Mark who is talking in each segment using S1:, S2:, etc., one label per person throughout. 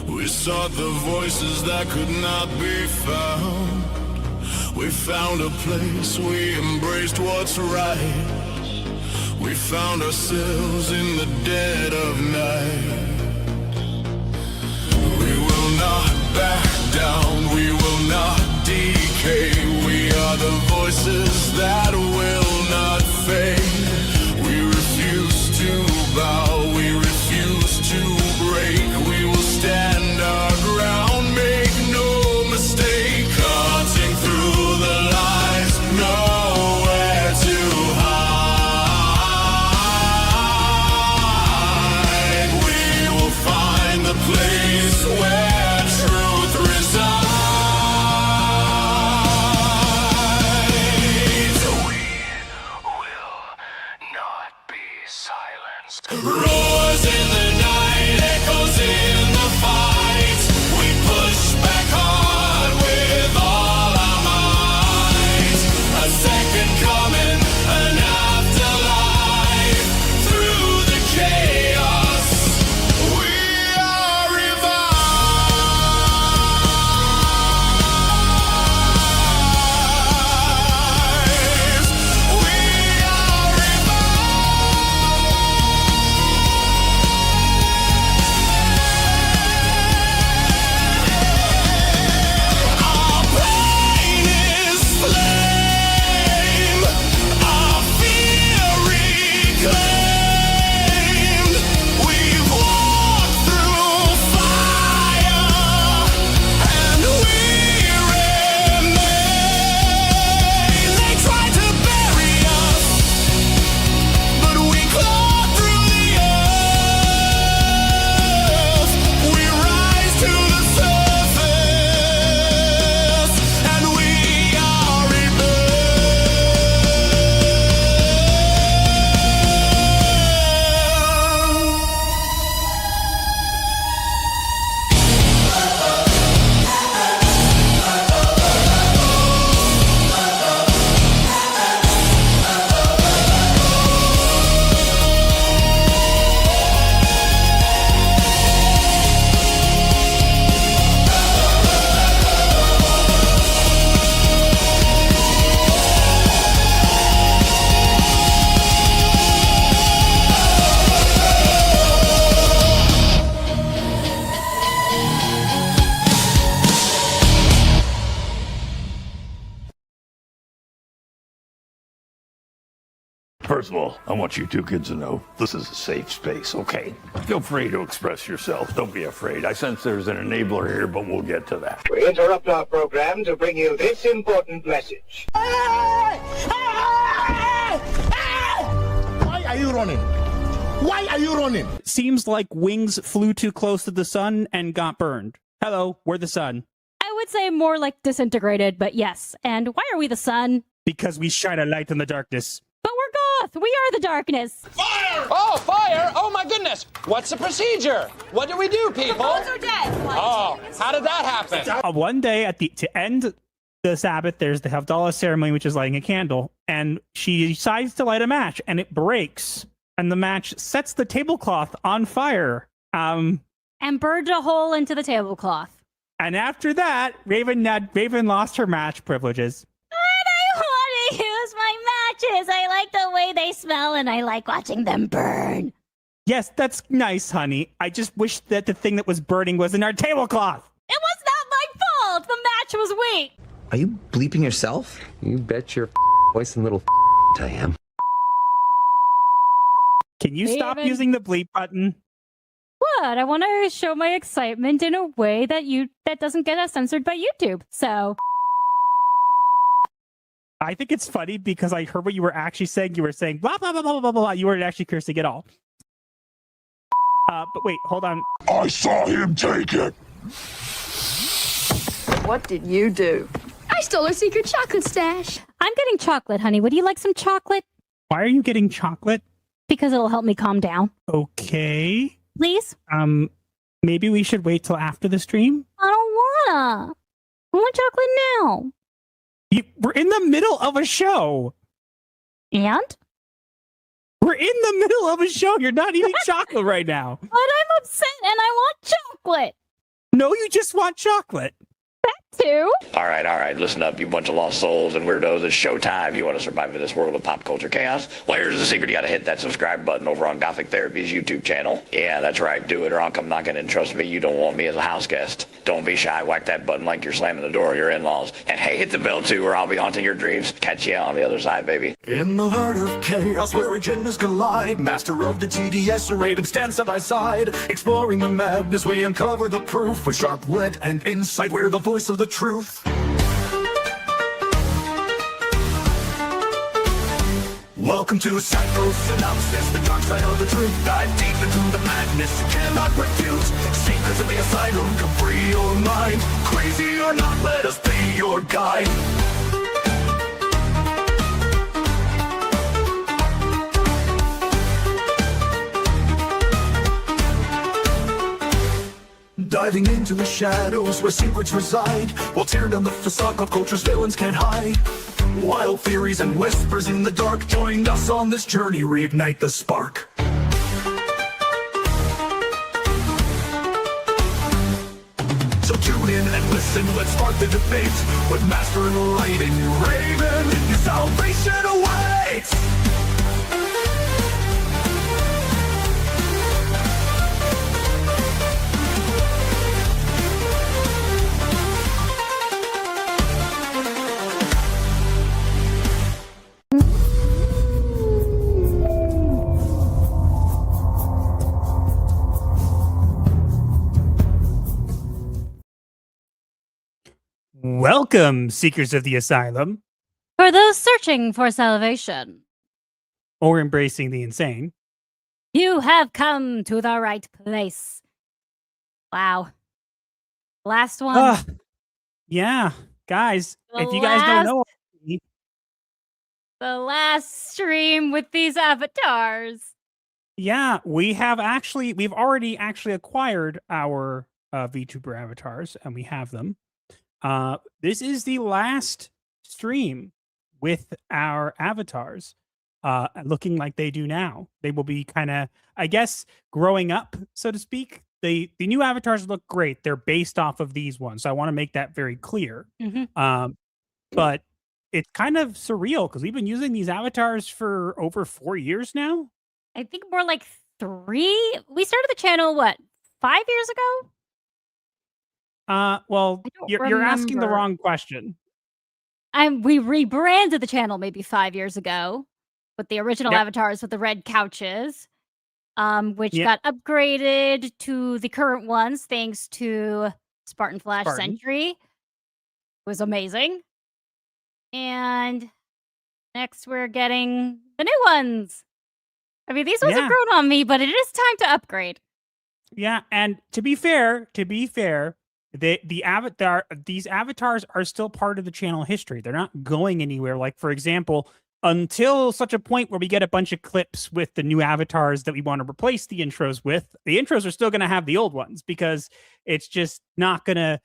S1: We sought the voices that could not be found. We found a place, we embraced what's right. We found ourselves in the dead of night. We will not back down, we will not decay. We are the voices that will not fade. We refuse to bow, we refuse to break. We will stand our ground, make no mistake. Cutting through the lies, nowhere to hide. We will find the place where truth resides. We will not be silenced. Roars in the night, echoes in the fight. We push back hard with all our might. A second coming, an afterlife. Through the chaos, we are revived. We are Our pain is flame, our fear reclaimed. We've walked through fire, and we remain. They tried to bury us, but we clawed through the earth. We rise to the surface, and we are
S2: First of all, I want you two kids to know this is a safe space, okay? Feel free to express yourself. Don't be afraid. I sense there's an enabler here, but we'll get to that.
S3: We interrupt our program to bring you this important message.
S4: Why are you running? Why are you running?
S5: Seems like wings flew too close to the sun and got burned. Hello, we're the sun.
S6: I would say more like disintegrated, but yes. And why are we the sun?
S5: Because we shine a light in the darkness.
S6: But we're goth. We are the darkness.
S7: Oh, fire! Oh my goodness! What's the procedure? What do we do, people?
S6: Bones are dead.
S7: Oh, how did that happen?
S5: One day to end the Sabbath, there's the Havdalah ceremony, which is lighting a candle, and she decides to light a match, and it breaks, and the match sets the tablecloth on fire.
S6: And burned a hole into the tablecloth.
S5: And after that, Raven lost her match privileges.
S6: I want to use my matches. I like the way they smell, and I like watching them burn.
S5: Yes, that's nice, honey. I just wish that the thing that was burning was in our tablecloth.
S6: It was not my fault. The match was weak.
S8: Are you bleeping yourself?
S9: You bet your voice and little I am.
S5: Can you stop
S6: Raven.
S5: using the bleep button?
S6: What? I want to show my excitement in a way that doesn't get us censored by YouTube. So
S5: I think it's funny because I heard what you were actually saying. You were saying blah, blah, blah, blah, blah, blah. You weren't actually cursing at all. But wait, hold on.
S2: I saw him take it.
S10: What did you do?
S6: I stole a secret chocolate stash. I'm getting chocolate, honey. Would you like some chocolate?
S5: Why are you getting chocolate?
S6: Because it'll help me calm down.
S5: Okay.
S6: Please?
S5: Maybe we should wait till after the stream?
S6: I don't wanna. I want chocolate now.
S5: We're in the middle of a show.
S6: And?
S5: We're in the middle of a show. You're not eating chocolate right now.
S6: But I'm upset and I want chocolate.
S5: No, you just want chocolate.
S6: Too.
S10: All right, listen up, you bunch of lost souls and weirdos. It's showtime. You want to survive in this world of pop culture chaos? Well, here's the secret. You got to hit that subscribe button over on Gothic Therapy's YouTube channel. Yeah, that's right. Do it or I'll come knocking, and trust me, you don't want me as a house guest. Don't be shy. Whack that button like you're slamming the door of your in-laws. And hey, hit the bell too, or I'll be haunting your dreams. Catch you on the other side, baby.
S1: In the heart of chaos where agendas collide, master of the TDS and Raven stand side by side. Exploring the madness, we uncover the proof with sharp wit and insight. We're the voice of the truth. Welcome to Psycho Synopsis, the dark side of the truth. Dive deep into the madness you cannot refute. Secrets of the Asylum, come free your mind. Crazy or not, let us be your guide. Diving into the shadows where secrets reside. We'll tear down the facade of culture's villains can't hide. Wild theories and whispers in the dark. Join us on this journey, reignite the spark. So tune in and listen, let's spark the debate. With Master and Light and Raven, your salvation awaits.
S5: Welcome, seekers of the asylum,
S6: For those searching for salvation,
S5: or embracing the insane.
S6: you have come to the right place. Wow. Last one.
S5: Yeah, guys,
S6: The
S5: if you guys don't know,
S6: The last stream with these avatars.
S5: yeah, we've already actually acquired our VTuber avatars, and we have them. This is the last stream with our avatars looking like they do now. They will be kind of, I guess, growing up, so to speak. The new avatars look great. They're based off of these ones, so I want to make that very clear. But it's kind of surreal because we've been using these avatars for over 4 years now.
S6: I think more like 3. We started the channel, what, 5 years ago?
S5: Well,
S6: I don't
S5: you're asking the
S6: remember.
S5: wrong question.
S6: We rebranded the channel maybe 5 years ago with the original
S5: Yep.
S6: avatars with the red couches, which
S5: Yep.
S6: got upgraded to the current ones thanks to Spartan Flash
S5: Spartan.
S6: Sentry. It was amazing. And next we're getting the new ones. I mean, these ones
S5: Yeah.
S6: have grown on me, but it is time to upgrade.
S5: Yeah, and to be fair, these avatars are still part of the channel history. They're not going anywhere. Like, for example, until such a point where we get a bunch of clips with the new avatars that we want to replace the intros with, the intros are still going to have the old ones because it's just not gonna.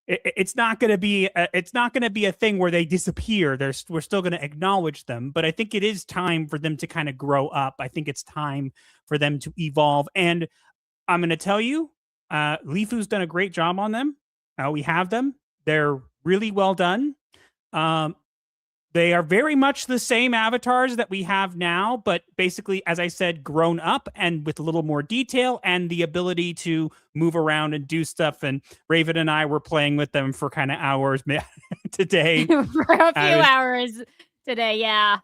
S5: It's not going to be. It's not going to be a thing where they disappear. We're still going to acknowledge them, but I think it is time for them to kind of grow up. I think it's time for them to evolve, and I'm going to tell you, Lifu's done a great job on them. We have them. They're really well done. They are very much the same avatars that we have now, but basically, as I said, grown up and with a little more detail and the ability to move around and do stuff. And Raven and I were playing with them for kind of hours today.
S6: For a few hours today, yeah.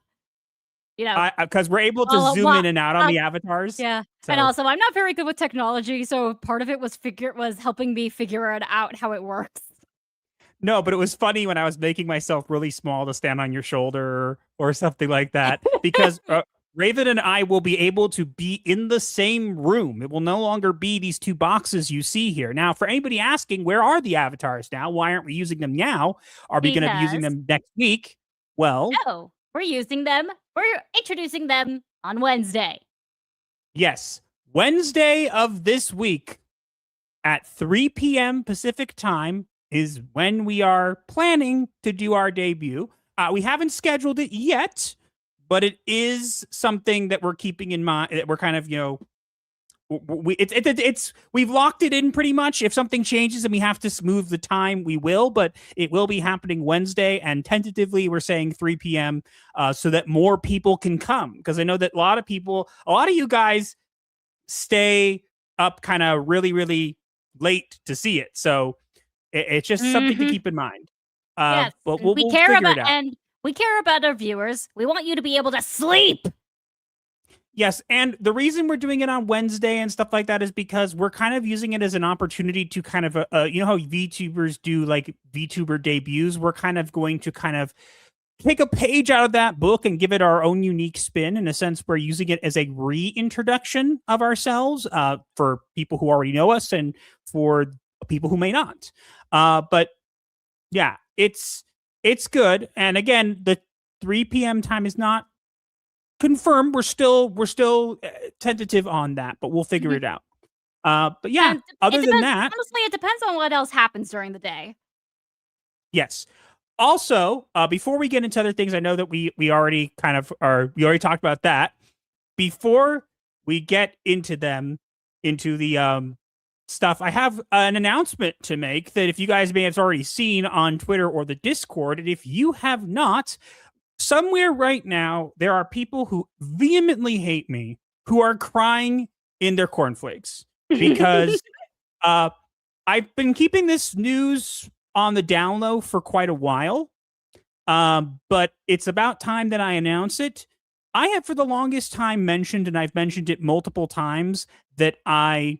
S6: You know,
S5: Because we're able to
S6: Well,
S5: zoom
S6: well,
S5: in and out on the avatars.
S6: yeah.
S5: So-
S6: And also, I'm not very good with technology, so part of it was helping me figure it out how it works.
S5: No, but it was funny when I was making myself really small to stand on your shoulder or something like that, because Raven and I will be able to be in the same room. It will no longer be these two boxes you see here. Now, for anybody asking, where are the avatars now? Why aren't we using them now? Are we going to be using them next week? Well,
S6: No, we're using them. We're introducing them on Wednesday.
S5: yes. Wednesday of this week at 3 p.m. Pacific time is when we are planning to do our debut. We haven't scheduled it yet, but it is something that we're keeping in mind, that we're kind of, we've locked it in pretty much. If something changes and we have to smooth the time, we will, but it will be happening Wednesday, and tentatively we're saying 3 p.m. So that more people can come, because I know that a lot of you guys stay up kind of really, really late to see it. So it's just something to keep in mind.
S6: Yes,
S5: But
S6: and
S5: we'll
S6: we care
S5: figure
S6: about
S5: it out.
S6: and we care about our viewers. We want you to be able to sleep.
S5: Yes, and the reason we're doing it on Wednesday and stuff like that is because we're kind of using it as an opportunity to kind of, you know how VTubers do like VTuber debuts? We're kind of going to kind of take a page out of that book and give it our own unique spin. In a sense, we're using it as a reintroduction of ourselves for people who already know us and for people who may not. But yeah, it's good. And again, the 3 p.m. time is not confirmed. We're still tentative on that, but we'll figure it out. But yeah,
S6: And
S5: other than that,
S6: honestly, it depends on what else happens during the day.
S5: yes. Also, before we get into other things, I know that we already kind of we already talked about that. Before we get into the stuff, I have an announcement to make that if you guys may have already seen on Twitter or the Discord, and if you have not, somewhere right now, there are people who vehemently hate me who are crying in their cornflakes because I've been keeping this news on the down low for quite a while, but it's about time that I announce it. I have for the longest time mentioned, and I've mentioned it multiple times, that I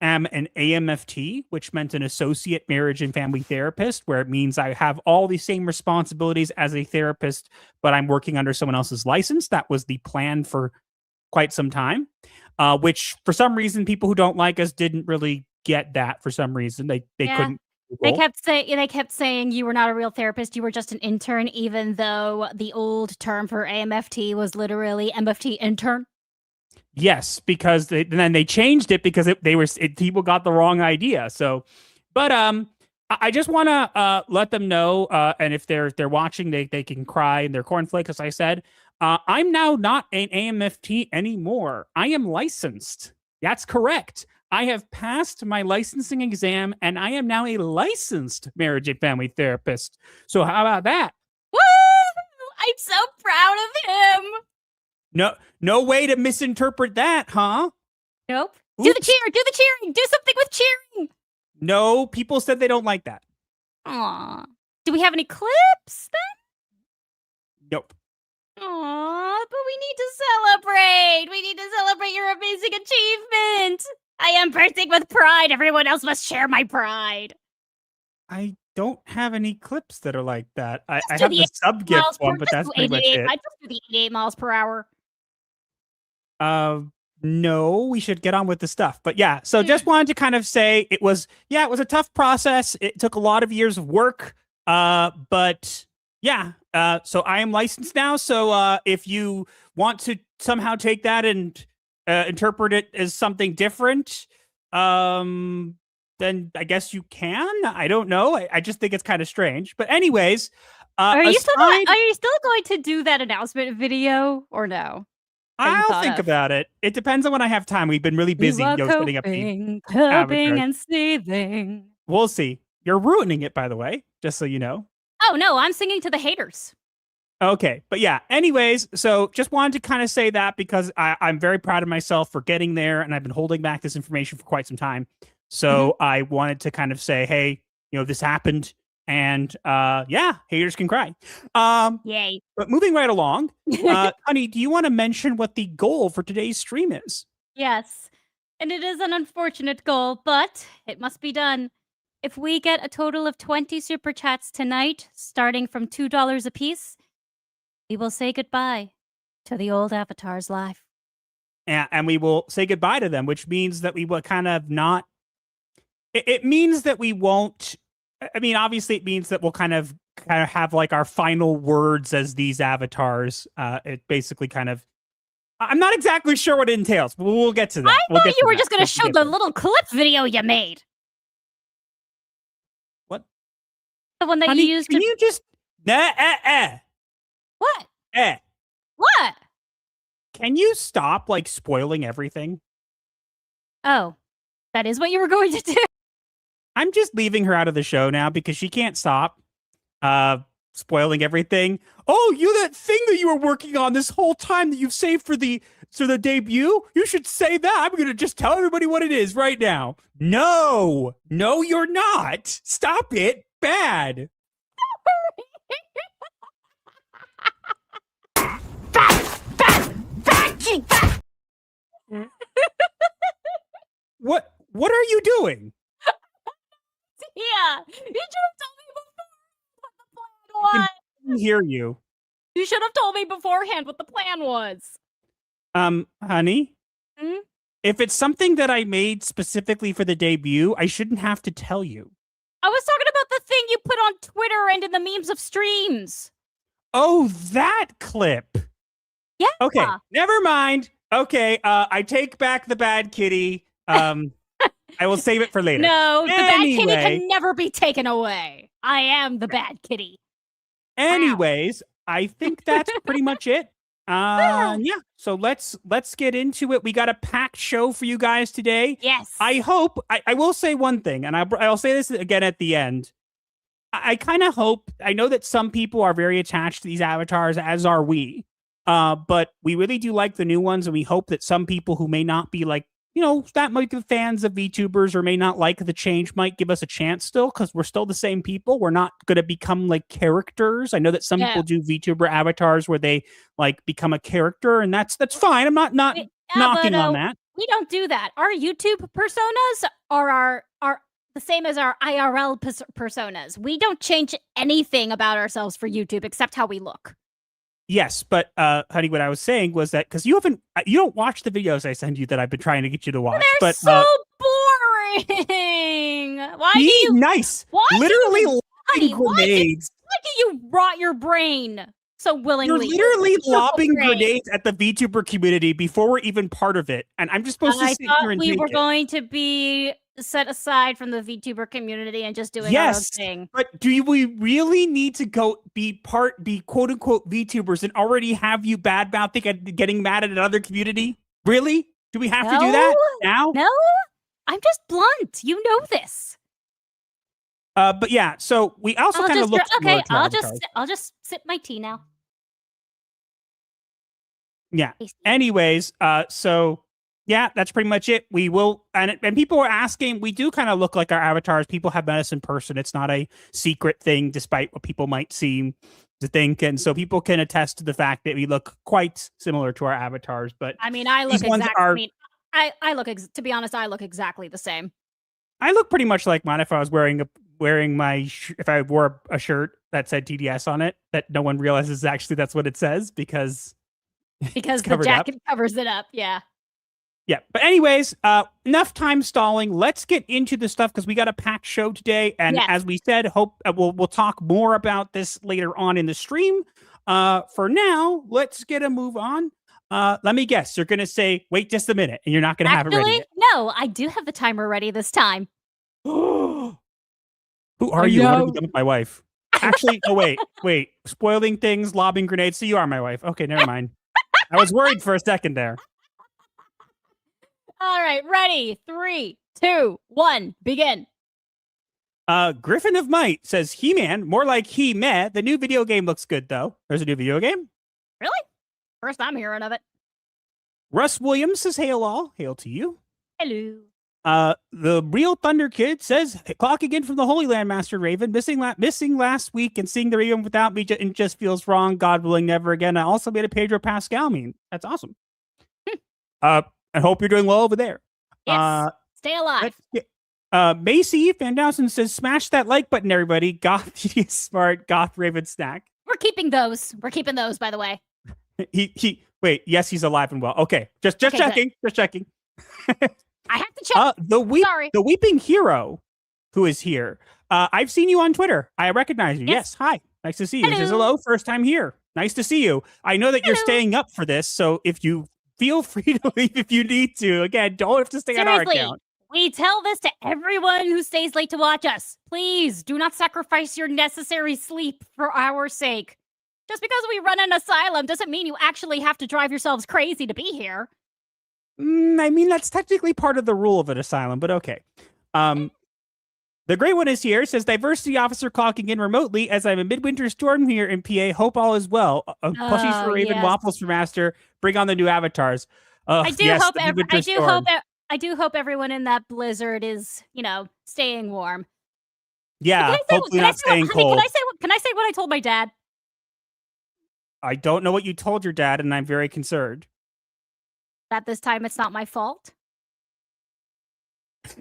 S5: am an AMFT, which meant an associate marriage and family therapist, where it means I have all the same responsibilities as a therapist, but I'm working under someone else's license. That was the plan for quite some time, which for some reason, people who don't like us didn't really get that for some reason. They couldn't.
S6: They kept saying you were not a real therapist. You were just an intern, even though the old term for AMFT was literally MFT intern.
S5: Yes, because then they changed it because people got the wrong idea. So, but I just want to let them know, and if they're watching, they can cry in their cornflakes, as I said. I'm now not an AMFT anymore. I am licensed. That's correct. I have passed my licensing exam, and I am now a licensed marriage and family therapist. So how about that?
S6: Woo! I'm so proud of him.
S5: No way to misinterpret that, huh?
S6: Nope.
S5: Oops.
S6: Do the cheering. Do something with cheering.
S5: No, people said they don't like that.
S6: Aw. Do we have any clips then?
S5: Nope.
S6: Aw, but we need to celebrate. We need to celebrate your amazing achievement. I am bursting with pride. Everyone else must share my pride.
S5: I don't have any clips that are like that. I
S6: Just do
S5: have
S6: the
S5: the
S6: 88
S5: sub gift
S6: miles per-
S5: one, but
S6: just
S5: that's
S6: do
S5: pretty much
S6: 88
S5: it.
S6: I just do the 88 miles per hour.
S5: No, we should get on with the stuff. But yeah, so just wanted to kind of say it was a tough process. It took a lot of years of work. But yeah, so I am licensed now. So if you want to somehow take that and interpret it as something different, then I guess you can. I don't know. I just think it's kind of strange. But anyways,
S6: Are you still going to do that announcement video or no?
S5: I'll think about it. It depends on when I have time. We've been really busy setting up the
S6: coping and seething.
S5: We'll see. You're ruining it, by the way, just so you know.
S6: Oh, no, I'm singing to the haters.
S5: Okay, but yeah, anyways, so just wanted to kind of say that because I'm very proud of myself for getting there, and I've been holding back this information for quite some time. So I wanted to kind of say, hey, this happened, and yeah, haters can cry.
S6: Yay.
S5: But moving right along, honey, do you want to mention what the goal for today's stream is?
S6: Yes, and it is an unfortunate goal, but it must be done. If we get a total of 20 super chats tonight, starting from $2 a piece, we will say goodbye to the old avatar's life.
S5: And we will say goodbye to them, which means that we will kind of not... It means that we won't... I mean, obviously, it means that we'll kind of have like our final words as these avatars. It basically kind of... I'm not exactly sure what it entails, but we'll get to that.
S6: I thought you were just going to show the little clip video you made.
S5: What?
S6: The one that
S5: honey,
S6: you used
S5: can
S6: to...
S5: you just...
S6: What?
S5: Eh.
S6: What?
S5: Can you stop, like, spoiling everything?
S6: Oh, that is what you were going to do?
S5: I'm just leaving her out of the show now because she can't stop spoiling everything. Oh, that thing that you were working on this whole time that you've saved for the debut? You should say that. I'm going to just tell everybody what it is right now. No, you're not. Stop it. Bad. What are you doing?
S6: Yeah, you should have told me beforehand what the plan
S5: I
S6: was.
S5: can hear you.
S6: You should have told me beforehand what the plan was.
S5: Honey?
S6: Hmm?
S5: If it's something that I made specifically for the debut, I shouldn't have to tell you.
S6: I was talking about the thing you put on Twitter and in the memes of streams.
S5: Oh, that clip.
S6: Yeah.
S5: Okay, never mind. Okay, I take back the bad kitty. I will save it for later.
S6: No, the bad kitty
S5: Anyway.
S6: can never be taken away. I am the bad kitty.
S5: Anyways, I think that's pretty much it. Yeah. So let's get into it. We got a packed show for you guys today.
S6: Yes.
S5: I hope I will say one thing, and I'll say this again at the end. I kind of hope. I know that some people are very attached to these avatars, as are we. But we really do like the new ones, and we hope that some people who may not be like, that might be fans of VTubers or may not like the change might give us a chance still, because we're still the same people. We're not going to become like characters. I know that some people do VTuber avatars where they like become a character, and that's fine. I'm not knocking on that.
S6: We don't do that. Our YouTube personas are the same as our IRL personas. We don't change anything about ourselves for YouTube except how we look.
S5: Yes, but honey, what I was saying was that because you don't watch the videos I send you that I've been trying to get you to watch.
S6: They're
S5: but
S6: so boring. Why do you
S5: nice?
S6: Why
S5: literally
S6: honey,
S5: grenades.
S6: Why do you rot your brain so willingly?
S5: You're literally
S6: Your
S5: lobbing
S6: brain.
S5: grenades at the VTuber community before we're even part of it, and I'm just supposed to sit here
S6: thought
S5: and
S6: we
S5: take
S6: were
S5: it.
S6: going to be set aside from the VTuber community and just doing our own thing.
S5: But do we really need to be quote unquote VTubers and already have you bad mouthing and getting mad at another community? Really? Do we have to do that now?
S6: No, I'm just blunt. You know this.
S5: But yeah, so we also kind of look.
S6: Okay, I'll just sip my tea now.
S5: Yeah. Anyways, so yeah, that's pretty much it. We will, and people are asking, we do kind of look like our avatars. People have met us in person. It's not a secret thing, despite what people might seem to think. And so people can attest to the fact that we look quite similar to our avatars. But
S6: I mean, I look exactly. To be honest, I look exactly the same.
S5: I look pretty much like mine if I was wearing if I wore a shirt that said TDS on it, that no one realizes actually that's what it says because
S6: the jacket covers it up. Yeah.
S5: Yeah, but anyways, enough time stalling. Let's get into the stuff because we got a packed show today, and as we said, hope we'll talk more about this later on in the stream. For now, let's get a move on. Let me guess, you're gonna say, "Wait just a minute," and you're not gonna have it ready yet.
S6: No, I do have the timer ready this time.
S5: Who are you? What have you done with my wife? Actually, oh wait, spoiling things, lobbing grenades. So you are my wife. Okay, never mind. I was worried for a second there.
S6: All right, ready? 3, 2, 1, begin.
S5: Griffin of Might says He-Man, more like He-Meh. The new video game looks good though. There's a new video game.
S6: Really? First I'm hearing of it.
S5: Russ Williams says hail all. Hail to you.
S6: Hello.
S5: The Real Thunder Kid says clocking in from the Holy Land Master Raven, missing last week and seeing the Raven without me just feels wrong. God willing, never again. I also made a Pedro Pascal meme. That's awesome. I hope you're doing well over there.
S6: Yes. Stay alive.
S5: Macy Van Dowson says, smash that like button, everybody. Goth smart Goth Raven snack.
S6: We're keeping those. We're keeping those, by the way.
S5: Wait, yes, he's alive and well. Okay. Just checking.
S6: Good.
S5: Just checking.
S6: I have to check.
S5: The Weeping Hero, who is here. I've seen you on Twitter. I recognize you. Yes. Hi. Nice to see you. He says hello. First time here. Nice to see you. I know that you're staying up for this, so if you feel free to leave if you need to. Again, don't have to stay on our account.
S6: We tell this to everyone who stays late to watch us. Please do not sacrifice your necessary sleep for our sake. Just because we run an asylum doesn't mean you actually have to drive yourselves crazy to be here.
S5: I mean, that's technically part of the rule of an asylum, but okay. The great one is here. Says diversity officer clocking in remotely as I'm a midwinter storm here in PA. Hope all is well. Plushies for Raven,
S6: yes.
S5: waffles for Master. Bring on the new avatars.
S6: I do
S5: yes,
S6: hope.
S5: the midwinter storm.
S6: I do hope everyone in that blizzard is, staying warm.
S5: Yeah, hopefully not staying cold.
S6: Can I say what I told my dad?
S5: I don't know what you told your dad, and I'm very concerned.
S6: That this time it's not my fault.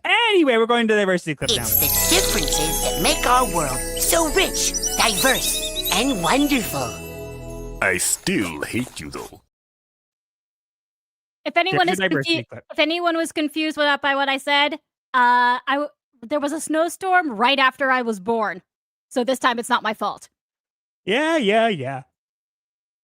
S5: Anyway, we're going to the diversity clip now.
S11: It's the differences that make our world so rich, diverse, and wonderful.
S1: I still hate you, though.
S6: If anyone was confused by what I said, there was a snowstorm right after I was born, so this time it's not my fault.
S5: Yeah.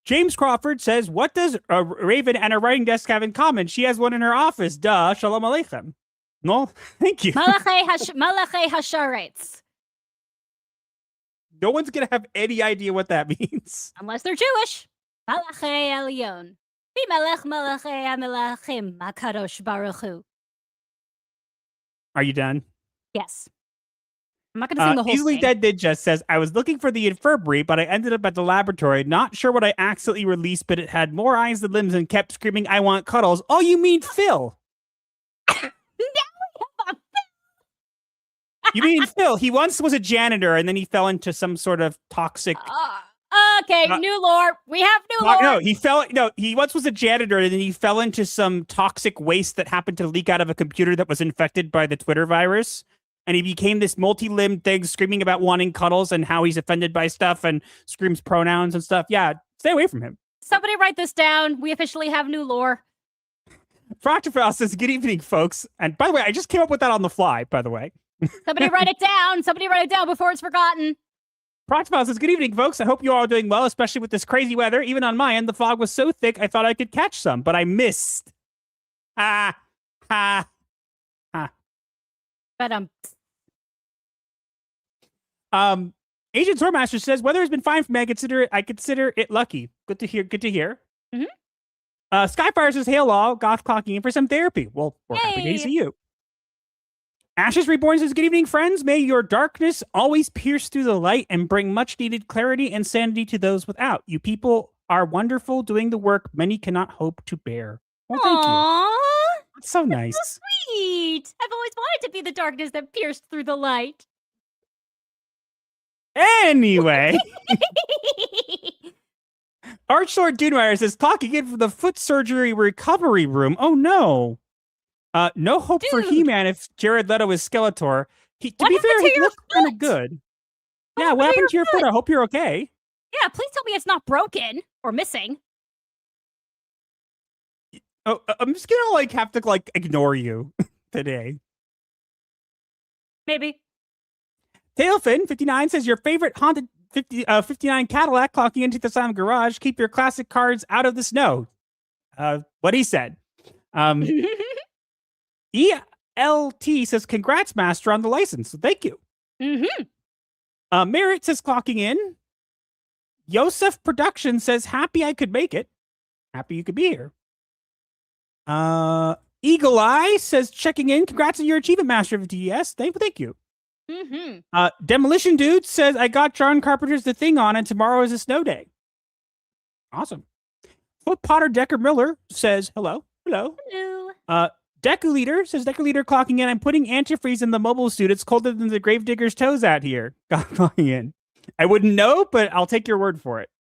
S5: James Crawford says, "What does a Raven and a writing desk have in common? She has one in her office. Duh. Shalom aleichem." No, thank you.
S6: Malachei Hasharetz.
S5: No one's gonna have any idea what that means
S6: unless they're Jewish. Malachei Elyon. Bimelech Malachei Amelachim Makadosh Baruch Hu.
S5: Are you done?
S6: Yes. I'm not going to sing the whole
S5: Easily
S6: thing.
S5: Dead Ninja says, I was looking for the infirmary, but I ended up at the laboratory. Not sure what I accidentally released, but it had more eyes than limbs and kept screaming, I want cuddles. Oh, you mean Phil? You mean Phil? He once was a janitor, and then he fell into some sort of toxic...
S6: Okay, new lore. We have new lore.
S5: He once was a janitor, and then he fell into some toxic waste that happened to leak out of a computer that was infected by the Twitter virus. And he became this multi-limbed thing screaming about wanting cuddles and how he's offended by stuff and screams pronouns and stuff. Yeah, stay away from him.
S6: Somebody write this down. We officially have new lore.
S5: Proctorfell says, good evening, folks. And by the way, I just came up with that on the fly, by the way.
S6: Somebody write it down. Somebody write it down before it's forgotten.
S5: Proctorfell says, good evening, folks. I hope you all are doing well, especially with this crazy weather. Even on my end, the fog was so thick, I thought I could catch some, but I missed. Ha.
S6: But
S5: Agent Swordmaster says, weather has been fine for me. I consider it lucky. Good to hear.
S6: Mm-hmm.
S5: Skyfire says, hail all, goth clocking in for some therapy. Well, we're happy to see you. Ashes Reborn says, good evening, friends. May your darkness always pierce through the light and bring much needed clarity and sanity to those without. You people are wonderful, doing the work many cannot hope to bear. Well, thank you. That's so nice.
S6: That's so sweet. I've always wanted to be the darkness that pierced through the light.
S5: Anyway. Archlord Dunemeyer says, clocking in for the foot surgery recovery room. Oh, no. No hope for He-Man if Jared Leto is Skeletor. To be fair, he looks kind of good. Yeah, what happened to your foot? I hope you're okay.
S6: Yeah, please tell me it's not broken or missing.
S5: Oh, I'm just gonna have to ignore you today.
S6: Maybe.
S5: Tailfin59 says, your favorite haunted 59 Cadillac clocking into the Asylum garage. Keep your classic cars out of the snow. What he said. ELT says, congrats, Master, on the license. So thank you.
S6: Mm-hmm.
S5: Merritt says, clocking in. Yosef Production says, happy I could make it. Happy you could be here. Eagle Eye says, checking in. Congrats on your achievement, Master of DES. Thank you.
S6: Mm-hmm.
S5: Demolition Dude says, I got John Carpenter's The Thing on, and tomorrow is a snow day. Awesome. Foot Potter Decker Miller says, hello.
S6: Hello.
S5: Deku Leader says, Deku Leader clocking in. I'm putting antifreeze in the mobile suit. It's colder than the Gravedigger's toes out here. Clocking in. I wouldn't know, but I'll take your word for it.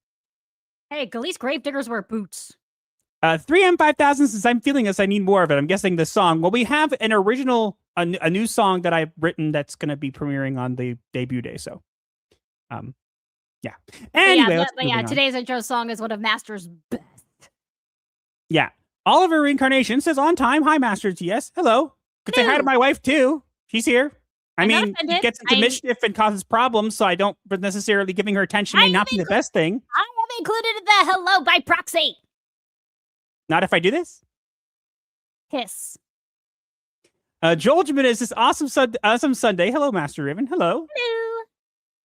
S6: Hey, Galeese Gravediggers wear boots.
S5: 3M5000 says, I'm feeling this. I need more of it. I'm guessing the song. Well, we have an original, a new song that I've written that's going to be premiering on the debut day. So, yeah. Anyway,
S6: today's intro song is one of Master's best.
S5: Yeah. Oliver Reincarnation says, on time. Hi, Master TS. Hello. Could say hi to my wife, too. She's here. I mean, he gets into mischief and causes problems, so I don't, but necessarily giving her attention may not be the best thing.
S6: I am included in the hello by proxy.
S5: Not if I do this?
S6: Hiss.
S5: Joel Jimenez says, awesome Sunday. Hello, Master Riven. Hello.
S6: Hello.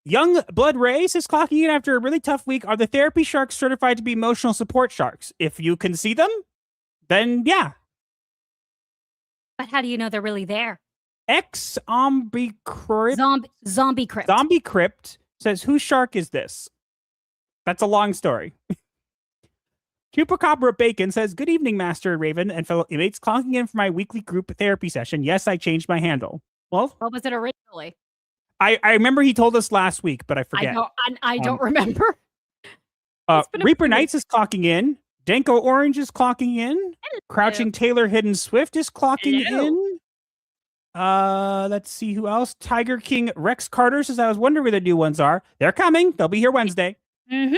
S5: Young Blood Ray says, clocking in after a really tough week. Are the therapy sharks certified to be emotional support sharks? If you can see them, then yeah.
S6: But how do you know they're really there?
S5: Zombie Crypt.
S6: Zombie Crypt.
S5: Zombie Crypt says, whose shark is this? That's a long story. Chupacabra Bacon says, good evening, Master Raven and fellow inmates. Clonking in for my weekly group therapy session. Yes, I changed my handle. Well,
S6: what was it originally?
S5: I remember he told us last week, but I forget.
S6: I don't remember.
S5: Reaper Knights is clocking in. Denko Orange is clocking in.
S6: Hello.
S5: Crouching Taylor Hidden Swift is clocking
S6: Hello.
S5: in. Let's see who else. Tiger King Rex Carter says, I was wondering where the new ones are. They're coming. They'll be here Wednesday.
S6: Mm-hmm.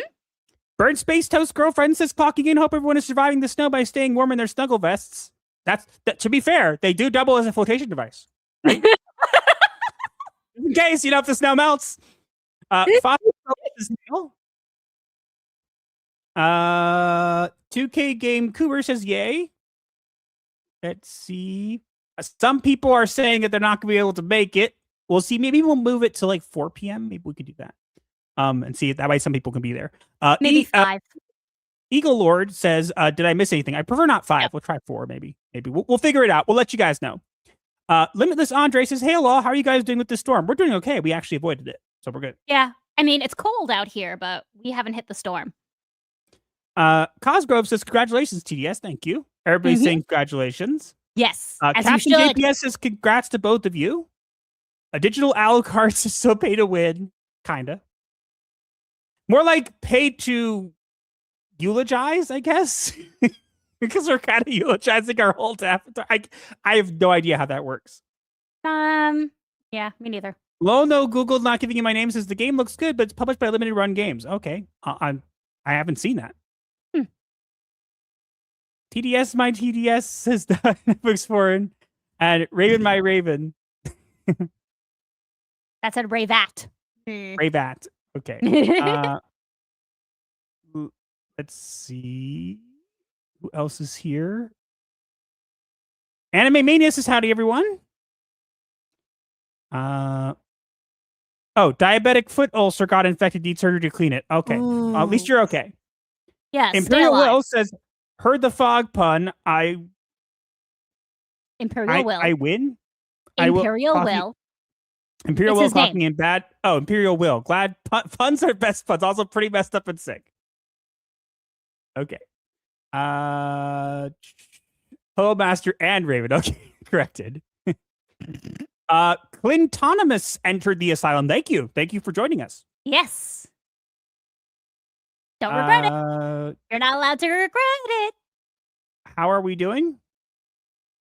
S5: Bird Space Toast Girlfriend says, clocking in. Hope everyone is surviving the snow by staying warm in their snuggle vests. That, to be fair, they do double as a flotation device. Right? In case, if the snow melts. 2K Game Cougar says, yay. Let's see. Some people are saying that they're not going to be able to make it. We'll see. Maybe we'll move it to like 4 p.m. Maybe we could do that. And see that way some people can be there.
S6: Maybe 5.
S5: Eagle Lord says, did I miss anything? I prefer not 5. Yep. We'll try 4, maybe. We'll figure it out. We'll let you guys know. Limitless Andre says, hey, Law, how are you guys doing with the storm? We're doing okay. We actually avoided it, so we're good.
S6: Yeah. I mean, it's cold out here, but we haven't hit the storm.
S5: Cosgrove says, congratulations, TDS. Thank you. Everybody's saying congratulations.
S6: Yes, as
S5: Captain
S6: you should.
S5: JPS says, congrats to both of you. A digital Alucard says, so pay to win. Kinda. More like pay to eulogize, I guess. Because we're kind of eulogizing our whole avatar. I have no idea how that works.
S6: Yeah, me neither.
S5: No, Google not giving you my name says the game looks good, but it's published by Limited Run Games. Okay, I haven't seen that. TDS my TDS says that Netflix foreign, and Raven my Raven.
S6: That said Rayvat.
S5: Rayvat. Okay. Let's see. Who else is here? Anime Mania says howdy, everyone. Diabetic foot ulcer got infected. Need surgery to clean it. Okay. At least you're okay.
S6: Yes.
S5: Imperial Will says, heard the fog pun.
S6: Imperial Will.
S5: I win.
S6: Imperial Will.
S5: Imperial Will clocking in bad. Oh, Imperial Will. Glad puns are best puns. Also pretty messed up and sick. Okay. Hello, Master and Raven. Okay, corrected. Clintonymous entered the asylum. Thank you. Thank you for joining us.
S6: Yes. Don't regret it. You're not allowed to regret it.
S5: How are we doing?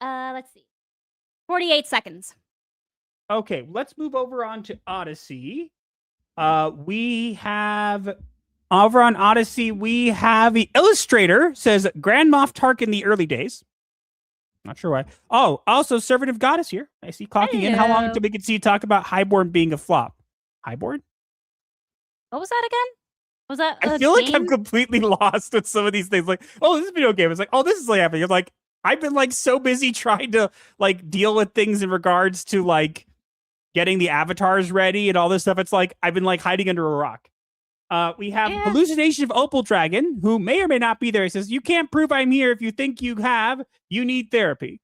S6: Let's see. 48 seconds.
S5: Okay, let's move over on to Odyssey. We have over on Odyssey, we have the illustrator says Grand Moff Tarkin the early days. Not sure why. Oh, also Servant of God is here. I see clocking in. How long until we can see you talk about Highborn being a flop? Highborn?
S6: What was that again? Was that
S5: I feel like I'm completely lost with some of these things. Like, oh, this is a video game. It's like, oh, this is like happening. You're like, I've been like so busy trying to like deal with things in regards to like getting the avatars ready and all this stuff. It's like I've been like hiding under a rock. We have Hallucination of Opal Dragon, who may or may not be there. He says, you can't prove I'm here. If you think you have, you need therapy.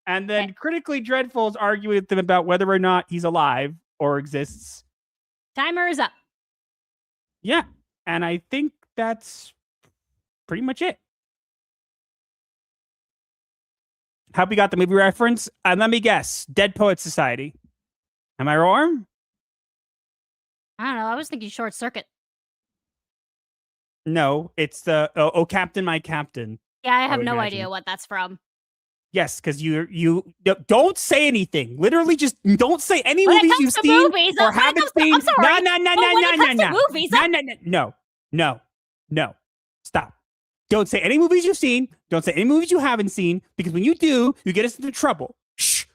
S5: And then Critically Dreadful is arguing with them about whether or not he's alive or exists.
S6: Timer is up.
S5: Yeah. And I think that's pretty much it. Hope you got the movie reference. And let me guess, Dead Poets Society. Am I wrong?
S6: I don't know. I was thinking Short Circuit.
S5: No, it's the Oh Captain, My Captain.
S6: Yeah, I have no idea what that's from.
S5: Yes, because you don't say anything. Literally, just don't say any movies you've seen or haven't seen. No. Stop. Don't say any movies you've seen. Don't say any movies you haven't seen, because when you do, you get us into trouble. Shh.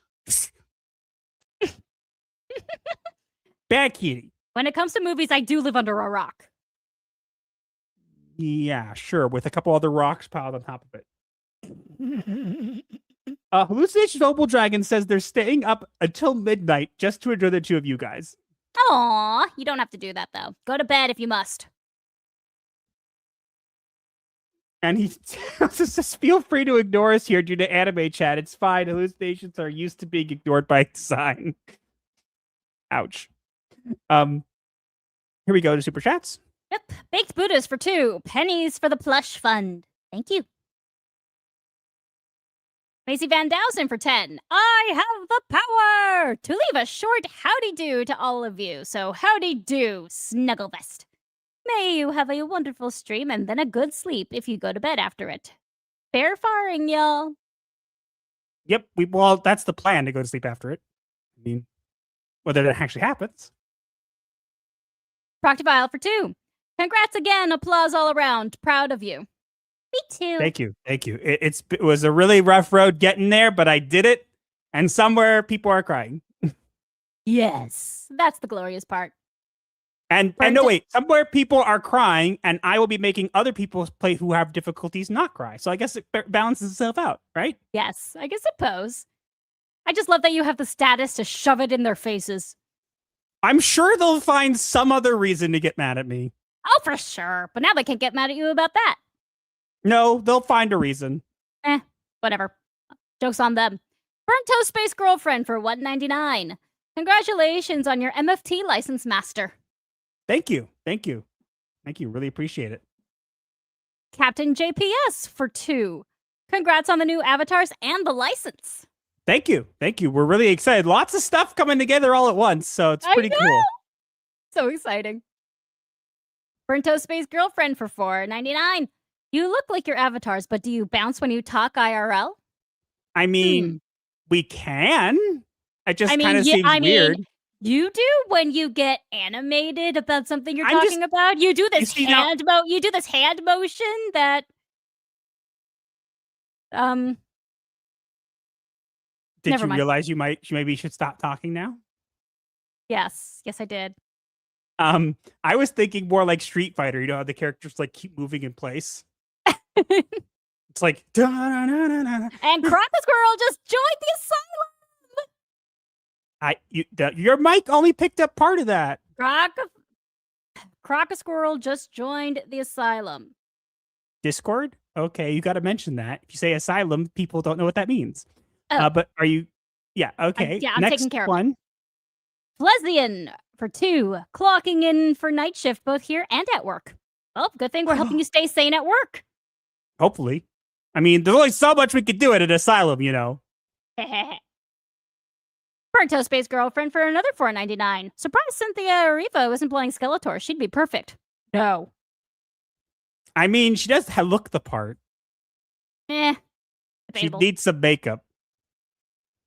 S5: Bad kitty.
S6: When it comes to movies, I do live under a rock.
S5: Yeah, sure, with a couple other rocks piled on top of it. Hallucination of Opal Dragon says they're staying up until midnight just to enjoy the two of you guys.
S6: Aw, you don't have to do that, though. Go to bed if you must.
S5: And he says, feel free to ignore us here due to anime chat. It's fine. Hallucinations are used to being ignored by design. Ouch. Here we go to Super Chats.
S6: Yep. Baked Buddhas for 2. Pennies for the plush fund. Thank you. Macy Van Dowson for 10. I have the power to leave a short howdy do to all of you. So howdy do, Snugglevest. May you have a wonderful stream and then a good sleep if you go to bed after it. Fair firing, y'all.
S5: Yep. Well, that's the plan, to go to sleep after it. I mean, whether that actually happens.
S6: Proctivile for 2. Congrats again. Applause all around. Proud of you. Me too.
S5: Thank you. It was a really rough road getting there, but I did it. And somewhere people are crying.
S6: Yes. That's the glorious part.
S5: And no, wait. Somewhere people are crying, and I will be making other people play who have difficulties not cry. So I guess it balances itself out, right?
S6: Yes, I suppose. I just love that you have the status to shove it in their faces.
S5: I'm sure they'll find some other reason to get mad at me.
S6: Oh, for sure. But now they can't get mad at you about that.
S5: No, they'll find a reason.
S6: Whatever. Joke's on them. Burnt Toast Space Girlfriend for $1.99. Congratulations on your MFT license, master.
S5: Thank you. Really appreciate it.
S6: Captain JPS for 2. Congrats on the new avatars and the license.
S5: Thank you. We're really excited. Lots of stuff coming together all at once, so it's pretty cool.
S6: So exciting. Burnt Toast Space Girlfriend for $4.99. You look like your avatars, but do you bounce when you talk IRL?
S5: I mean, we can. It just kind of seems weird.
S6: You do when you get animated about something you're talking about. You do this hand motion that
S5: Did you realize maybe should stop talking now?
S6: Yes, I did.
S5: I was thinking more like Street Fighter. You know how the characters like keep moving in place. It's like
S6: and Crocodile Squirrel just joined the asylum.
S5: Your mic only picked up part of that.
S6: Crocodile Squirrel just joined the asylum.
S5: Discord? Okay, you got to mention that. If you say asylum, people don't know what that means.
S6: Oh.
S5: But are you? Yeah. Okay.
S6: I'm
S5: Next
S6: taking care
S5: one.
S6: of it. Flesian for 2. Clocking in for night shift both here and at work. Well, good thing we're helping you stay sane at work.
S5: Hopefully. I mean, there's only so much we could do at an asylum, you know.
S6: Burnt Toast Space Girlfriend for another $4.99. Surprised Cynthia Riva wasn't playing Skeletor. She'd be perfect. No.
S5: I mean, she does look the part. She needs some makeup.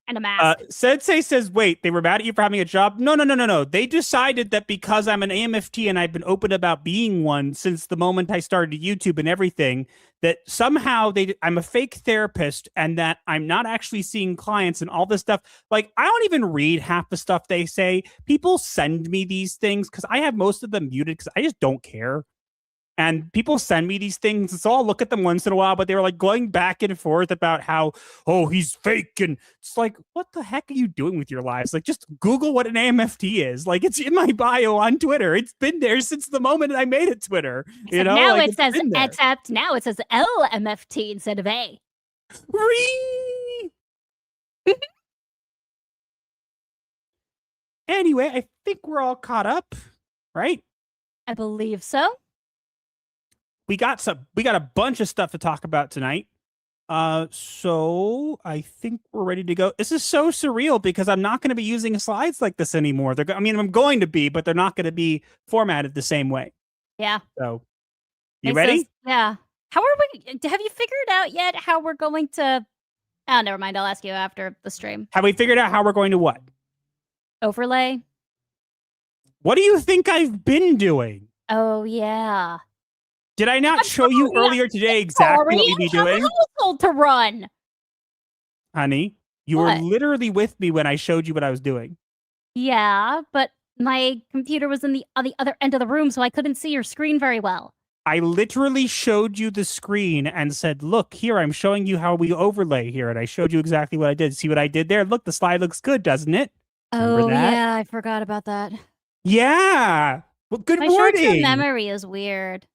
S6: And a mask.
S5: Sensei says, wait, they were mad at you for having a job? No. They decided that because I'm an AMFT and I've been open about being one since the moment I started YouTube and everything, that somehow I'm a fake therapist and that I'm not actually seeing clients and all this stuff. Like, I don't even read half the stuff they say. People send me these things because I have most of them muted because I just don't care. And people send me these things, and so I'll look at them once in a while, but they were like going back and forth about how, he's fake. And it's like, what the heck are you doing with your lives? Like, just Google what an AMFT is. Like, it's in my bio on Twitter. It's been there since the moment I made it Twitter.
S6: Except now it says LMFT instead of A.
S5: Anyway, I think we're all caught up, right?
S6: I believe so.
S5: We got a bunch of stuff to talk about tonight. So I think we're ready to go. This is so surreal because I'm not going to be using slides like this anymore. I'm going to be, but they're not going to be formatted the same way.
S6: Yeah.
S5: So, you ready?
S6: Yeah. How are we? Have you figured out yet how we're going to? Oh, never mind. I'll ask you after the stream.
S5: Have we figured out how we're going to what?
S6: Overlay.
S5: What do you think I've been doing?
S6: Oh yeah.
S5: Did I not show you earlier today exactly what we'd be doing?
S6: Household to run.
S5: Honey, you were literally with me when I showed you what I was doing.
S6: Yeah, but my computer was on the other end of the room, so I couldn't see your screen very well.
S5: I literally showed you the screen and said, look, here, I'm showing you how we overlay here. And I showed you exactly what I did. See what I did there? Look, the slide looks good, doesn't it?
S6: Oh, yeah, I forgot about that.
S5: Yeah. Well, good morning.
S6: My short-term memory is weird.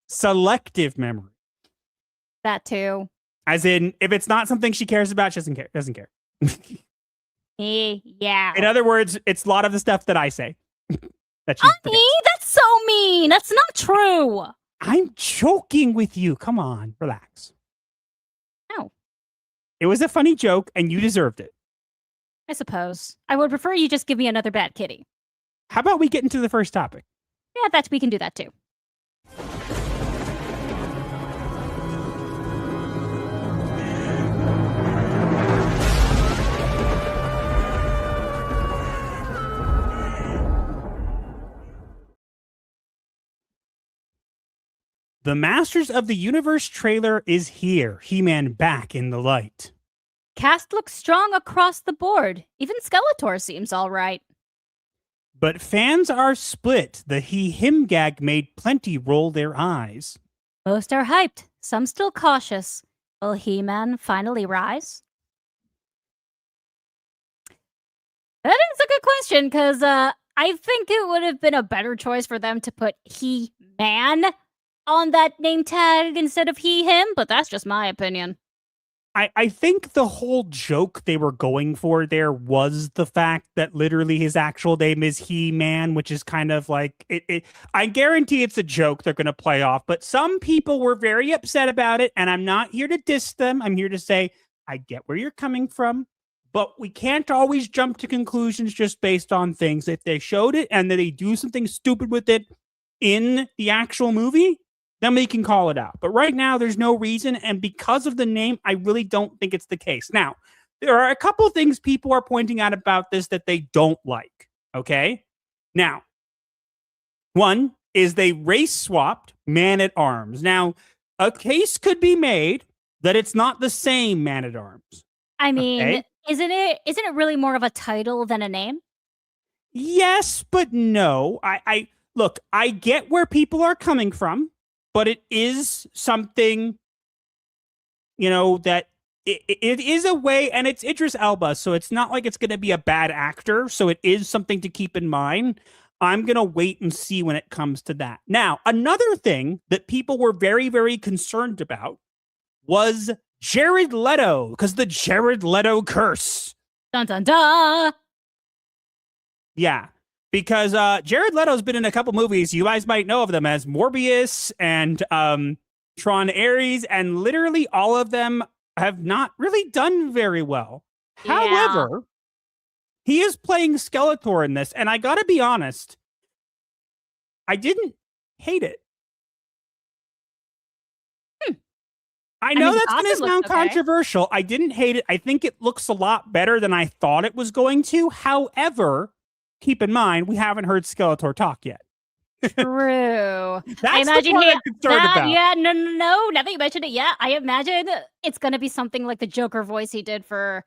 S5: Selective memory.
S6: That too.
S5: As in, if it's not something she cares about, she doesn't care.
S6: Yeah.
S5: In other words, it's a lot of the stuff that I say. That she forgets.
S6: That's so mean. That's not true.
S5: I'm joking with you. Come on, relax.
S6: No.
S5: It was a funny joke, and you deserved it.
S6: I suppose. I would prefer you just give me another bad kitty.
S5: How about we get into the first topic?
S6: Yeah, we can do that too.
S5: The Masters of the Universe trailer is here. He-Man back in the light.
S6: Cast looks strong across the board. Even Skeletor seems all right.
S5: But fans are split. The he-him gag made plenty roll their eyes.
S6: Most are hyped, some still cautious. Will He-Man finally rise? That is a good question, because I think it would have been a better choice for them to put He-Man on that name tag instead of he-him, but that's just my opinion.
S5: I think the whole joke they were going for there was the fact that literally his actual name is He-Man, which is kind of like it. I guarantee it's a joke they're going to play off, but some people were very upset about it, and I'm not here to diss them. I'm here to say I get where you're coming from, but we can't always jump to conclusions just based on things. If they showed it and then they do something stupid with it in the actual movie, then we can call it out. But right now, there's no reason. And because of the name, I really don't think it's the case. Now, there are a couple of things people are pointing out about this that they don't like. Okay? Now, one is they race swapped Man-at-Arms. Now, a case could be made that it's not the same Man-at-Arms.
S6: I mean, isn't it really more of a title than a name?
S5: Yes, but no. I look, I get where people are coming from. But it is something, that it is a way, and it's Idris Elba, so it's not like it's going to be a bad actor, so it is something to keep in mind. I'm going to wait and see when it comes to that. Now, another thing that people were very, very concerned about was Jared Leto, because the Jared Leto curse.
S6: Dun, dun, dun.
S5: Yeah. Because Jared Leto's been in a couple movies. You guys might know of them as Morbius and Tron Ares, and literally all of them have not really done very well. Yeah. However, he is playing Skeletor in this, and I gotta be honest, I didn't hate it. I know that's going to sound controversial. I didn't hate it. I think it looks a lot better than I thought it was going to. However, keep in mind, we haven't heard Skeletor talk yet.
S6: True.
S5: That's I imagine the part I'm concerned about.
S6: Yeah, no. Now that you mentioned it, yeah, I imagine it's going to be something like the Joker voice he did for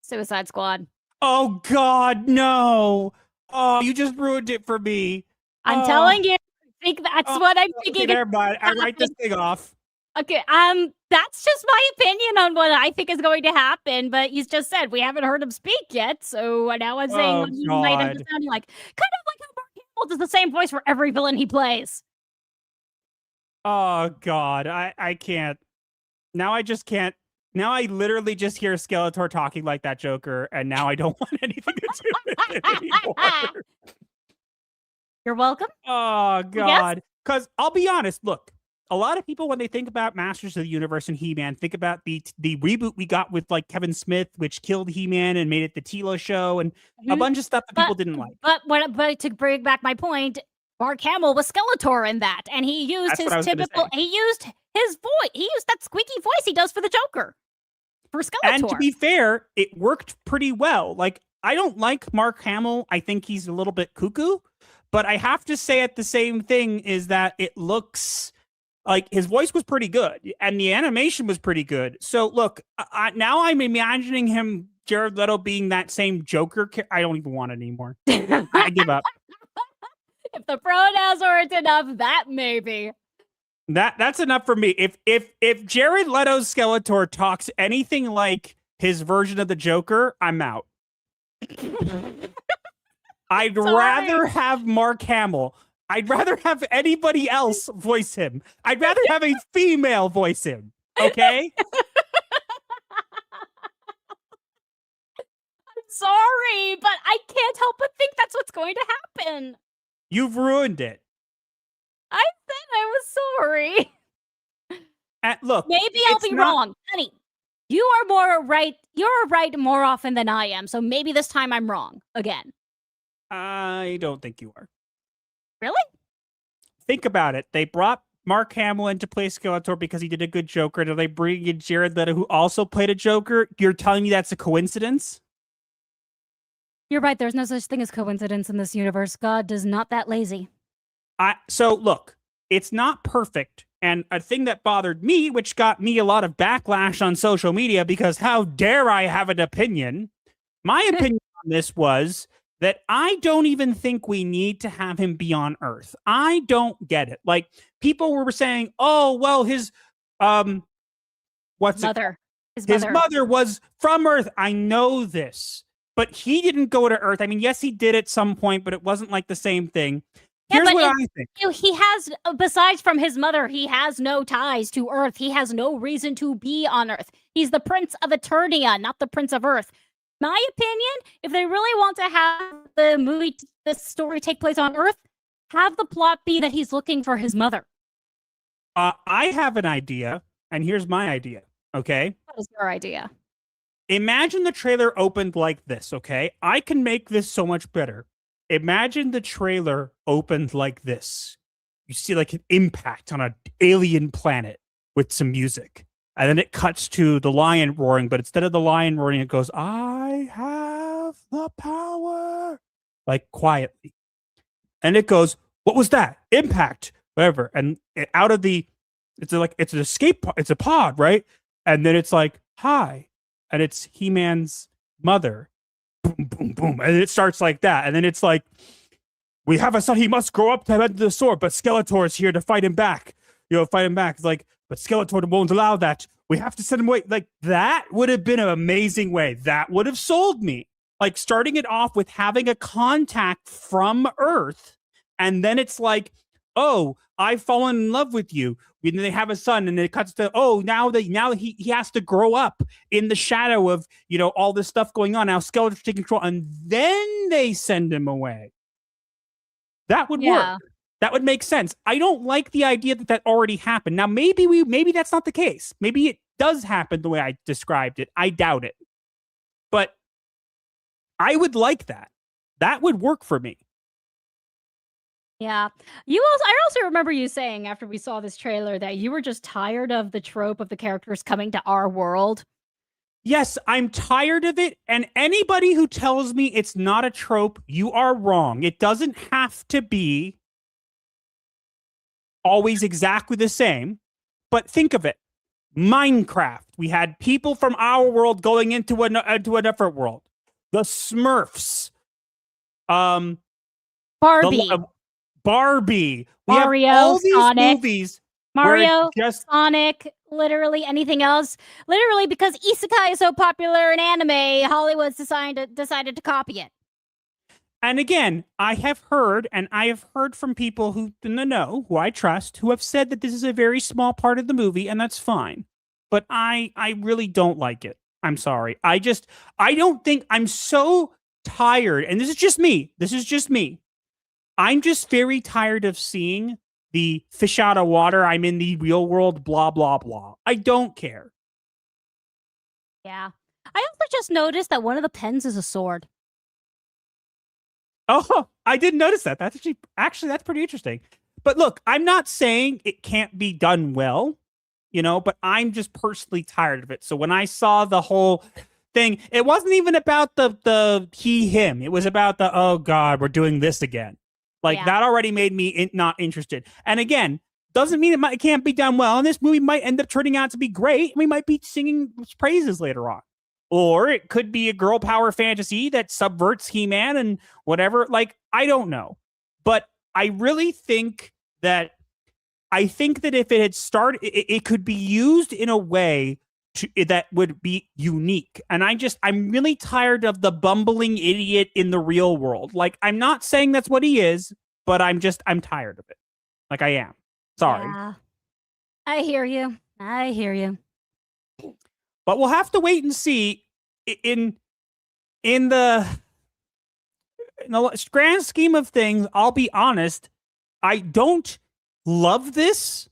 S6: Suicide Squad.
S5: Oh, God, no. Oh, you just ruined it for me.
S6: I'm telling you. I think that's what I'm thinking.
S5: Okay, never mind. I write this thing off.
S6: Okay, that's just my opinion on what I think is going to happen, but he's just said we haven't heard him speak yet, so now I'm saying what you might end up sounding like. Kind of like how Mark Hamill does the same voice for every villain he plays.
S5: Oh, God, I can't. Now I just can't. Now I literally just hear Skeletor talking like that Joker, and now I don't want anything to do with it anymore.
S6: You're welcome.
S5: Oh, God. Because I'll be honest, look. A lot of people, when they think about Masters of the Universe and He-Man, think about the reboot we got with like Kevin Smith, which killed He-Man and made it the Tila show, and a bunch of stuff that people didn't like.
S6: But to bring back my point, Mark Hamill was Skeletor in that, and he used his typical. He used his voice. He used that squeaky voice he does for the Joker for Skeletor.
S5: And to be fair, it worked pretty well. Like, I don't like Mark Hamill. I think he's a little bit cuckoo, but I have to say at the same thing is that it looks. Like, his voice was pretty good, and the animation was pretty good. So, look, now I'm imagining him, Jared Leto, being that same Joker. I don't even want it anymore. I give up.
S6: If the pronouns aren't enough, that maybe.
S5: That's enough for me. If Jared Leto's Skeletor talks anything like his version of the Joker, I'm out. I'd rather have Mark Hamill. I'd rather have anybody else voice him. I'd rather have a female voice him. Okay?
S6: Sorry, but I can't help but think that's what's going to happen.
S5: You've ruined it.
S6: I said I was sorry.
S5: Look,
S6: Maybe I'll be wrong. Honey, you are more right. You're right more often than I am, so maybe this time I'm wrong again.
S5: I don't think you are.
S6: Really?
S5: Think about it. They brought Mark Hamill in to play Skeletor because he did a good Joker. Do they bring in Jared Leto, who also played a Joker? You're telling me that's a coincidence?
S6: You're right. There's no such thing as coincidence in this universe. God does not that lazy.
S5: So look, it's not perfect. And a thing that bothered me, which got me a lot of backlash on social media, because how dare I have an opinion? My opinion on this was that I don't even think we need to have him be on Earth. I don't get it. Like, people were saying, oh, well, his
S6: mother
S5: was from Earth. I know this, but he didn't go to Earth. I mean, yes, he did at some point, but it wasn't like the same thing. Here's what I think.
S6: He has, besides from his mother, he has no ties to Earth. He has no reason to be on Earth. He's the Prince of Eternia, not the Prince of Earth. My opinion, if they really want to have the story take place on Earth, have the plot be that he's looking for his mother.
S5: I have an idea, and here's my idea, okay?
S6: What is your idea?
S5: Imagine the trailer opened like this, okay? I can make this so much better. Imagine the trailer opened like this. You see like an impact on an alien planet with some music. And then it cuts to the lion roaring, but instead of the lion roaring, it goes, I have the power. Like quietly. And it goes, what was that? Impact, whatever. And out of it's an escape pod, it's a pod, right? And then it's like, hi. And it's He-Man's mother. Boom, boom, boom. And it starts like that. And then it's like, we have a son, he must grow up to head to the sword, but Skeletor is here to fight him back. It's like, but Skeletor won't allow that. We have to send him away. Like, that would have been an amazing way. That would have sold me. Like, starting it off with having a contact from Earth, and then it's like, oh, I've fallen in love with you. And then they have a son, and then it cuts to, oh, now he has to grow up in the shadow of, all this stuff going on. Now Skeletor's taking control, and then they send him away. That would work. That would make sense. I don't like the idea that already happened. Now, maybe that's not the case. Maybe it does happen the way I described it. I doubt it. But I would like that. That would work for me.
S6: Yeah. I also remember you saying after we saw this trailer that you were just tired of the trope of the characters coming to our world.
S5: Yes, I'm tired of it. And anybody who tells me it's not a trope, you are wrong. It doesn't have to be always exactly the same. But think of it. Minecraft. We had people from our world going into a different world. The Smurfs. Barbie.
S6: Mario, Sonic.
S5: Movies.
S6: Mario, Sonic, literally anything else. Literally, because isekai is so popular in anime, Hollywood's decided to copy it.
S5: And again, I have heard from people who in the know, who I trust, who have said that this is a very small part of the movie, and that's fine. But I really don't like it. I'm sorry. I don't think, I'm so tired, and this is just me. I'm just very tired of seeing the fish out of water, I'm in the real world, blah, blah, blah. I don't care.
S6: Yeah. I also just noticed that one of the pens is a sword.
S5: Oh, I didn't notice that. That's actually that's pretty interesting. But look, I'm not saying it can't be done well, but I'm just personally tired of it. So when I saw the whole thing, it wasn't even about the he, him. It was about the, oh God, we're doing this again. That already made me not interested. And again, doesn't mean it can't be done well. And this movie might end up turning out to be great. We might be singing praises later on. Or it could be a girl power fantasy that subverts He-Man and whatever. I don't know. But I really think that if it had started, it could be used in a way that would be unique. And I'm really tired of the bumbling idiot in the real world. I'm not saying that's what he is, but I'm tired of it. I am. Sorry.
S6: Yeah. I hear you.
S5: But we'll have to wait and see. In the grand scheme of things, I'll be honest, I don't love this,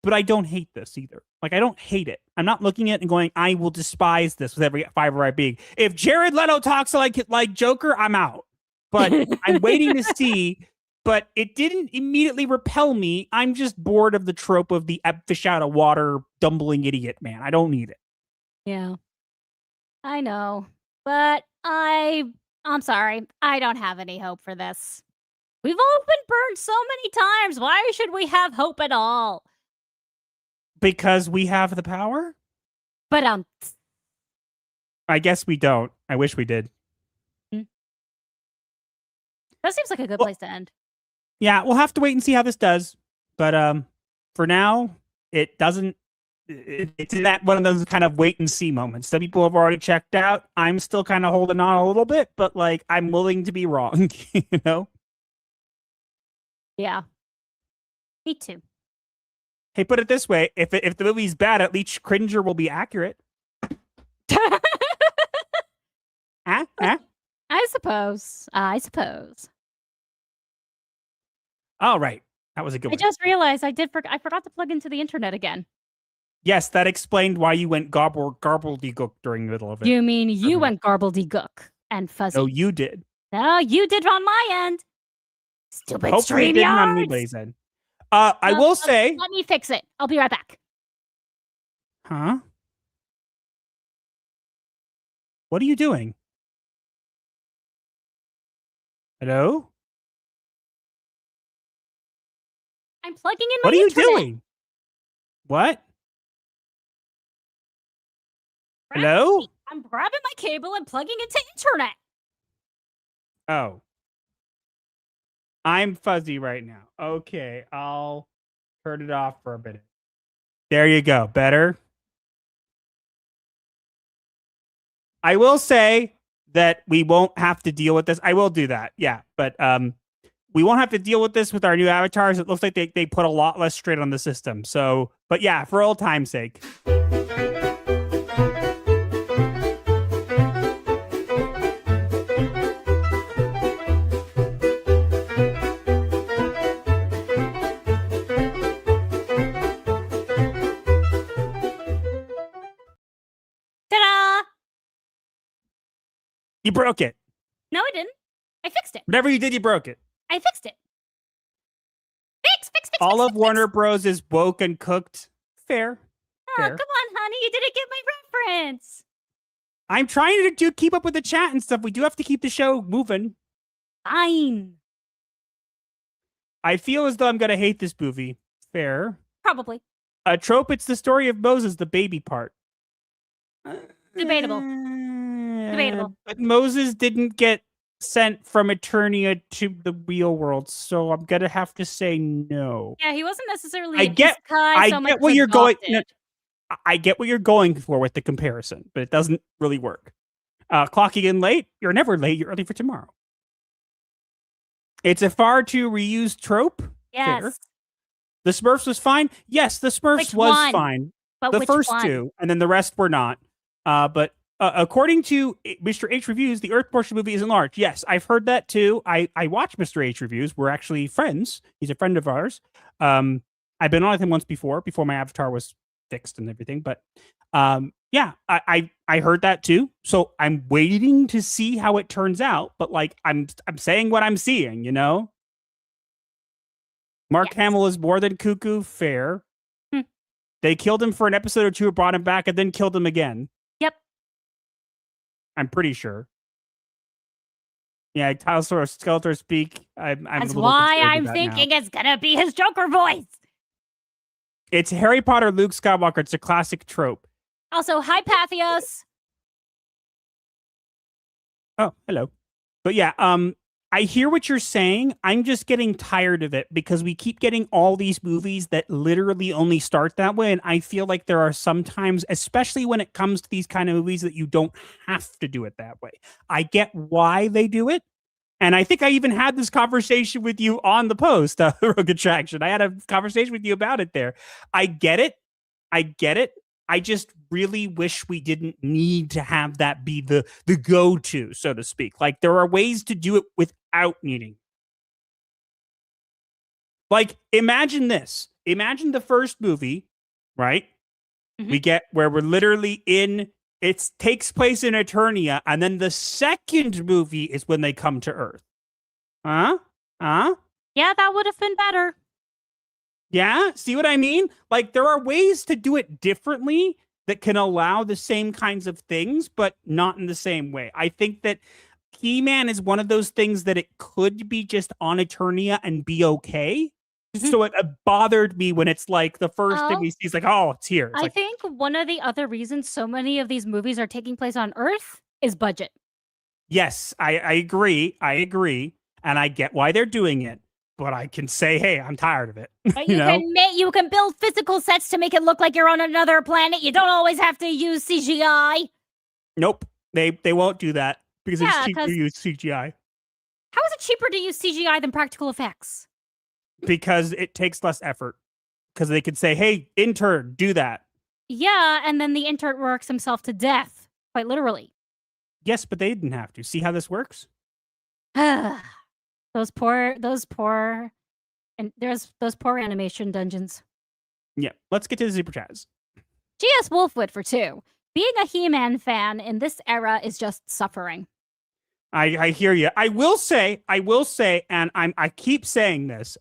S5: but I don't hate this either. Like, I don't hate it. I'm not looking at it and going, I will despise this with every fiber I being. If Jared Leto talks like Joker, I'm out. But I'm waiting to see. But it didn't immediately repel me. I'm just bored of the trope of the fish out of water, dumbling idiot man. I don't need it.
S6: Yeah. I know. But I'm sorry. I don't have any hope for this. We've all been burned so many times. Why should we have hope at all?
S5: Because we have the power?
S6: But
S5: I guess we don't. I wish we did.
S6: That seems like a good place to end.
S5: Yeah, we'll have to wait and see how this does. But for now, it doesn't. It's in that one of those kind of wait and see moments. Some people have already checked out. I'm still kind of holding on a little bit, but like I'm willing to be wrong. You know?
S6: Yeah. Me too.
S5: Hey, put it this way: if the movie's bad, at least Cringer will be accurate. Huh?
S6: I suppose.
S5: All right, that was a good
S6: I
S5: one.
S6: just realized I forgot to plug into the internet again.
S5: Yes, that explained why you went garbledy-gook during the middle of it.
S6: You mean you went garbledy-gook and fuzzy?
S5: No, you did.
S6: No, you did on my end. Stupid
S5: Hopefully it didn't on
S6: StreamYards.
S5: anybody's end. I will say...
S6: Let me fix it. I'll be right back.
S5: Huh? What are you doing? Hello?
S6: I'm plugging in my
S5: What are you
S6: internet.
S5: doing? What? Hello?
S6: I'm grabbing my cable and plugging into internet.
S5: Oh. I'm fuzzy right now. Okay, I'll turn it off for a minute. There you go. Better? I will say that we won't have to deal with this. I will do that. Yeah, but we won't have to deal with this with our new avatars. It looks like they put a lot less strain on the system. So, but yeah, for old time's sake.
S6: Ta-da!
S5: You broke it.
S6: No, I didn't. I fixed it.
S5: Whatever you did, you broke it.
S6: I fixed it. Fix.
S5: All of Warner Bros. Is woke and cooked. Fair.
S6: Oh,
S5: Fair.
S6: come on, honey. You didn't get my reference.
S5: I'm trying to keep up with the chat and stuff. We do have to keep the show moving.
S6: Fine.
S5: I feel as though I'm going to hate this movie. Fair.
S6: Probably.
S5: A trope, it's the story of Moses, the baby part.
S6: Debatable.
S5: But Moses didn't get sent from Eternia to the real world, so I'm going to have to say no.
S6: Yeah, he wasn't necessarily
S5: I get what you're going. No, I get what you're going for with the comparison, but it doesn't really work. Clocking in late, you're never late. You're early for tomorrow. It's a far too reused trope.
S6: Yes.
S5: Fair. The Smurfs was fine. Yes, the Smurfs was fine.
S6: But
S5: the
S6: which
S5: first
S6: one?
S5: two, and then the rest were not. But according to Mr. H Reviews, the Earth portion movie isn't large. Yes, I've heard that too. I watch Mr. H Reviews. We're actually friends. He's a friend of ours. I've been on with him once before my avatar was fixed and everything. But yeah, I heard that too. So I'm waiting to see how it turns out. But like I'm saying what I'm seeing, you know. Mark Hamill is more than cuckoo. Fair. They killed him for an episode or two, brought him back, and then killed him again.
S6: Yep.
S5: I'm pretty sure. Yeah, Skeletor speak.
S6: That's why I'm thinking it's gonna be his Joker voice.
S5: It's Harry Potter, Luke Skywalker. It's a classic trope.
S6: Also, hi Pathios.
S5: Oh, hello. But yeah, I hear what you're saying. I'm just getting tired of it because we keep getting all these movies that literally only start that way. And I feel like there are some times, especially when it comes to these kind of movies, that you don't have to do it that way. I get why they do it. And I think I even had this conversation with you on the post, Rogue Attraction. I had a conversation with you about it there. I get it. I just really wish we didn't need to have that be the go-to, so to speak. Like, there are ways to do it without needing. Like, imagine this. Imagine the first movie, right?
S6: Mhm.
S5: We get where we're literally in, it takes place in Eternia, and then the second movie is when they come to Earth. Huh?
S6: Yeah, that would have been better.
S5: Yeah? See what I mean? Like, there are ways to do it differently that can allow the same kinds of things, but not in the same way. I think that He-Man is one of those things that it could be just on Eternia and be okay. So it bothered me when it's like the first thing we see is like, oh, it's here. It's
S6: I
S5: like,
S6: think one of the other reasons so many of these movies are taking place on Earth is budget.
S5: yes, I agree. I agree. And I get why they're doing it. But I can say, hey, I'm tired of it.
S6: But
S5: you know?
S6: you can build physical sets to make it look like you're on another planet. You don't always have to use CGI.
S5: Nope. They won't do that because
S6: Yeah,
S5: it's cheap
S6: 'cause-
S5: to use CGI.
S6: How is it cheaper to use CGI than practical effects?
S5: Because it takes less effort. Because they could say, hey, intern, do that.
S6: Yeah, and then the intern works himself to death, quite literally.
S5: Yes, but they didn't have to. See how this works?
S6: those poor, and there's those poor animation dungeons.
S5: Yeah. Let's get to the super chats.
S6: G.S. Wolfwood for 2. Being a He-Man fan in this era is just suffering.
S5: I hear you. I will say, and I keep saying this.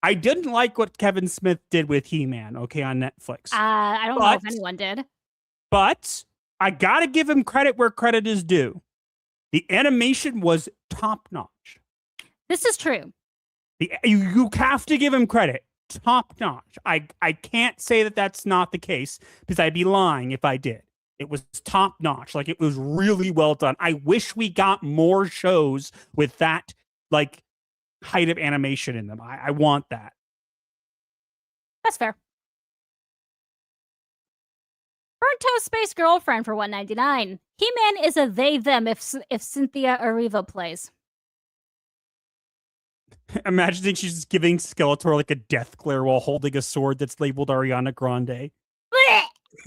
S5: I didn't like what Kevin Smith did with He-Man, okay, on Netflix.
S6: I don't know if anyone did.
S5: But I gotta give him credit where credit is due. The animation was top notch.
S6: This is true.
S5: You have to give him credit. Top notch. I can't say that that's not the case because I'd be lying if I did. It was top notch. Like, it was really well done. I wish we got more shows with that, like, height of animation in them. I want that.
S6: That's fair. Burnt Toast Space Girlfriend for $1.99. He-Man is a they/them if Cynthia Erivo plays.
S5: Imagining she's just giving Skeletor like a death glare while holding a sword that's labeled Ariana Grande.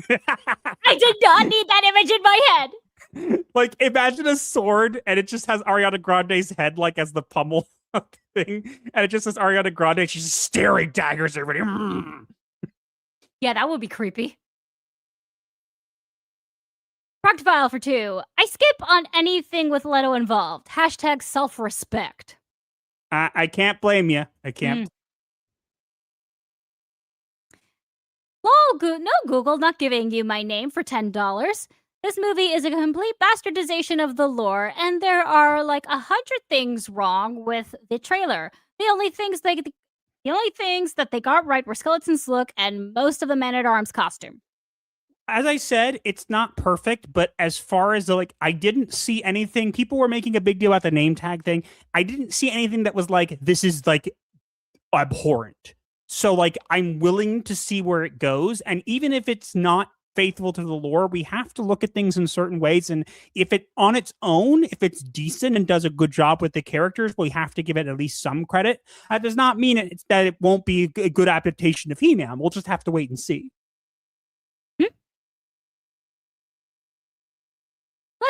S6: I did not need that image in my head.
S5: Like, imagine a sword and it just has Ariana Grande's head like as the pummel thing, and it just says Ariana Grande and she's just staring daggers at everybody.
S6: Yeah, that would be creepy. Proctofile for 2. I skip on anything with Leto involved. Hashtag self-respect.
S5: I can't blame you. I can't.
S6: Lol, no Google, not giving you my name for $10. This movie is a complete bastardization of the lore, and there are like 100 things wrong with the trailer. The only things that they got right were Skeleton's look and most of the Man-at-Arms costume.
S5: As I said, it's not perfect, but as far as I didn't see anything. People were making a big deal about the name tag thing. I didn't see anything that was like, this is like abhorrent. So like, I'm willing to see where it goes. And even if it's not faithful to the lore, we have to look at things in certain ways. And if it on its own, if it's decent and does a good job with the characters, we have to give it at least some credit. That does not mean that it won't be a good adaptation of He-Man. We'll just have to wait and see.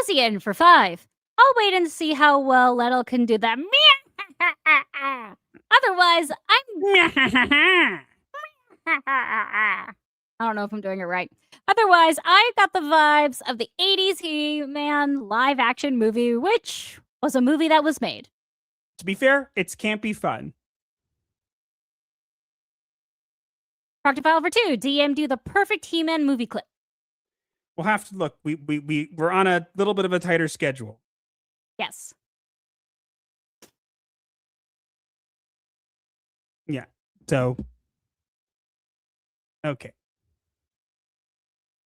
S6: Lesian for 5. I'll wait and see how well Leto can do that. Otherwise, I don't know if I'm doing it right. Otherwise, I got the vibes of the 80s He-Man live action movie, which was a movie that was made.
S5: To be fair, it's campy fun.
S6: Proctofile for 2. DM'd you the perfect He-Man movie clip.
S5: We'll have to look. We're on a little bit of a tighter schedule.
S6: Yes.
S5: Yeah. So, okay.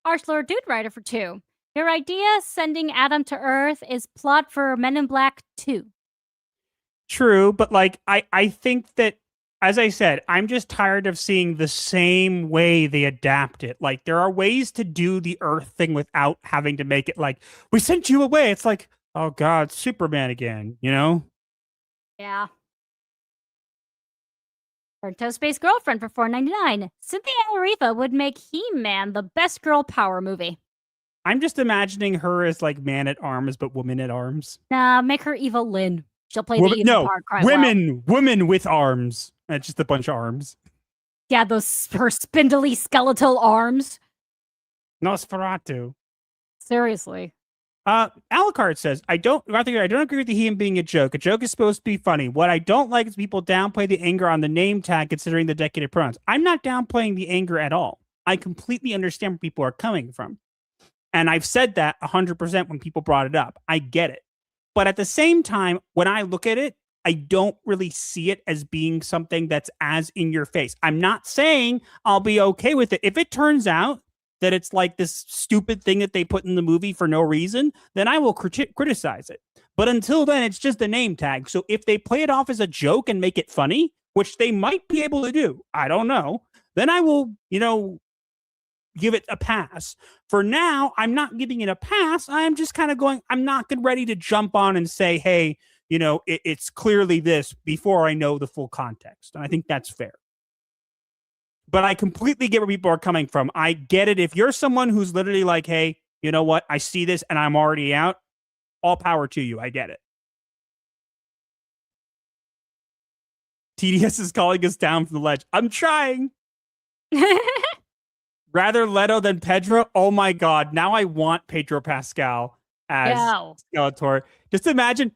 S6: Arshlord Dude Rider for 2. Your idea sending Adam to Earth is plot for Men in Black 2.
S5: True, but like I think that, as I said, I'm just tired of seeing the same way they adapt it. Like, there are ways to do the Earth thing without having to make it like, we sent you away. It's like, oh God, Superman again, you know?
S6: Yeah. Toast Space Girlfriend for $4.99. Cynthia Erivo would make He-Man the best girl power movie.
S5: I'm just imagining her as like man at arms, but woman at arms.
S6: Nah, make her Evil Lynn. She'll play the evil part quite
S5: women with arms. It's just a bunch of arms.
S6: Yeah, her spindly skeletal arms.
S5: Nosferatu.
S6: Seriously.
S5: Alucard says, I don't agree with him being a joke. A joke is supposed to be funny. What I don't like is people downplay the anger on the name tag considering the decade of pronouns. I'm not downplaying the anger at all. I completely understand where people are coming from. And I've said that 100% when people brought it up. I get it. But at the same time, when I look at it, I don't really see it as being something that's as in your face. I'm not saying I'll be okay with it. If it turns out that it's like this stupid thing that they put in the movie for no reason, then I will criticize it. But until then, it's just a name tag. So if they play it off as a joke and make it funny, which they might be able to do, I don't know, then I will, give it a pass. For now, I'm not giving it a pass. I'm just kind of going, I'm not ready to jump on and say, hey, it's clearly this before I know the full context. And I think that's fair. But I completely get where people are coming from. I get it. If you're someone who's literally like, hey, you know what? I see this and I'm already out. All power to you. I get it. TDS is calling us down from the ledge. I'm trying. Rather Leto than Pedro. Oh my God. Now I want Pedro Pascal as Skeletor. Just imagine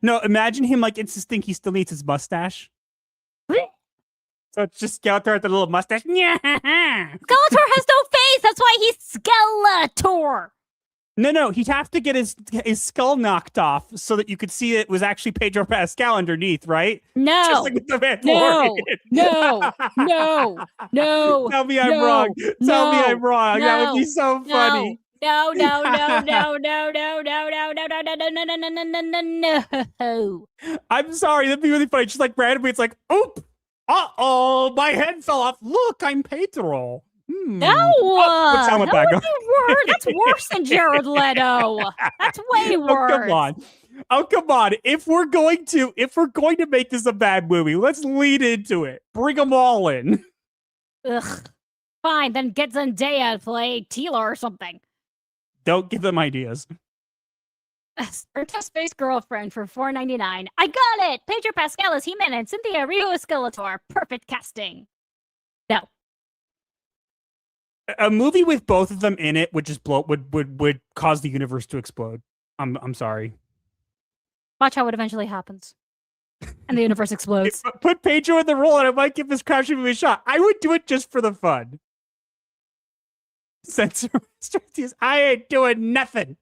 S5: him like insisting he still needs his mustache. So it's just Skeletor with the little mustache.
S6: Skeletor has no face. That's why he's Skeletor.
S5: No. He'd have to get his skull knocked off so that you could see it was actually Pedro Pascal underneath, right?
S6: No.
S5: Just like with the
S6: No.
S5: Tell me I'm wrong. Tell me I'm wrong. That would be so funny.
S6: No.
S5: I'm sorry. That'd be really funny. Just like randomly, it's like, oop. Uh-oh, my head fell off. Look, I'm Pedro.
S6: No, that's worse than Jared Leto. That's way worse.
S5: Oh, come on. If we're going to make this a bad movie, let's lead into it. Bring them all in.
S6: Ugh. Fine, then get Zendaya to play Tila or something.
S5: Don't give them ideas.
S6: Toast Space Girlfriend for $4.99. I got it! Pedro Pascal is He-Man and Cynthia Erivo is Skeletor. Perfect casting. No.
S5: A movie with both of them in it would just would cause the universe to explode. I'm sorry.
S6: Watch how it eventually happens. And the universe explodes.
S5: Put Pedro in the role and I might give this crap movie a shot. I would do it just for the fun. Censor I ain't doing nothing.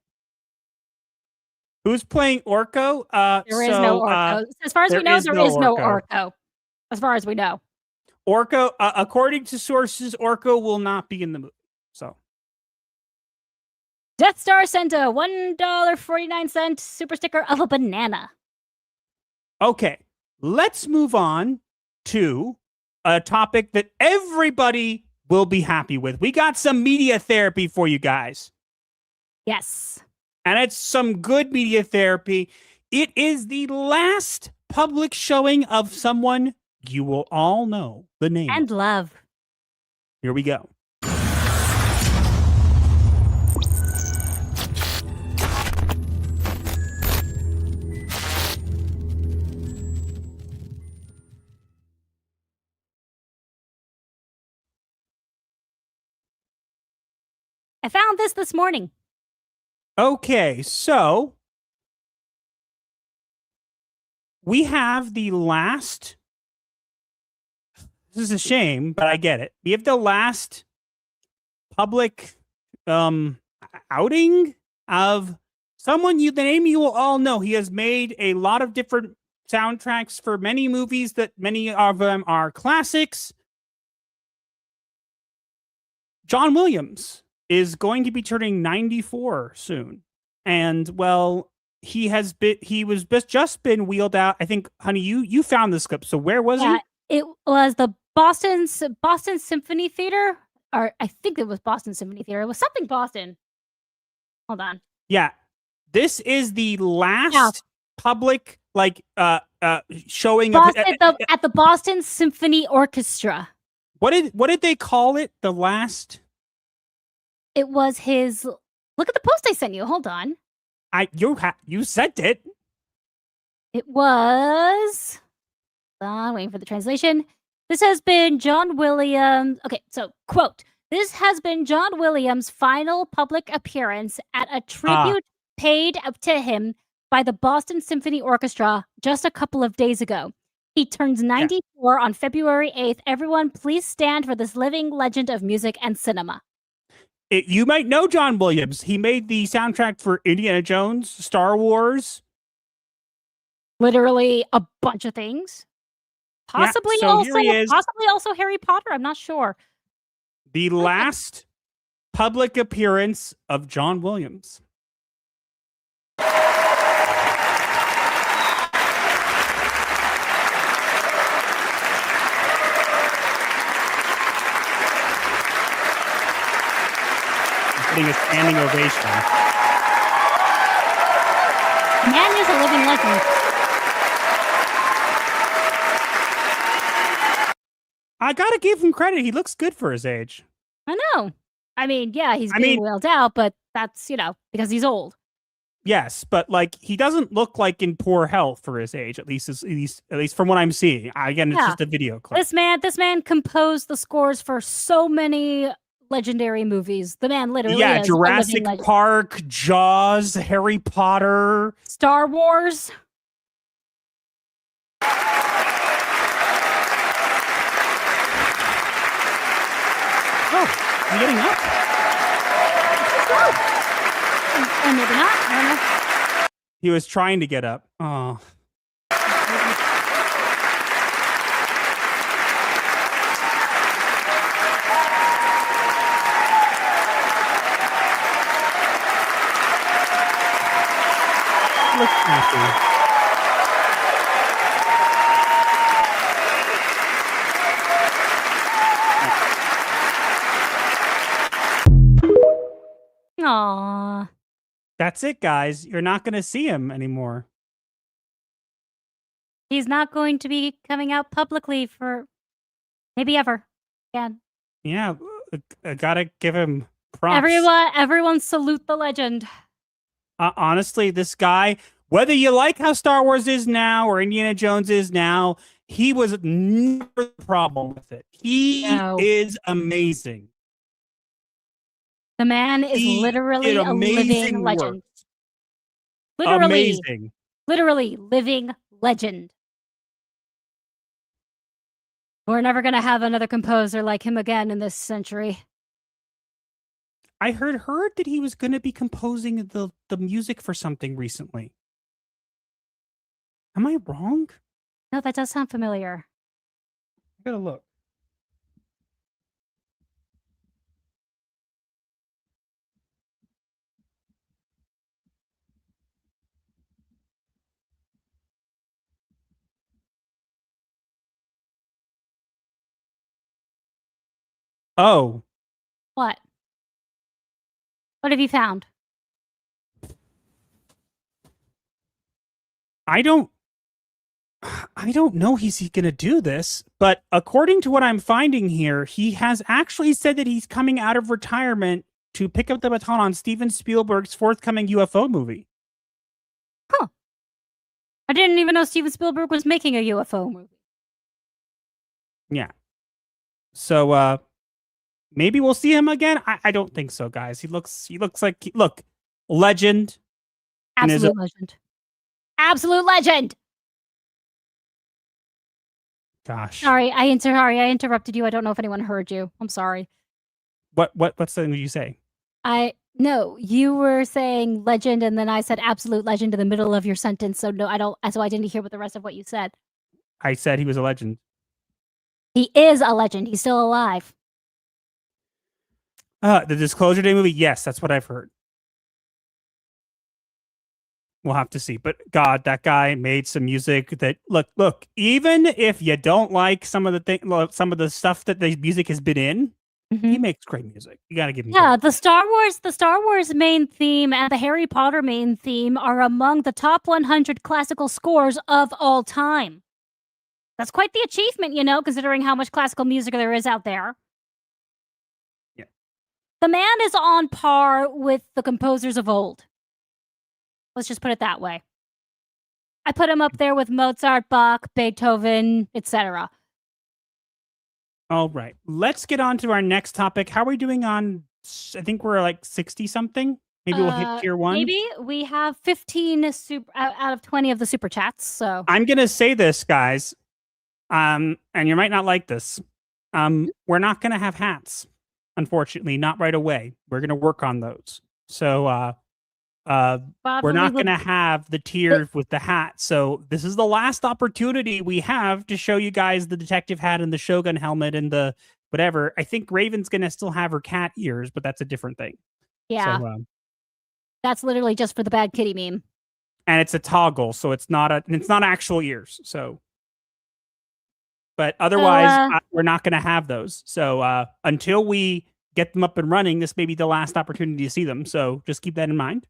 S5: Who's playing Orko?
S6: There is no Orko. As far as we know, there is no Orko. As far as we know.
S5: Orko, according to sources, Orko will not be in the movie. So,
S6: Death Star sent a $1.49 super sticker of a banana.
S5: Okay, let's move on to a topic that everybody will be happy with. We got some media therapy for you guys.
S6: Yes.
S5: And it's some good media therapy. It is the last public showing of someone you will all know the name
S6: and love.
S5: Here we go.
S6: I found this morning.
S5: Okay, so we have the last. This is a shame, but I get it. We have the last public outing of someone the name you will all know. He has made a lot of different soundtracks for many movies that many of them are classics. John Williams is going to be turning 94 soon. And well, he was just been wheeled out. I think, honey, you found this clip. So where was he?
S6: It was the Boston Symphony Theater, or I think it was Boston Symphony Theater. It was something Boston. Hold on.
S5: Yeah. This is the last public showing
S6: at the Boston Symphony Orchestra.
S5: What did they call it? The last.
S6: It was his. Look at the post I sent you. Hold on.
S5: You sent it.
S6: It was. Waiting for the translation. This has been John Williams. Okay, so quote. This has been John Williams' final public appearance at a tribute paid to him by the Boston Symphony Orchestra just a couple of days ago. He turns 94 on February 8th. Everyone, please stand for this living legend of music and cinema.
S5: You might know John Williams. He made the soundtrack for Indiana Jones, Star Wars.
S6: Literally a bunch of things. Possibly also Harry Potter. I'm not sure.
S5: The last public appearance of John Williams. Getting a standing ovation.
S6: Man is a living legend.
S5: I gotta give him credit. He looks good for his age.
S6: I know. I mean, yeah, he's being wheeled out, but that's, because he's old.
S5: Yes, but he doesn't look like in poor health for his age, at least from what I'm seeing. Again, it's just a video clip.
S6: This man composed the scores for so many legendary movies. The man literally is
S5: Jurassic Park, Jaws, Harry Potter,
S6: Star Wars.
S5: Oh, you getting up?
S6: Or maybe not. I don't know.
S5: He was trying to get up. Oh. Looks happy.
S6: Aww.
S5: That's it, guys. You're not going to see him anymore.
S6: He's not going to be coming out publicly for maybe ever again.
S5: Yeah, I gotta give him props.
S6: Everyone salute the legend.
S5: Honestly, this guy, whether you like how Star Wars is now or Indiana Jones is now, he was never the problem with it. He is amazing.
S6: The man is literally a living legend. Literally living legend. We're never going to have another composer like him again in this century.
S5: I heard that he was going to be composing the music for something recently. Am I wrong?
S6: No, that does sound familiar.
S5: I gotta look. Oh.
S6: What? What have you found?
S5: I don't know he's going to do this, but according to what I'm finding here, he has actually said that he's coming out of retirement to pick up the baton on Steven Spielberg's forthcoming UFO movie.
S6: Huh. I didn't even know Steven Spielberg was making a UFO movie.
S5: Yeah. So, maybe we'll see him again. I don't think so, guys. He looks like legend.
S6: Absolute legend. Absolute legend.
S5: Gosh.
S6: Sorry, I interrupted you. I don't know if anyone heard you. I'm sorry.
S5: What's the thing you say?
S6: No, you were saying legend, and then I said absolute legend in the middle of your sentence. So no, I don't. So I didn't hear what the rest of what you said.
S5: I said he was a legend.
S6: He is a legend. He's still alive.
S5: The Disclosure Day movie. Yes, that's what I've heard. We'll have to see. But God, that guy made some music that look. Even if you don't like some of the stuff that the music has been in, He makes great music. You got to give him
S6: Yeah,
S5: credit.
S6: the Star Wars main theme and the Harry Potter main theme are among the top 100 classical scores of all time. That's quite the achievement, considering how much classical music there is out there.
S5: Yeah.
S6: The man is on par with the composers of old. Let's just put it that way. I put him up there with Mozart, Bach, Beethoven, etc.
S5: All right. Let's get on to our next topic. How are we doing on, I think we're like 60 something. Maybe we'll hit tier 1.
S6: Maybe we have 15 out of 20 of the super chats. So
S5: I'm going to say this, guys. And you might not like this. We're not going to have hats, unfortunately, not right away. We're going to work on those. So we're not going to have the tier with the hat. So this is the last opportunity we have to show you guys the detective hat and the Shogun helmet and the whatever. I think Raven's going to still have her cat ears, but that's a different thing.
S6: Yeah.
S5: So,
S6: that's literally just for the bad kitty meme.
S5: And it's a toggle, so it's not actual ears. So, but otherwise, we're not going to have those. So until we get them up and running, this may be the last opportunity to see them. So just keep that in mind.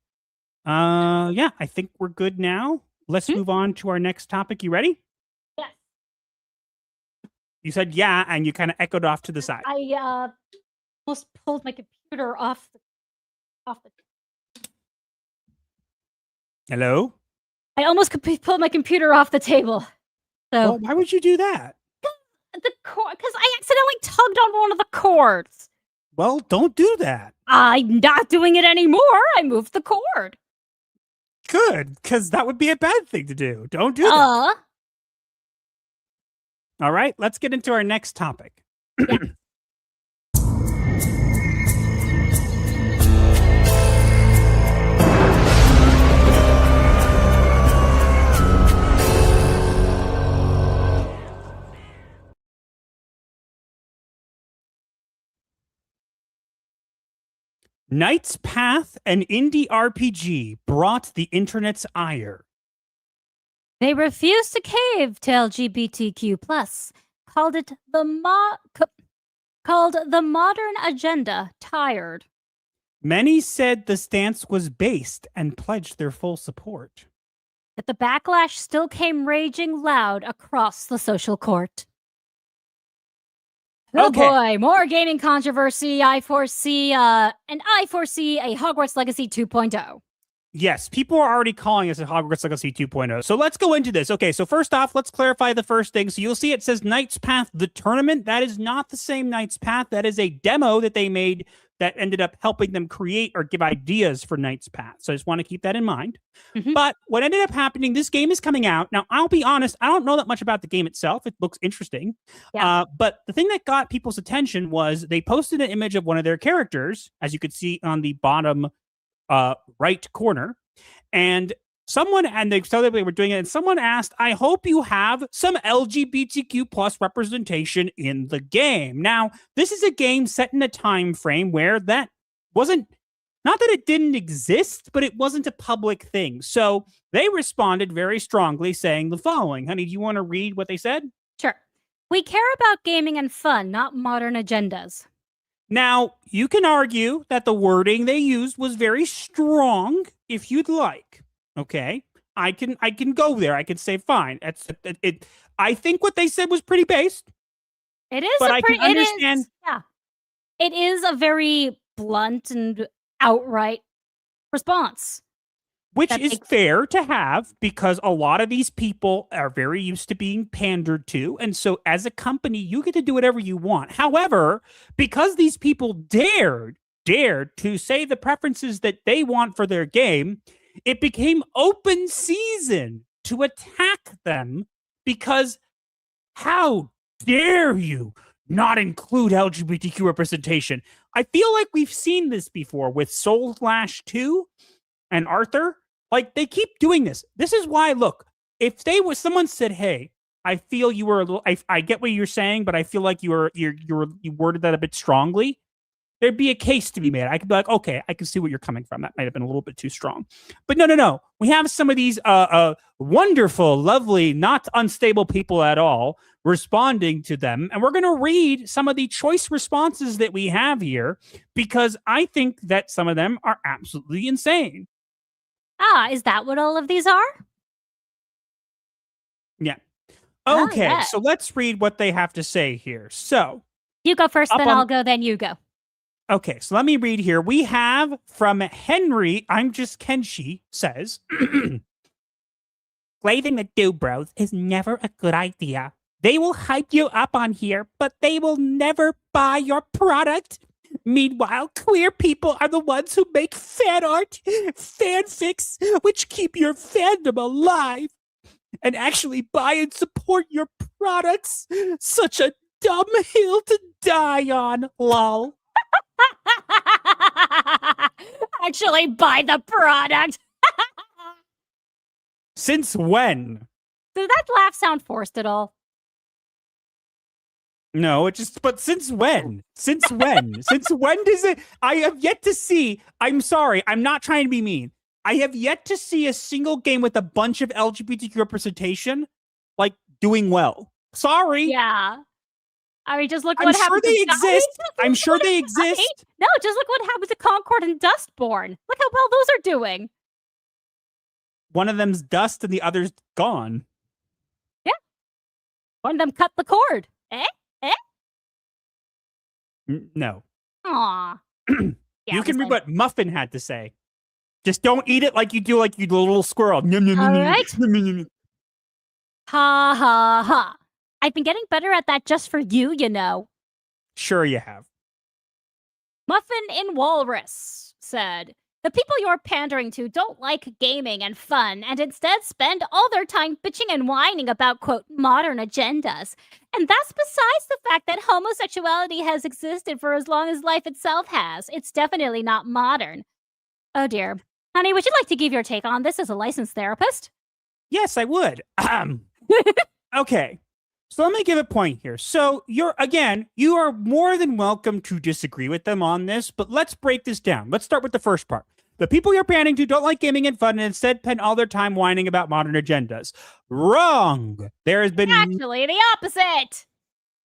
S5: Yeah, I think we're good now. Let's move on to our next topic. You ready?
S6: Yes.
S5: You said yeah, and you kind of echoed off to the side.
S6: I almost pulled my computer off the.
S5: Hello?
S6: I almost pulled my computer off the table. So
S5: Well, why would you do that?
S6: the cord, because I accidentally tugged on one of the cords.
S5: Well, don't do that.
S6: I'm not doing it anymore. I moved the cord.
S5: Good, because that would be a bad thing to do. Don't do that. All right, let's get into our next topic.
S6: Yeah.
S5: Knight's Path, an indie RPG, brought the internet's ire.
S6: They refused to cave to LGBTQ+, called it called the modern agenda tired.
S5: Many said the stance was based and pledged their full support.
S6: But the backlash still came raging loud across the social court. Oh boy, more gaming controversy. I foresee a Hogwarts Legacy 2.0.
S5: Yes, people are already calling us a Hogwarts Legacy 2.0. So let's go into this. Okay, so first off, let's clarify the first thing. So you'll see it says Knight's Path, the tournament. That is not the same Knight's Path. That is a demo that they made that ended up helping them create or give ideas for Knight's Path. So I just want to keep that in mind. But what ended up happening, this game is coming out. Now, I'll be honest, I don't know that much about the game itself. It looks interesting.
S6: Yeah.
S5: But the thing that got people's attention was they posted an image of one of their characters, as you could see on the bottom right corner. And they started they were doing it, and someone asked, I hope you have some LGBTQ plus representation in the game. Now, this is a game set in a time frame where that wasn't, not that it didn't exist, but it wasn't a public thing. So they responded very strongly saying the following. Honey, do you want to read what they said?
S6: Sure. We care about gaming and fun, not modern agendas.
S5: Now, you can argue that the wording they used was very strong if you'd like. Okay, I can go there. I can say fine. I think what they said was pretty based.
S6: It is,
S5: but I can understand.
S6: It is a very blunt and outright response,
S5: which is fair to have because a lot of these people are very used to being pandered to, and so as a company, you get to do whatever you want. However, because these people dared to say the preferences that they want for their game, it became open season to attack them because how dare you not include LGBTQ representation? I feel like we've seen this before with Soul Slash 2 and Arthur. Like, they keep doing this. This is why, look, if someone said, hey, I feel you were a little, I get what you're saying, but I feel like you worded that a bit strongly. there'd be a case to be made. I could be like, okay, I can see where you're coming from. That might have been a little bit too strong. But no. We have some of these wonderful, lovely, not unstable people at all responding to them. And we're going to read some of the choice responses that we have here because I think that some of them are absolutely insane.
S6: Is that what all of these are?
S5: Yeah.
S6: Oh,
S5: Okay,
S6: yeah.
S5: so let's read what they have to say here. So,
S6: You go first,
S5: Up
S6: then
S5: on-
S6: I'll go, then you go.
S5: okay, so let me read here. We have from Henry, I'm just Kenshi, says, Glaving the dude bros is never a good idea. They will hype you up on here, but they will never buy your product. Meanwhile, queer people are the ones who make fan art, fanfics, which keep your fandom alive. And actually buy and support your products. Such a dumb hill to die on, lol.
S6: Actually, buy the product.
S5: Since when?
S6: Does that laugh sound forced at all?
S5: No, but since when? Since when? Since when does it? I have yet to see. I'm sorry. I'm not trying to be mean. I have yet to see a single game with a bunch of LGBTQ representation, like, doing well. Sorry.
S6: Yeah. I mean, just look
S5: I'm
S6: what
S5: sure
S6: happened
S5: they
S6: to
S5: exist. I'm sure they
S6: Right?
S5: exist.
S6: No, just look what happened to Concord and Dustborn. Look how well those are doing.
S5: One of them's dust and the other's gone.
S6: One of them cut the cord.
S5: No.
S6: Aw.
S5: You can read what Muffin had to say. Just don't eat it like you do the little squirrel. Nom, nom, nom,
S6: All
S5: nom,
S6: right.
S5: nom, nom, nom.
S6: Ha ha ha. I've been getting better at that just for you, you know.
S5: Sure you have.
S6: Muffin in Walrus said, the people you're pandering to don't like gaming and fun and instead spend all their time bitching and whining about, quote, modern agendas. And that's besides the fact that homosexuality has existed for as long as life itself has. It's definitely not modern. Oh dear. Honey, would you like to give your take on this as a licensed therapist?
S5: Yes, I would. Okay. So let me give a point here. So you are more than welcome to disagree with them on this, but let's break this down. Let's start with the first part. The people you're panning to don't like gaming and fun and instead spend all their time whining about modern agendas. Wrong. There has been
S6: Actually, the opposite.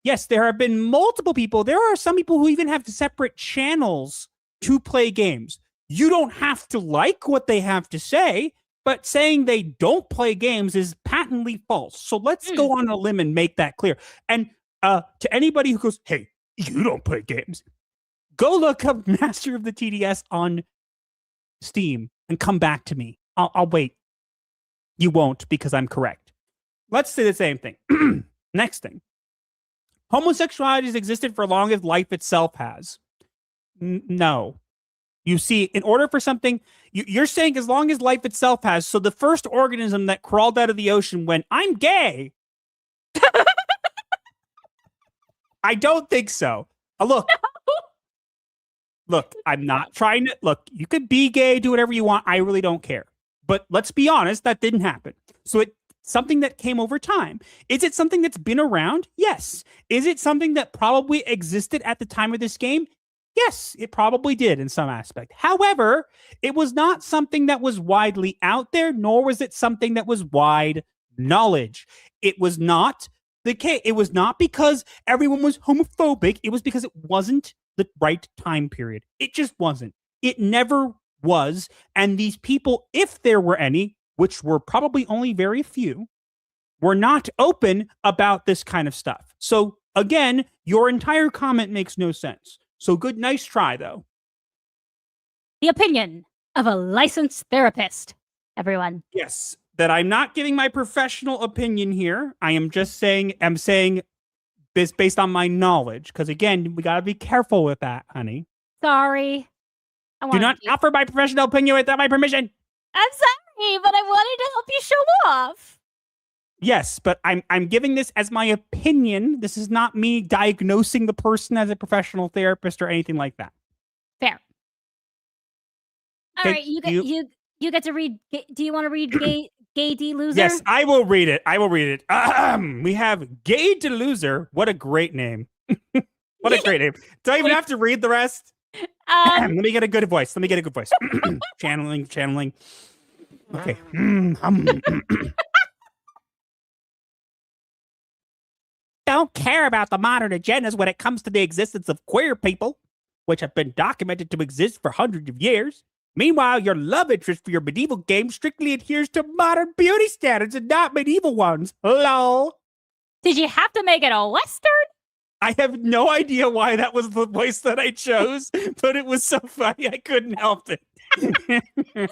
S5: Yes, there have been multiple people. There are some people who even have separate channels to play games. You don't have to like what they have to say, but saying they don't play games is patently false. So let's go on a limb and make that clear. And to anybody who goes, hey, you don't play games, go look up Master of the TDS on Steam and come back to me. I'll wait. You won't because I'm correct. Let's say the same thing. Next thing. Homosexuality has existed for as long as life itself has. No. You see, in order for something, you're saying as long as life itself has, so the first organism that crawled out of the ocean went, I'm gay. I don't think so. Look, I'm not trying to, you could be gay, do whatever you want. I really don't care. But let's be honest, that didn't happen. So it's something that came over time. Is it something that's been around? Yes. Is it something that probably existed at the time of this game? Yes, it probably did in some aspect. However, it was not something that was widely out there, nor was it something that was wide knowledge. It was not the case. It was not because everyone was homophobic. It was because it wasn't the right time period. It just wasn't. It never was. And these people, if there were any, which were probably only very few, were not open about this kind of stuff. So again, your entire comment makes no sense. So nice try, though.
S6: The opinion of a licensed therapist, everyone.
S5: Yes, that I'm not giving my professional opinion here. I am just saying, this based on my knowledge. Because again, we got to be careful with that, honey.
S6: Sorry.
S5: Do not offer my professional opinion without my permission.
S6: I'm sorry, but I wanted to help you show off.
S5: Yes, but I'm giving this as my opinion. This is not me diagnosing the person as a professional therapist or anything like that.
S6: Fair. All right, you get to read. Do you want to read Gay D Loser?
S5: Yes, I will read it. We have Gay D Loser. What a great name. What a great name. Do I even have to read the rest? Let me get a good voice. Channeling. Okay. Don't care about the modern agendas when it comes to the existence of queer people, which have been documented to exist for hundreds of years. Meanwhile, your love interest for your medieval game strictly adheres to modern beauty standards and not medieval ones. Lol.
S6: Did you have to make it a Western?
S5: I have no idea why that was the voice that I chose, but it was so funny I couldn't help it.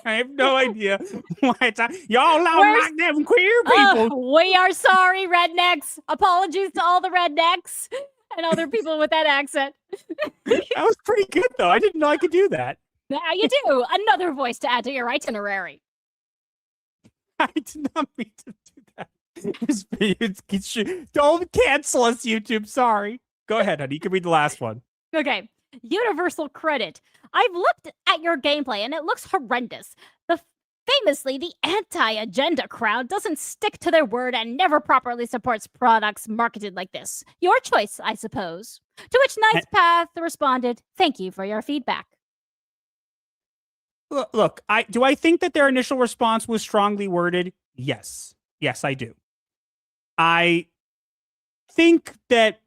S5: I have no idea why y'all don't like them queer people.
S6: We are sorry, rednecks. Apologies to all the rednecks and other people with that accent.
S5: That was pretty good, though. I didn't know I could do that.
S6: Now you do. Another voice to add to your itinerary.
S5: I did not mean to do that. Don't cancel us, YouTube. Sorry. Go ahead, honey. You can read the last one.
S6: Okay. Universal credit. I've looked at your gameplay and it looks horrendous. Famously, the anti-agenda crowd doesn't stick to their word and never properly supports products marketed like this. Your choice, I suppose. To which Nice Path responded, "Thank you for your feedback."
S5: Look, do I think that their initial response was strongly worded? Yes. Yes, I do. I think that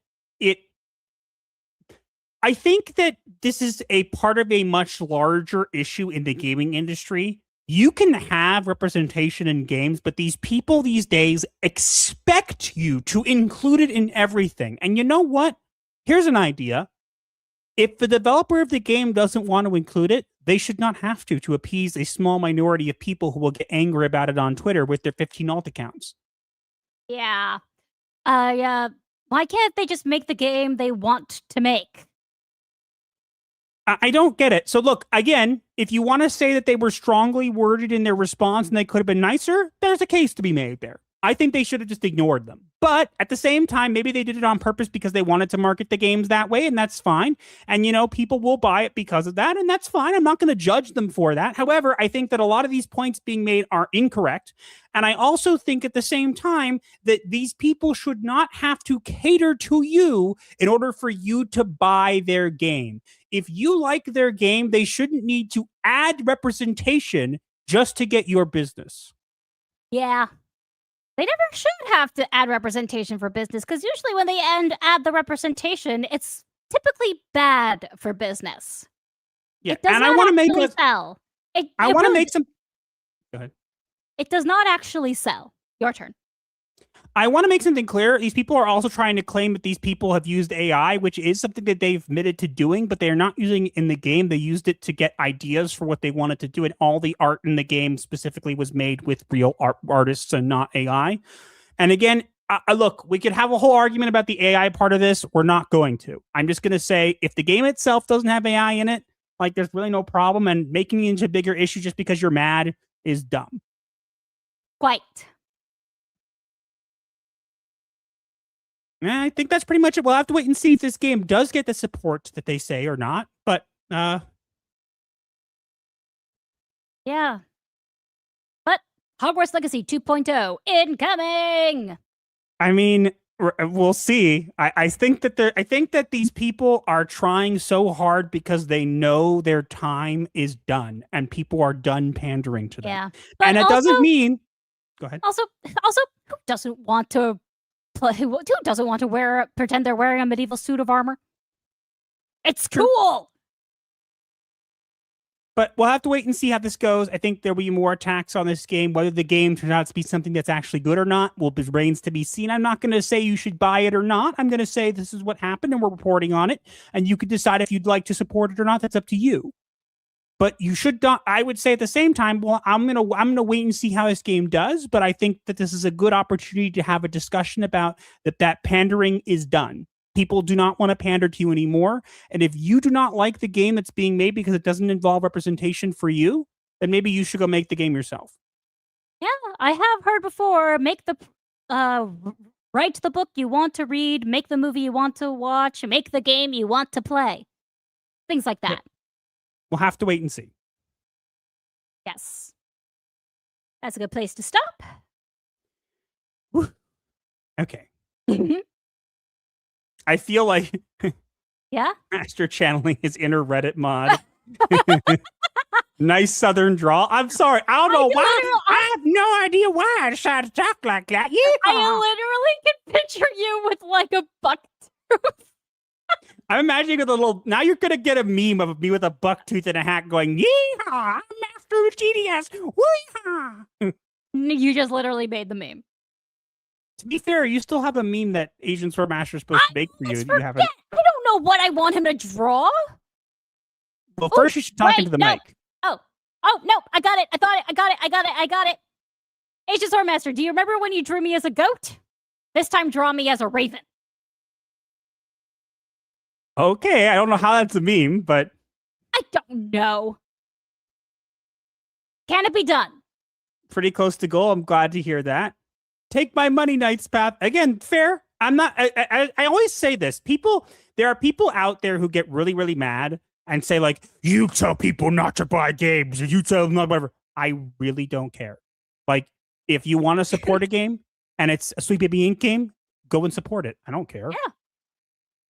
S5: this is a part of a much larger issue in the gaming industry. You can have representation in games, but these people these days expect you to include it in everything. And you know what? Here's an idea. If the developer of the game doesn't want to include it, they should not have to appease a small minority of people who will get angry about it on Twitter with their 15 alt accounts.
S6: Yeah. Why can't they just make the game they want to make?
S5: I don't get it. So look, again, if you want to say that they were strongly worded in their response and they could have been nicer, there's a case to be made there. I think they should have just ignored them. But at the same time, maybe they did it on purpose because they wanted to market the games that way, and that's fine. And, people will buy it because of that, and that's fine. I'm not going to judge them for that. However, I think that a lot of these points being made are incorrect. And I also think at the same time that these people should not have to cater to you in order for you to buy their game. If you like their game, they shouldn't need to add representation just to get your business.
S6: Yeah. They never should have to add representation for business, because usually when they add the representation, it's typically bad for business.
S5: Yeah,
S6: it does
S5: and
S6: not
S5: I want to make
S6: sell.
S5: I want to make some. Go ahead.
S6: It does not actually sell. Your turn.
S5: I want to make something clear. These people are also trying to claim that these people have used AI, which is something that they've admitted to doing, but they are not using it in the game. They used it to get ideas for what they wanted to do, and all the art in the game specifically was made with real artists and not AI. And again, look, we could have a whole argument about the AI part of this. We're not going to. I'm just going to say, if the game itself doesn't have AI in it, there's really no problem, and making it into a bigger issue just because you're mad is dumb.
S6: Quite.
S5: I think that's pretty much it. We'll have to wait and see if this game does get the support that they say or not. But,
S6: yeah. But Hogwarts Legacy 2.0 incoming!
S5: I mean, we'll see. I think that these people are trying so hard because they know their time is done and people are done pandering to them.
S6: Yeah.
S5: And it doesn't mean... Go ahead.
S6: Also, who doesn't want to who doesn't want to pretend they're wearing a medieval suit of armor? It's cool.
S5: But we'll have to wait and see how this goes. I think there'll be more attacks on this game. Whether the game turns out to be something that's actually good or not remains to be seen. I'm not going to say you should buy it or not. I'm going to say this is what happened and we're reporting on it. And you could decide if you'd like to support it or not. That's up to you. But you should not. I would say at the same time, well, I'm gonna wait and see how this game does. But I think that this is a good opportunity to have a discussion about that pandering is done. People do not want to pander to you anymore. And if you do not like the game that's being made because it doesn't involve representation for you, then maybe you should go make the game yourself.
S6: Yeah, I have heard before. Write the book you want to read. Make the movie you want to watch. Make the game you want to play. Things like that.
S5: Yeah. We'll have to wait and see.
S6: Yes. That's a good place to stop.
S5: Whew. Okay. I feel like
S6: Yeah?
S5: Master channeling his inner Reddit mod. Nice southern drawl. I'm sorry. I don't know why. I have no idea why I decided to talk like that.
S6: I literally can picture you with like a buck tooth.
S5: I'm imagining with a little. Now you're gonna get a meme of me with a buck tooth and a hat going, "Yeehaw! I'm Master of GDS. Weehaw!"
S6: You just literally made the meme.
S5: To be fair, you still have a meme that Asian Sword Master is supposed to make for you.
S6: Let's
S5: That you haven't.
S6: I don't know what I want him to draw.
S5: Well, first you should talk into the mic.
S6: Oh, no, I got it. I got it. Asian Sword Master, do you remember when you drew me as a goat? This time draw me as a raven.
S5: Okay, I don't know how that's a meme, but
S6: I don't know. Can it be done?
S5: pretty close to goal. I'm glad to hear that. Take my money, Knight's Path. Again, fair. I'm not, I always say this. There are people out there who get really, really mad and say, like, you tell people not to buy games, and you tell them not whatever. I really don't care. Like, if you want to support a game and it's a Sweet Baby Inc. game, go and support it. I don't care.
S6: Yeah.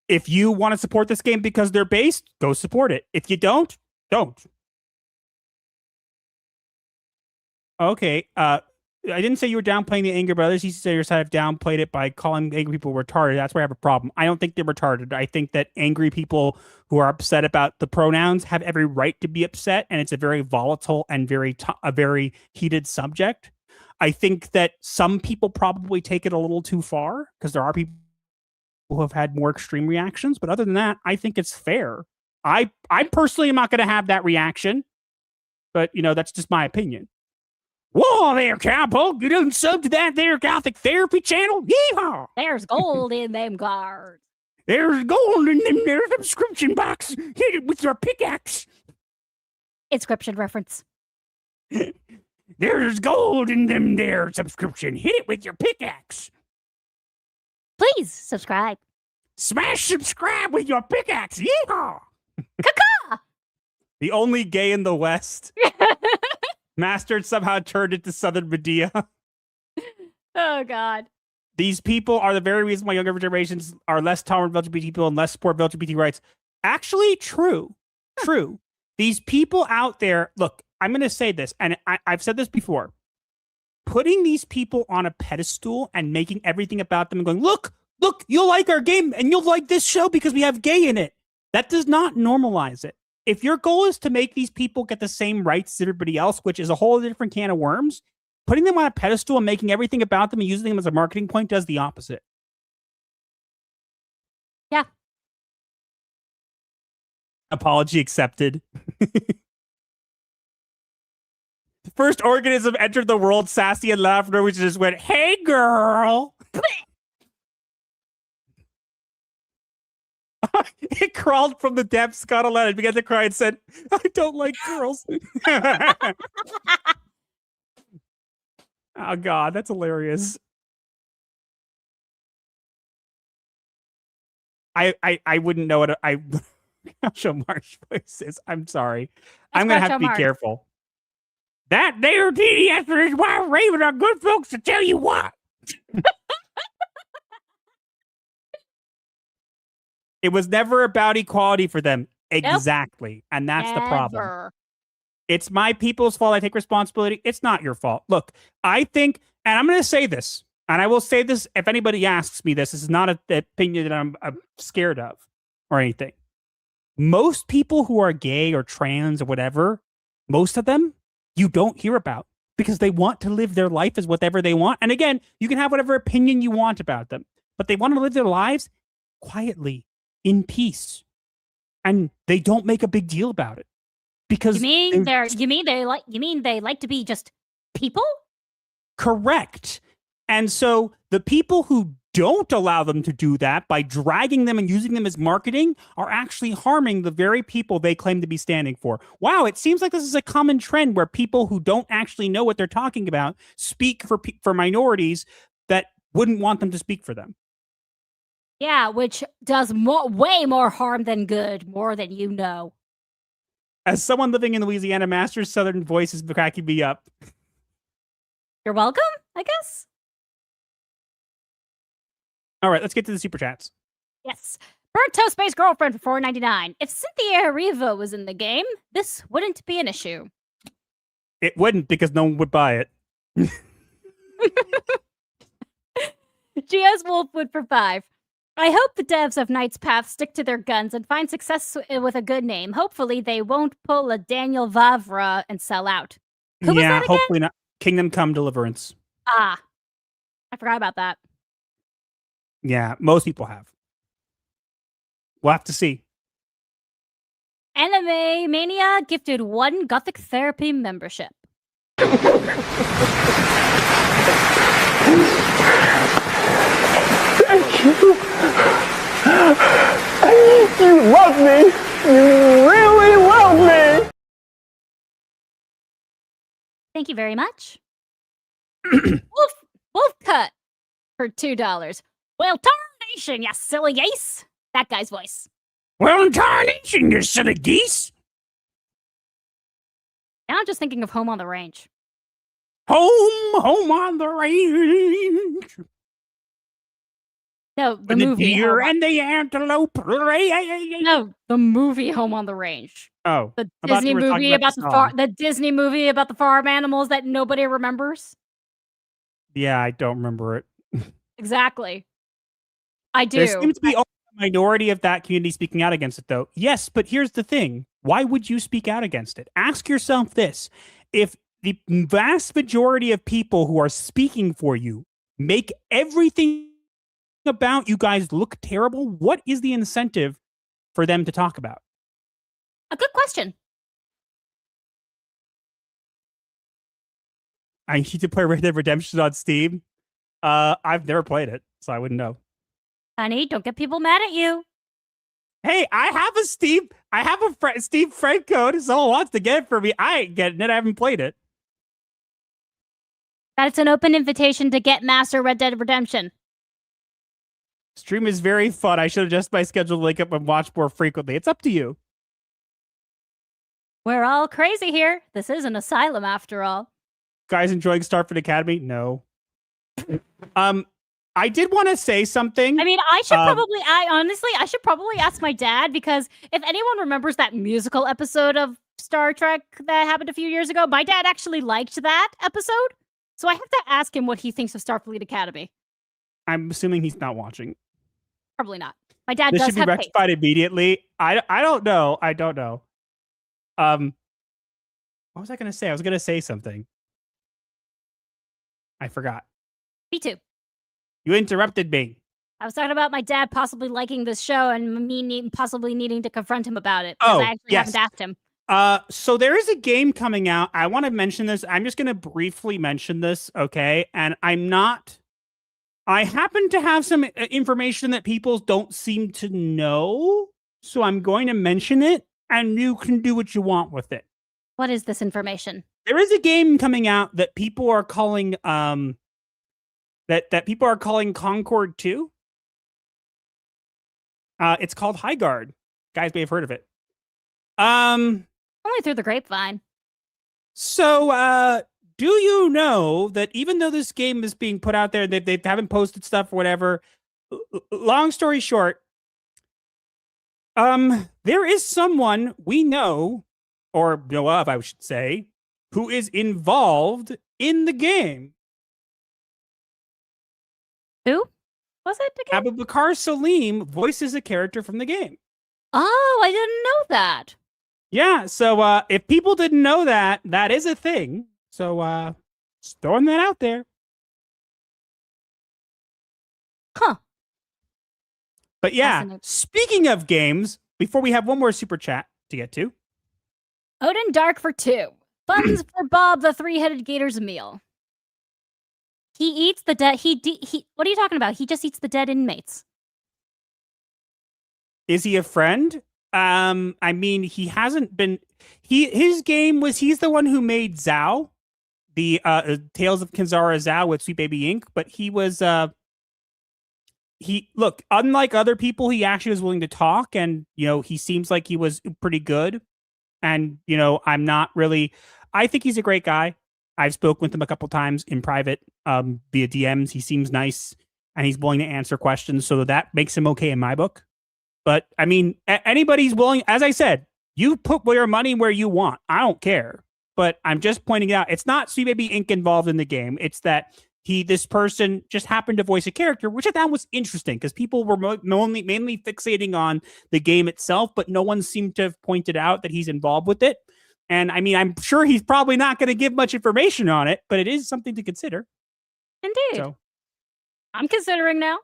S5: If you want to support this game because they're based, go support it. If you don't. Okay. I didn't say you were downplaying the Angry Brothers. You said yourself I've downplayed it by calling angry people retarded. That's where I have a problem. I don't think they're retarded. I think that angry people who are upset about the pronouns have every right to be upset, and it's a very volatile and a very heated subject. I think that some people probably take it a little too far because there are people who have had more extreme reactions. But other than that, I think it's fair. I personally am not going to have that reaction, but that's just my opinion. Whoa there, cowpoke! You done sub to that there Gothic Therapy channel? Yeehaw!
S6: There's gold in them cards.
S5: There's gold in them there subscription box. Hit it with your pickaxe.
S6: Inscription reference.
S5: There's gold in them there subscription. Hit it with your pickaxe.
S6: Please subscribe.
S5: Smash subscribe with your pickaxe. Yeehaw!
S6: Caca!
S5: The only gay in the West. Mastered somehow turned into Southern Medea.
S6: Oh, God.
S5: These people are the very reason why younger generations are less tolerant of LGBT people and less support of LGBT rights. Actually, true. True. These people out there, look, I'm going to say this, and I've said this before. Putting these people on a pedestal and making everything about them and going, look, you'll like our game and you'll like this show because we have gay in it. That does not normalize it. If your goal is to make these people get the same rights as everybody else, which is a whole different can of worms, putting them on a pedestal and making everything about them and using them as a marketing point does the opposite.
S6: Yeah.
S5: Apology accepted. The first organism entered the world sassy and laughter, which just went, hey, girl. It crawled from the depths, got a letter, began to cry, and said, I don't like girls. Oh, God, that's hilarious. I wouldn't know what I'll show Marsh voices. I'm sorry. I'm going to have to be careful. That there TDS is why Raven are good folks to tell you what. It was never about equality for them. Exactly. Nope. And that's the problem. It's my people's fault. I take responsibility. It's not your fault. Look, I think, and I'm going to say this, and I will say this if anybody asks me this is not an opinion that I'm scared of or anything. Most people who are gay or trans or whatever, most of them you don't hear about because they want to live their life as whatever they want. And again, you can have whatever opinion you want about them, but they want to live their lives quietly, in peace, and they don't make a big deal about it because
S6: you mean they like to be just people?
S5: Correct. And so the people who don't allow them to do that by dragging them and using them as marketing are actually harming the very people they claim to be standing for. Wow, it seems like this is a common trend where people who don't actually know what they're talking about speak for minorities that wouldn't want them to speak for them.
S6: Yeah, which does way more harm than good, more than you know.
S5: As someone living in Louisiana, Master's Southern voice is cracking me up.
S6: You're welcome, I guess.
S5: All right, let's get to the super chats.
S6: Yes. Burnt toast-based girlfriend for $4.99. If Cynthia Erivo was in the game, this wouldn't be an issue.
S5: It wouldn't because no one would buy it.
S6: GS Wolfwood for 5. I hope the devs of Knight's Path stick to their guns and find success with a good name. Hopefully, they won't pull a Daniel Vavra and sell out. Who was that again?
S5: Hopefully not. Kingdom Come Deliverance.
S6: Ah, I forgot about that.
S5: Yeah, most people have. We'll have to see.
S6: Anime Mania gifted 1 Gothic Therapy membership.
S4: Thank you. You love me. You really love me.
S6: Thank you very much. Wolf Cut for $2. Well, tarnation, you silly geese. That guy's voice.
S5: Well, tarnation, you silly geese.
S6: Now I'm just thinking of Home on the Range.
S5: Home on the range.
S6: No, the
S5: And the
S6: movie.
S5: deer and the antelope.
S6: No, the movie Home on the Range.
S5: Oh,
S6: The
S5: I thought
S6: Disney
S5: you were talking
S6: movie
S5: about
S6: about
S5: the
S6: the Disney movie about the farm animals that nobody remembers.
S5: Yeah, I don't remember it.
S6: Exactly. I do.
S5: There seems to be a minority of that community speaking out against it, though. Yes, but here's the thing. Why would you speak out against it? Ask yourself this. If the vast majority of people who are speaking for you make everything about you guys look terrible, what is the incentive for them to talk about?
S6: A good question.
S5: I need to play Red Dead Redemption on Steam. I've never played it, so I wouldn't know.
S6: Honey, don't get people mad at you.
S5: Hey, I have a Steam Steam friend code. If someone wants to get it for me, I ain't getting it. I haven't played it.
S6: That's an open invitation to get Master Red Dead Redemption.
S5: Stream is very fun. I should adjust my schedule to wake up and watch more frequently. It's up to you.
S6: We're all crazy here. This is an asylum after all.
S5: Guys enjoying Starfleet Academy? No. I did want to say something.
S6: I mean, I should probably ask my dad, because if anyone remembers that musical episode of Star Trek that happened a few years ago, my dad actually liked that episode. So I have to ask him what he thinks of Starfleet Academy.
S5: I'm assuming he's not watching.
S6: Probably not. My dad
S5: This
S6: does
S5: should be
S6: have
S5: rectified immediately. I don't know. I don't know. What was I going to say? I was going to say something. I forgot.
S6: Me too.
S5: You interrupted me.
S6: I was talking about my dad possibly liking this show and me possibly needing to confront him about it.
S5: Oh,
S6: I actually
S5: yes.
S6: haven't asked him.
S5: So there is a game coming out. I want to mention this. I'm just going to briefly mention this, okay? And I happen to have some information that people don't seem to know, so I'm going to mention it, and you can do what you want with it.
S6: What is this information?
S5: There is a game coming out that people are calling that people are calling Concord 2. It's called High Guard. Guys may have heard of it.
S6: Only through the grapevine.
S5: So, do you know that even though this game is being put out there, they haven't posted stuff or whatever, long story short, there is someone we know, or know of, I should say, who is involved in the game.
S6: Who was it again?
S5: Abu Bakar Salim voices a character from the game.
S6: Oh, I didn't know that.
S5: Yeah, so if people didn't know that, that is a thing. So just throwing that out there.
S6: Huh.
S5: But yeah,
S6: Fascinating.
S5: speaking of games, before we have one more super chat to get to.
S6: Odin Dark for 2. Funds for Bob the Three-Headed Gator's meal. He eats the dead. What are you talking about? He just eats the dead inmates.
S5: Is he a friend? I mean, he hasn't been. His game was. He's the one who made Zao, the Tales of Kinzara Zao with Sweet Baby Inc. But he was. Look, unlike other people, he actually was willing to talk, and he seems like he was pretty good. And I'm not really. I think he's a great guy. I've spoken with him a couple times in private, via DMs. He seems nice, and he's willing to answer questions, so that makes him okay in my book. But I mean, anybody's willing. As I said, you put your money where you want. I don't care. But I'm just pointing out, it's not Sweet Baby Inc. involved in the game. It's that this person just happened to voice a character, which I thought was interesting because people were mainly fixating on the game itself, but no one seemed to have pointed out that he's involved with it. And I mean, I'm sure he's probably not going to give much information on it, but it is something to consider.
S6: Indeed.
S5: So,
S6: I'm considering now.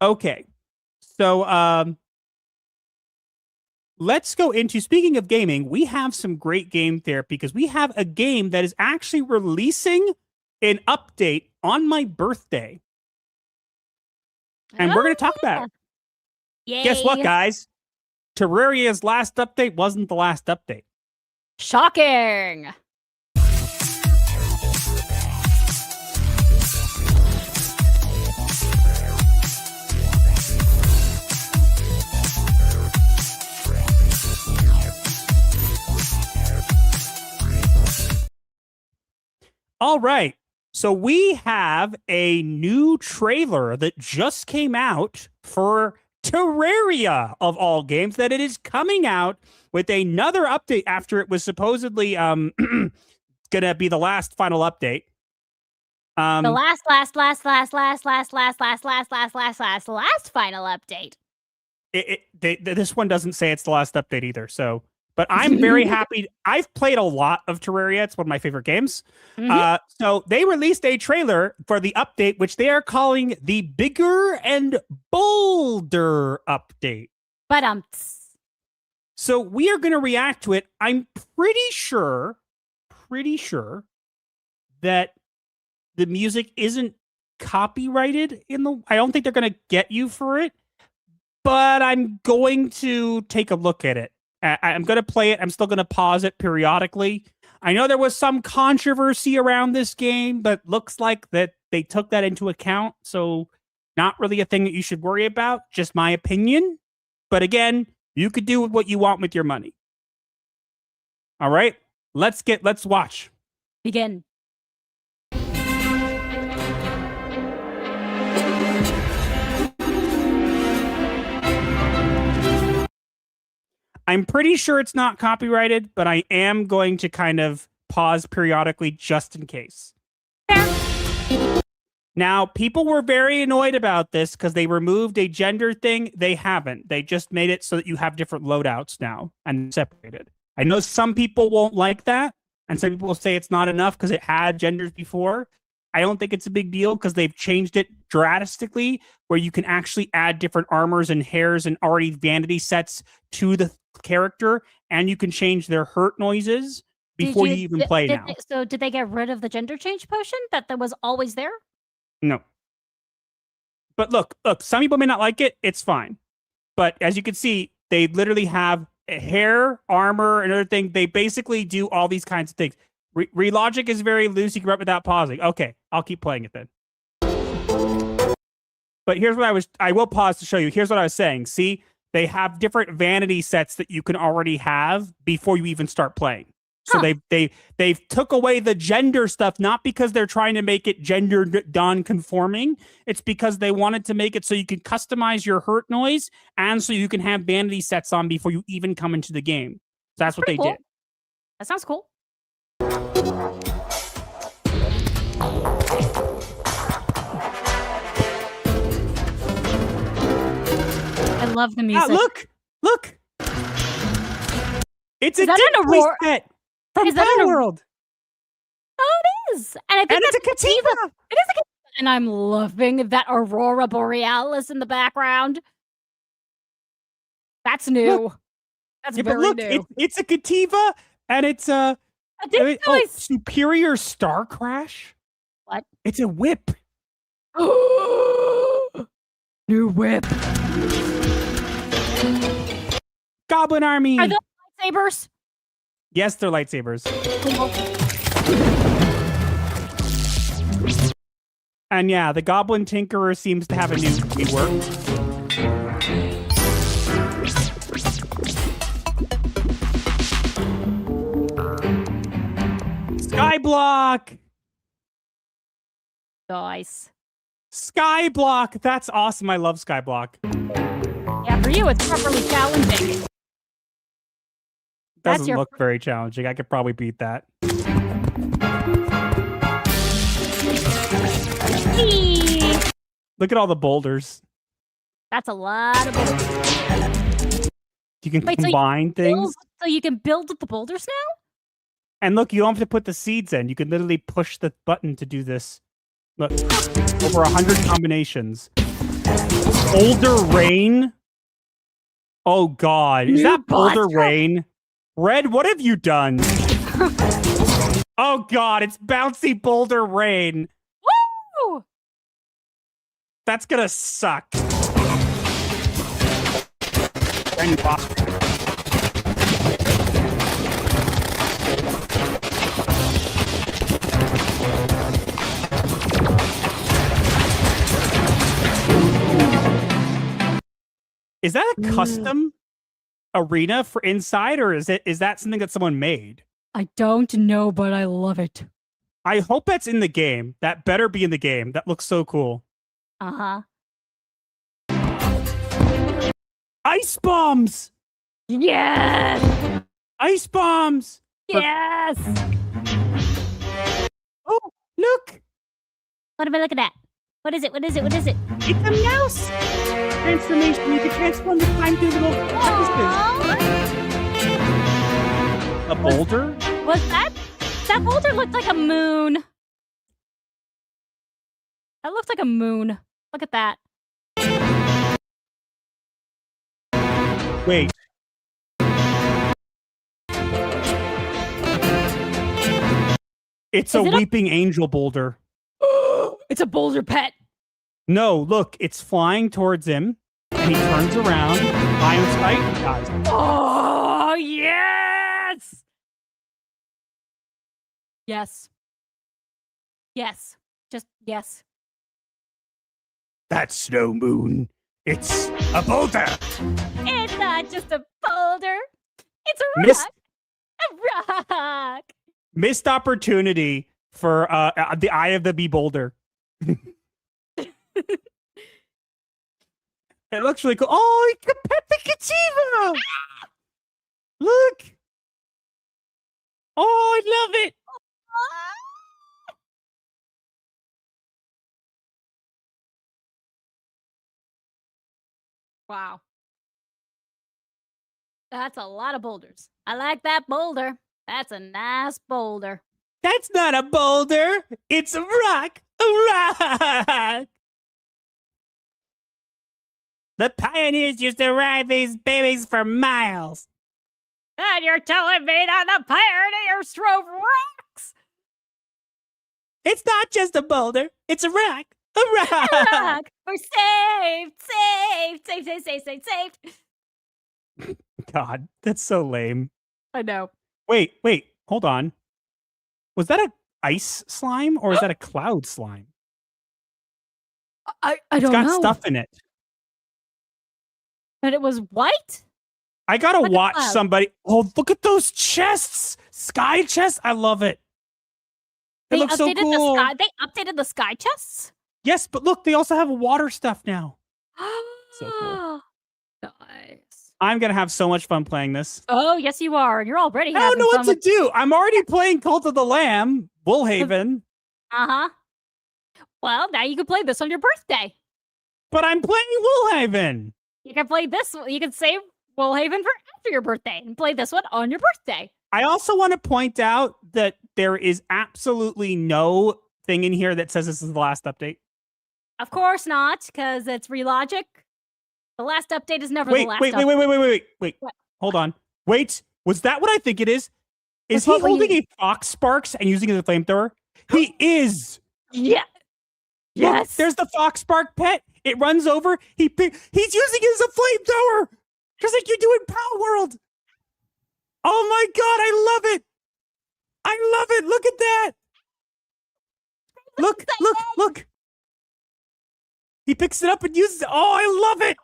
S5: Okay. So, let's go into, speaking of gaming, we have some great game therapy because we have a game that is actually releasing an update on my birthday. And we're going to talk about it.
S6: Yay.
S5: Guess what, guys? Terraria's last update wasn't the last update.
S6: Shocking.
S5: All right. So we have a new trailer that just came out for Terraria, of all games, that it is coming out with another update after it was supposedly gonna be the last final update.
S6: The last final update.
S5: This one doesn't say it's the last update either. So, but I'm very happy. I've played a lot of Terraria. It's one of my favorite games. So they released a trailer for the update, which they are calling the Bigger and Bolder update.
S6: But
S5: So we are going to react to it. I'm pretty sure that the music isn't copyrighted I don't think they're going to get you for it, but I'm going to take a look at it. I'm going to play it. I'm still going to pause it periodically. I know there was some controversy around this game, but looks like that they took that into account. So not really a thing that you should worry about. Just my opinion. But again, you could do what you want with your money. All right, let's watch.
S6: Begin.
S5: I'm pretty sure it's not copyrighted, but I am going to kind of pause periodically just in case. Now, people were very annoyed about this because they removed a gender thing. They haven't. They just made it so that you have different loadouts now and separated. I know some people won't like that, and some people will say it's not enough because it had genders before. I don't think it's a big deal because they've changed it drastically where you can actually add different armors and hairs and already vanity sets to the character, and you can change their hurt noises before you even play now.
S6: So did they get rid of the gender change potion that was always there?
S5: No. But look, some people may not like it. It's fine. But as you can see, they literally have hair, armor, and other thing. They basically do all these kinds of things. Relogic is very loose. You can run without pausing. Okay, I'll keep playing it then. But here's what I will pause to show you. Here's what I was saying. See, they have different vanity sets that you can already have before you even start playing. So they've took away the gender stuff, not because they're trying to make it gender non-conforming. It's because they wanted to make it so you can customize your hurt noise and so you can have vanity sets on before you even come into the game. So that's what they did.
S6: That sounds cool. I love the music.
S5: Look! It's a Disney set from World.
S6: Oh, it is. And I think
S5: it's a Kativa.
S6: It is a Kativa. And I'm loving that Aurora Borealis in the background. That's new. That's very new.
S5: It's a Kativa, and it's a Superior Star Crash.
S6: What?
S5: It's a whip.
S6: New whip.
S5: Goblin Army.
S6: Are those lightsabers?
S5: Yes, they're lightsabers. And yeah, the Goblin Tinkerer seems to have a new rework. Skyblock.
S6: Nice.
S5: Skyblock. That's awesome. I love Skyblock.
S6: Yeah, for you, it's properly challenging. That's
S5: Doesn't
S6: your
S5: look very challenging. I could probably beat that.
S6: Eee.
S5: Look at all the boulders.
S6: That's a lot of boulders.
S5: You can
S6: Wait,
S5: combine things.
S6: So you can build the boulders now?
S5: And look, you don't have to put the seeds in. You can literally push the button to do this. Look, over 100 combinations. Boulder Rain? Oh, God. Is that Boulder Rain? Red, what have you done? Oh, God. It's Bouncy Boulder Rain.
S6: Woo!
S5: That's gonna suck. Brand new boss. Is that a custom arena for inside, or is that something that someone made?
S6: I don't know, but I love it.
S5: I hope that's in the game. That better be in the game. That looks so cool.
S6: Uh-huh.
S5: Ice bombs!
S6: Yes!
S5: Ice bombs!
S6: Yes!
S5: Oh, look!
S6: What am I looking at? What is it? What is it? What is it?
S5: It's a mouse! Transformation. You can transform the time through little crevices. A boulder?
S6: Was that boulder looked like a moon. That looks like a moon. Look at that.
S5: Wait. It's a weeping angel boulder.
S6: It's a boulder pet.
S5: No, look, it's flying towards him, and he turns around, eye of sight, and dies.
S6: Oh, yes! Yes. Yes. Just yes.
S5: That's no moon. It's a boulder.
S6: It's not just a boulder. It's a rock. A rock.
S5: Missed opportunity for the eye of the beholder. It looks really cool. Oh, you can pet the Kachiva! Look! Oh, I love it!
S6: Wow. That's a lot of boulders. I like that boulder. That's a nice boulder.
S5: That's not a boulder. It's a rock. A rock. The pioneers used to ride these babies for miles.
S6: And you're telling me that the pioneers drove rocks?
S5: It's not just a boulder. It's a rock. A rock.
S6: A rock. We're saved. Saved. Saved. Saved. Saved. Saved. Saved.
S5: God, that's so lame.
S6: I know.
S5: Wait. Hold on. Was that a ice slime or is that a cloud slime?
S6: I
S5: It's
S6: don't
S5: got
S6: know.
S5: stuff in it.
S6: But it was white?
S5: I gotta
S6: Like a
S5: watch
S6: cloud.
S5: somebody. Oh, look at those chests! Sky chests. I love it. They look so cool.
S6: They updated the sky chests?
S5: Yes, but look, they also have water stuff now. So cool.
S6: Nice.
S5: I'm gonna have so much fun playing this.
S6: Oh, yes, you are. And you're already
S5: I don't
S6: having
S5: know what
S6: fun
S5: to
S6: with...
S5: do. I'm already playing Cult of the Lamb, Bullhaven,
S6: Uh-huh. Well, now you can play this on your birthday.
S5: but I'm playing Bullhaven.
S6: You can play this. You can save Woolhaven for after your birthday and play this one on your birthday.
S5: I also want to point out that there is absolutely no thing in here that says this is the last update.
S6: Of course not, because it's Relogic. The last update is never
S5: Wait,
S6: the last
S5: wait.
S6: What?
S5: Hold on. Wait, was that what I think it is? Is
S6: That's
S5: he
S6: what we-
S5: holding a fox sparks and using it as a flamethrower? He is.
S6: Yeah.
S5: Look,
S6: Yes.
S5: there's the fox spark pet. It runs over. He's using it as a flamethrower, just like you do in Power World. Oh my god, I love it! I love it. Look at that. Look. He picks it up and uses it. Oh, I love it.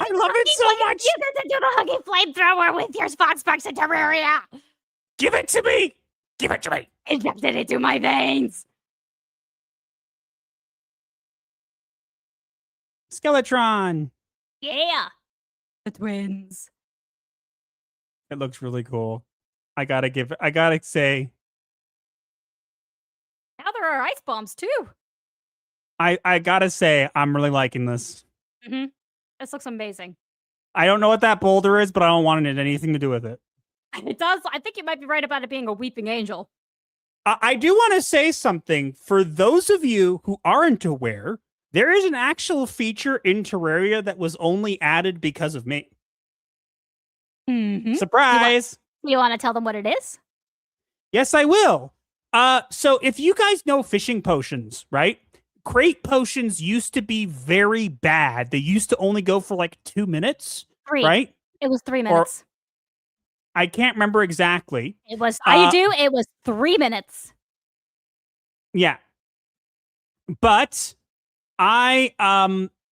S5: I love it so much.
S6: You get to do the huggy flamethrower with your Fox Sparks and Terraria.
S5: Give it to me. Give it to me.
S6: Inject it into my veins.
S5: Skeletron.
S6: Yeah. The twins.
S5: It looks really cool. I gotta say,
S6: Now there are ice bombs too.
S5: I gotta say, I'm really liking this.
S6: Mm-hmm. This looks amazing.
S5: I don't know what that boulder is, but I don't want it anything to do with it.
S6: It does. I think you might be right about it being a weeping angel.
S5: I do want to say something. For those of you who aren't aware, there is an actual feature in Terraria that was only added because of me.
S6: Mm-hmm.
S5: Surprise!
S6: You want to tell them what it is?
S5: Yes, I will. So if you guys know fishing potions, right? Crate potions used to be very bad. They used to only go for like 2 minutes,
S6: 3.
S5: right?
S6: It was 3 minutes.
S5: I can't remember exactly.
S6: It was, it was 3 minutes.
S5: Yeah. But I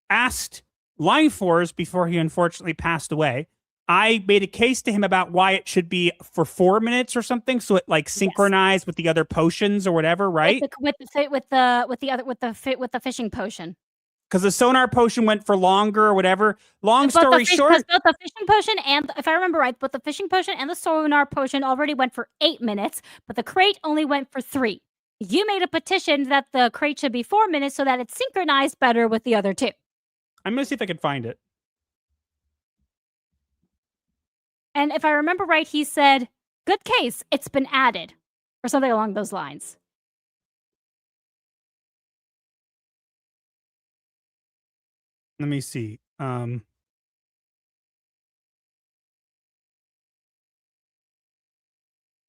S5: asked Line Force before he unfortunately passed away. I made a case to him about why it should be for 4 minutes or something, so it like synchronized with the other potions or whatever, right?
S6: With the fishing potion.
S5: Because the sonar potion went for longer or whatever. Long story short,
S6: both the fishing potion and, if I remember right, both the fishing potion and the sonar potion already went for 8 minutes, but the crate only went for 3. You made a petition that the crate should be 4 minutes so that it's synchronized better with the other 2.
S5: I'm gonna see if I can find it.
S6: And if I remember right, he said, "Good case, it's been added," or something along those lines.
S5: Let me see.
S6: I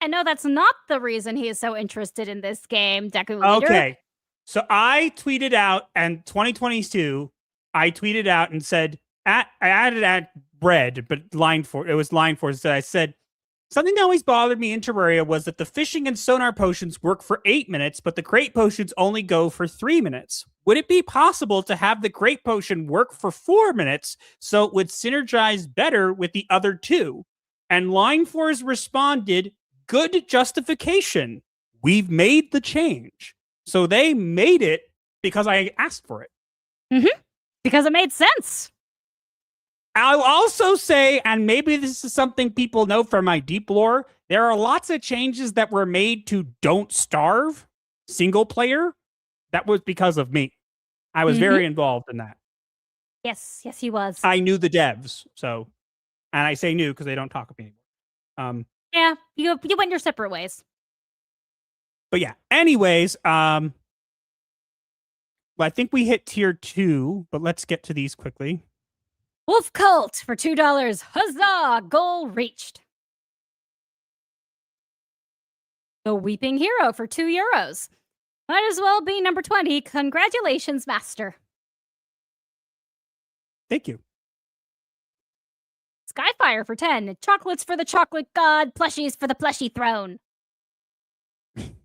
S6: know that's not the reason he is so interested in this game, Deku Leader.
S5: Okay. So I tweeted out, and 2022, I tweeted out and said, I added at red, but it was line force that I said, something that always bothered me in Terraria was that the fishing and sonar potions work for 8 minutes, but the crate potions only go for 3 minutes. Would it be possible to have the crate potion work for 4 minutes so it would synergize better with the other 2? And Line Force responded, good justification. We've made the change. So they made it because I asked for it.
S6: Mm-hmm. Because it made sense.
S5: I'll also say, and maybe this is something people know from my deep lore, there are lots of changes that were made to Don't Starve single player. That was because of me. I was very involved in that.
S6: Yes, he was.
S5: I knew the devs, so, and I say knew because they don't talk with me anymore.
S6: Yeah, you went your separate ways.
S5: But yeah, anyways, well, I think we hit tier 2, but let's get to these quickly.
S6: Wolf Cult for $2. Huzzah! Goal reached. The Weeping Hero for €2. Might as well be number 20. Congratulations, Master.
S5: Thank you.
S6: Skyfire for 10. Chocolates for the chocolate god. Plushies for the plushie throne.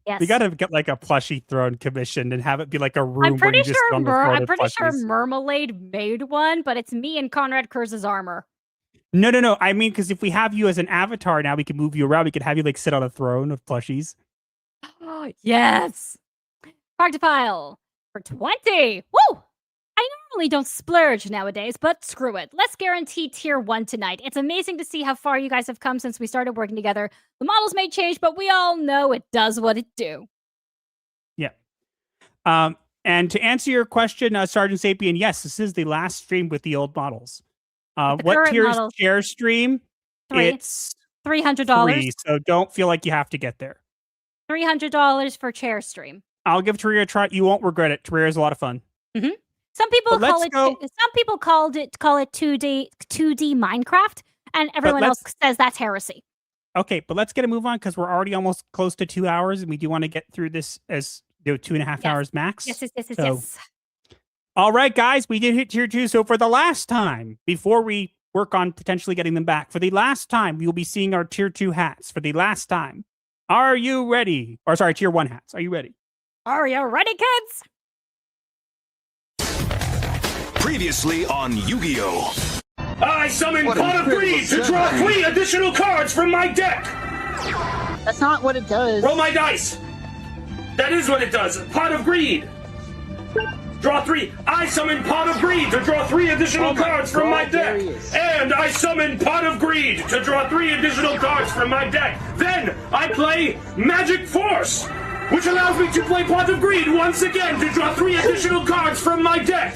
S6: Yes.
S5: We gotta get like a plushie throne commissioned and have it be like a room
S6: I'm pretty
S5: where you just sit on the throne
S6: I'm pretty sure
S5: plushies.
S6: Mermelade made one, but it's me and Conrad Kurz's armor.
S5: No. I mean, because if we have you as an avatar now, we can move you around. We could have you like sit on a throne of plushies.
S6: Yes. Proctopile for 20. Woo! I normally don't splurge nowadays, but screw it. Let's guarantee tier 1 tonight. It's amazing to see how far you guys have come since we started working together. The models may change, but we all know it does what it do.
S5: Yeah. And to answer your question, Sergeant Sapien, yes, this is the last stream with the old models. What tier is chair stream?
S6: 3.
S5: It's
S6: $300.
S5: 3, so don't feel like you have to get there.
S6: $300 for chair stream.
S5: I'll give Terraria a try. You won't regret it. Terraria is a lot of fun.
S6: Mm-hmm. Some people call it 2D Minecraft, and everyone else says that's heresy.
S5: Okay, but let's get a move on because we're already almost close to 2 hours, and we do want to get through this as 2.5 hours max.
S6: Yes.
S5: All right, guys, we did hit tier 2. So for the last time, before we work on potentially getting them back, for the last time, we will be seeing our tier 2 hats. For the last time, are you ready? Or sorry, tier 1 hats. Are you ready?
S6: Are you ready, kids?
S1: Previously on Yu-Gi-Oh!
S4: I summon Pot of Greed to draw 3 additional cards from my deck!
S12: That's not what it does.
S4: Roll my dice! That is what it does. Pot of Greed!
S13: Draw 3. I summon Pot of Greed to draw 3 additional cards from my deck. And I summon Pot of Greed to draw 3 additional cards from my deck. Then I play Magic Force, which allows me to play Pot of Greed once again to draw 3 additional cards from my deck.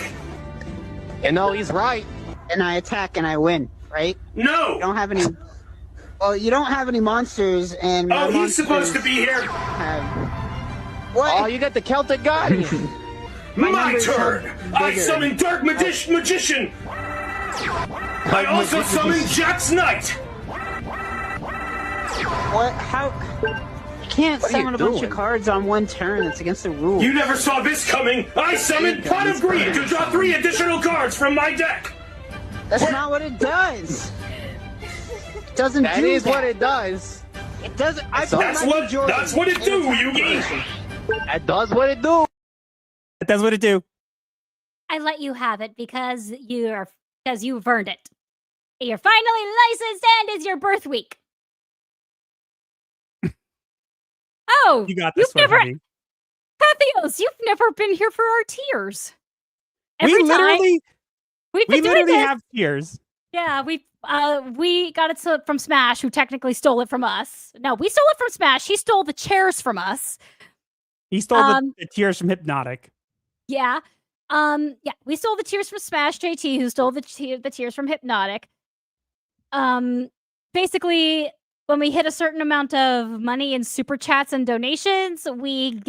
S12: You know, he's right. And I attack and I win, right?
S13: No!
S12: You don't have any... Well, you don't have any monsters, and
S13: oh, he's supposed to be here.
S12: What?
S7: Oh, you got the Celtic Guardian.
S13: My turn. I summon Dark Magician. I also summon Jack's Knight.
S12: What? How? You can't summon a bunch of cards on one turn. It's against the rules.
S13: You never saw this coming. I summoned Pot of Greed to draw 3 additional cards from my deck.
S12: That's not what it does. It doesn't do that. That is what it does. It doesn't.
S13: That's what it do, Yugi.
S7: That does what it do.
S5: It does what it do.
S6: I let you have it because you've earned it. You're finally licensed and it's your birth week. Oh,
S5: you got this one, honey.
S6: Pathios, you've never been here for our tiers.
S5: We literally have tiers.
S6: Yeah, we got it from Smash, who technically stole it from us. No, we stole it from Smash. He stole the chairs from us.
S5: He stole the tiers from Hypnotic.
S6: Yeah. We stole the tiers from Smash, JT, who stole the tiers from Hypnotic. Basically, when we hit a certain amount of money in super chats and donations, we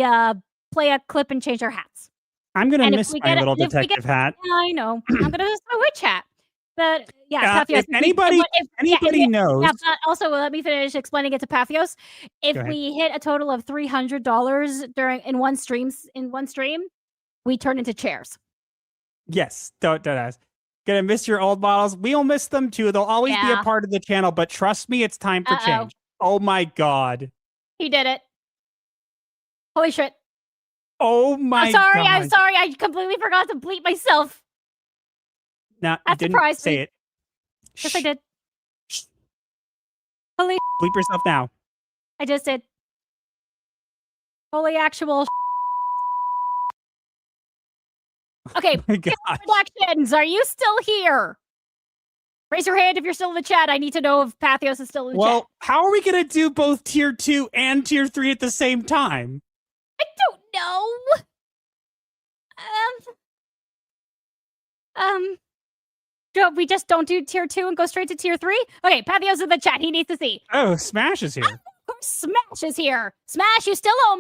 S6: play a clip and change our hats.
S5: I'm gonna miss my little detective hat.
S6: I know. I'm gonna miss my witch hat. But yeah, Pathios,
S5: if anybody knows.
S6: Yeah, but also let me finish explaining it to Pathios. If we hit a total of $300 in one stream, we turn into chairs.
S5: Yes, don't ask. Gonna miss your old models. We'll miss them too. They'll always be a part of the channel, but trust me, it's time for change. Oh my god.
S6: He did it. Holy shit.
S5: Oh my god.
S6: I'm sorry. I completely forgot to bleep myself.
S5: No, you didn't say it.
S6: Yes, I did. Holy
S5: bleep yourself now.
S6: I just did. Holy actual Okay, Productions, are you still here? Raise your hand if you're still in the chat. I need to know if Pathios is still in the chat.
S5: Well, how are we going to do both Tier 2 and Tier 3 at the same time?
S6: I don't know. We just don't do Tier 2 and go straight to Tier 3? Okay, Pathios in the chat. He needs to see.
S5: Oh, Smash is here.
S6: Of course, Smash is here. Smash, you still owe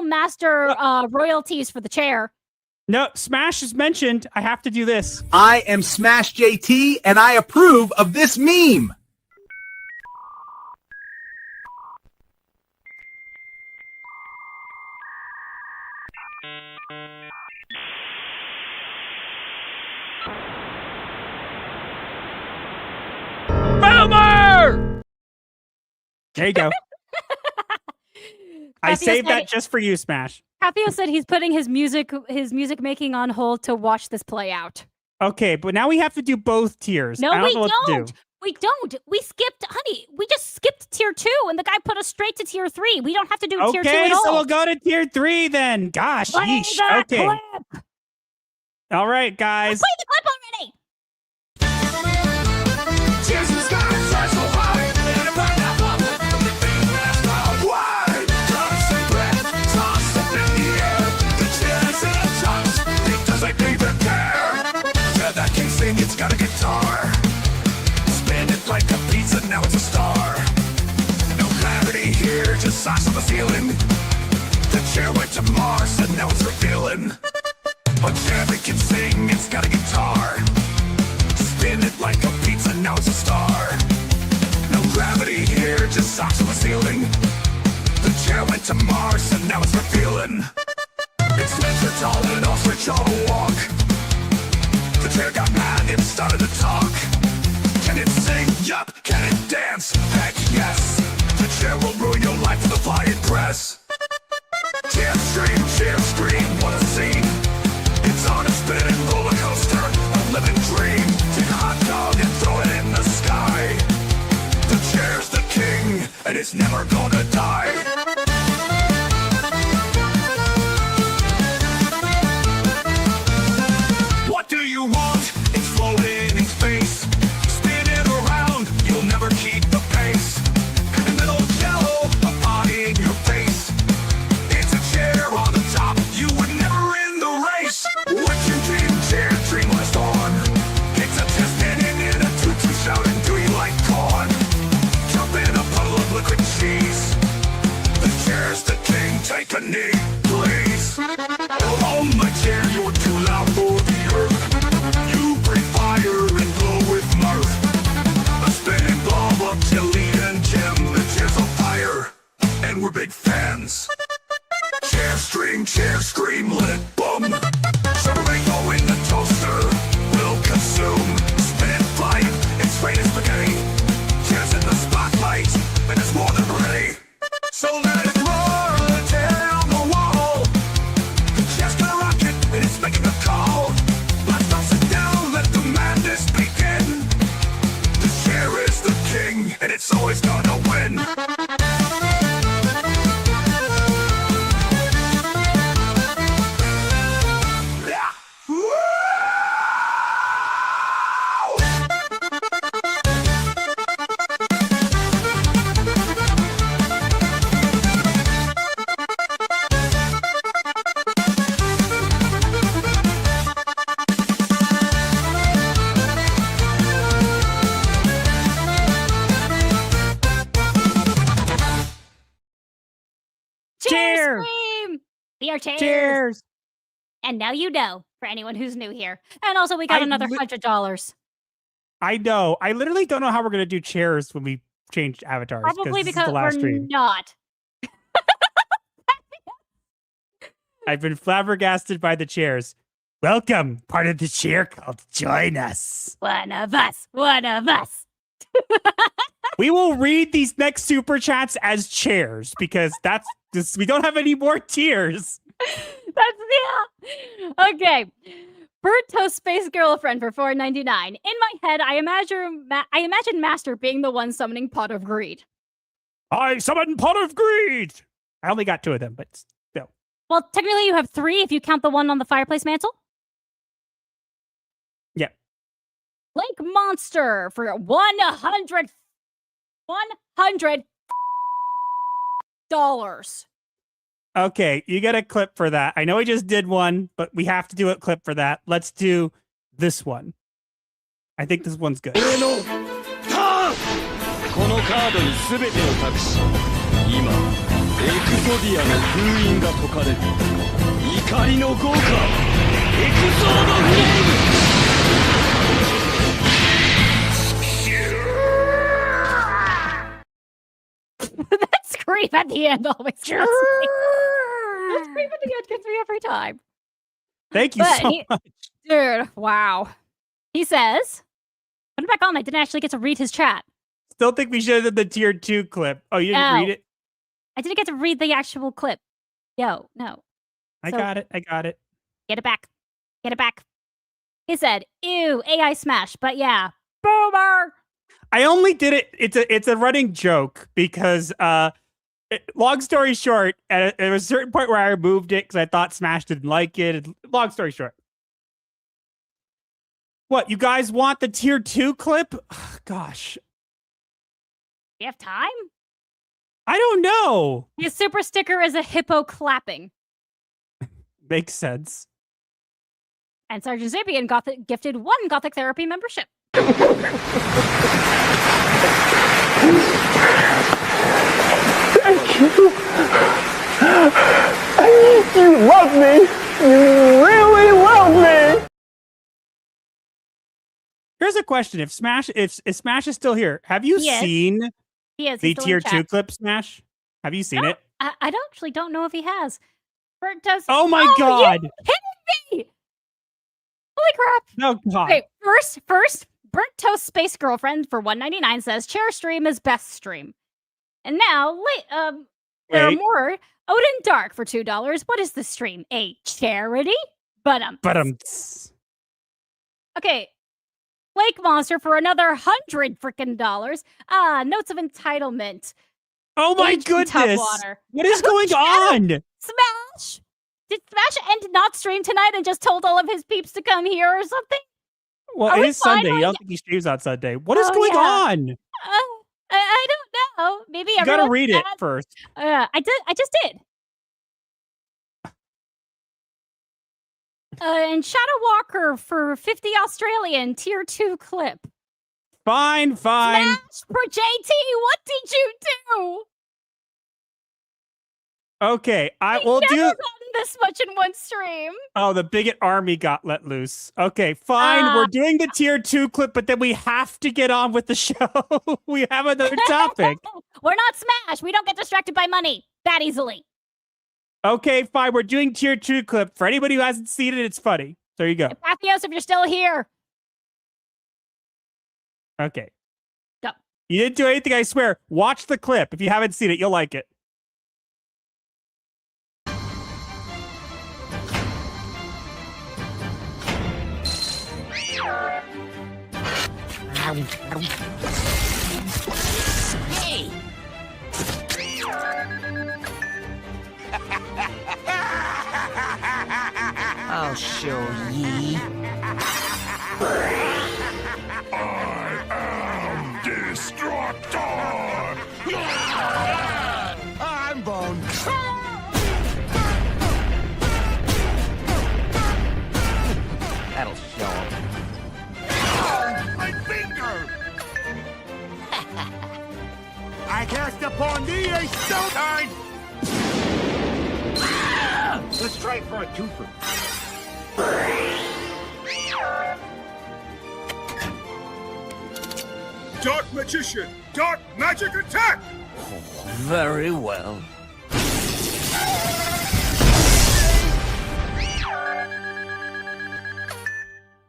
S6: Master royalties for the chair.
S5: No, Smash is mentioned. I have to do this.
S14: I am Smash JT, and I approve of this meme.
S5: Boomer! There you go. I saved that just for you, Smash.
S6: Papio said he's putting his music making on hold to watch this play out.
S5: Okay, but now we have to do both tiers.
S6: No,
S5: I
S6: we
S5: don't know what to do.
S6: We don't. We skipped, honey. We just skipped Tier 2, and the guy put us straight to Tier 3. We don't have to do Tier 2 at all.
S5: Okay, so we'll go to Tier 3 then. Gosh, yeesh. Okay.
S6: Clip.
S5: All right, guys.
S6: Play the clip already.
S1: It's got a guitar. Spin it like a pizza, now it's a star. No gravity here, just socks on the ceiling. The chair went to Mars and now it's revealing. A chair that can sing, it's got a guitar. Spin it like a pizza, now it's a star. No gravity here, just socks on the ceiling. The chair went to Mars and now it's revealing. It's measured tall and ostrich on a walk. The chair got mad, it started to talk. Can it sing? Yup. Can it dance? Heck yes. The chair will ruin your life for the flying press. Chair stream, what a scene. It's on a spinning roller coaster, a living dream. Take a hot dog and throw it in the sky. The chair's the king, and it's never gonna die. and it's always gonna win.
S6: Cheers! Stream! We are cheers.
S5: Cheers!
S6: And now you know, for anyone who's new here. And also, we got another $100.
S5: I know. I literally don't know how we're gonna do chairs when we change avatars.
S6: Probably
S5: this is
S6: because
S5: the last
S6: we're
S5: stream.
S6: not.
S5: I've been flabbergasted by the chairs. Welcome, part of the chair called Join Us.
S6: One of us. One of us.
S5: We will read these next super chats as chairs because that's just, we don't have any more tiers.
S6: Okay. Bird Toast Space Girlfriend for $4.99. In my head, I imagine Master being the one summoning Pot of Greed.
S5: I summon Pot of Greed. I only got 2 of them, but still.
S6: Well, technically you have 3 if you count the one on the fireplace mantle.
S5: Yeah.
S6: Lake Monster for $100.
S5: Okay, you get a clip for that. I know we just did one, but we have to do a clip for that. Let's do this one. I think this one's good.
S15: このカードに全てを託し、今エクゾディアの封印が解かれる。怒りの豪華エクゾードフレーム。
S6: That scream at the end always gets me. That scream at the end gets me every time.
S5: Thank you so much.
S6: Dude, wow. He says, put it back on. I didn't actually get to read his chat.
S5: Still think we should have done the tier 2 clip. Oh, you didn't read it?
S6: I didn't get to read the actual clip. Yo, no.
S5: I got it. I got it.
S6: Get it back. Get it back. He said, ew, AI smash. But yeah, boomer.
S5: I only did it. It's a running joke because, long story short, at a certain point where I removed it because I thought Smash didn't like it. Long story short. What, you guys want the tier 2 clip? Gosh.
S6: Do you have time?
S5: I don't know.
S6: His super sticker is a hippo clapping.
S5: Makes sense.
S6: And Sergeant Zabian gifted 1 Gothic Therapy membership.
S4: Thank you. You love me. You really love me.
S5: Here's a question: If Smash is still here, have you seen the tier 2 clip? Smash, have you seen it?
S6: I don't know if he has. Bert does.
S5: Oh my god!
S6: You hit me! Holy crap!
S5: No god.
S6: Okay, first, Burnt Toast Space Girlfriend for $1.99 says chair stream is best stream. And now, there are more. Odin Dark for $2. What is the stream? A charity? Okay. Lake Monster for another $100 frickin' dollars. Notes of Entitlement.
S5: Oh my goodness! What is going on?
S6: Smash! Did Smash end not stream tonight and just told all of his peeps to come here or something?
S5: Well, it is Sunday. I don't think he streams on Sunday. What is going on?
S6: I don't know. Maybe
S5: you gotta read it first.
S6: I just did. And Shadow Walker for 50 Australian tier 2 clip.
S5: Fine.
S6: Smash for JT. What did you do?
S5: Okay, I will do.
S6: Never gotten this much in one stream.
S5: Oh, the bigot army got let loose. Okay, fine. We're doing the tier 2 clip, but then we have to get on with the show. We have another topic.
S6: We're not Smash. We don't get distracted by money that easily.
S5: Okay, fine. We're doing tier 2 clip. For anybody who hasn't seen it, it's funny. There you go.
S6: Pathios, if you're still here.
S5: Okay.
S6: Go.
S5: You didn't do anything, I swear. Watch the clip. If you haven't seen it, you'll like it.
S11: Hey! I'll show ye.
S1: I am Destructor! I'm Bone.
S11: That'll show him.
S1: Oh, my finger! I cast upon thee a stone card! Let's try for a twofer. Dark Magician! Dark Magic Attack!
S11: Very well.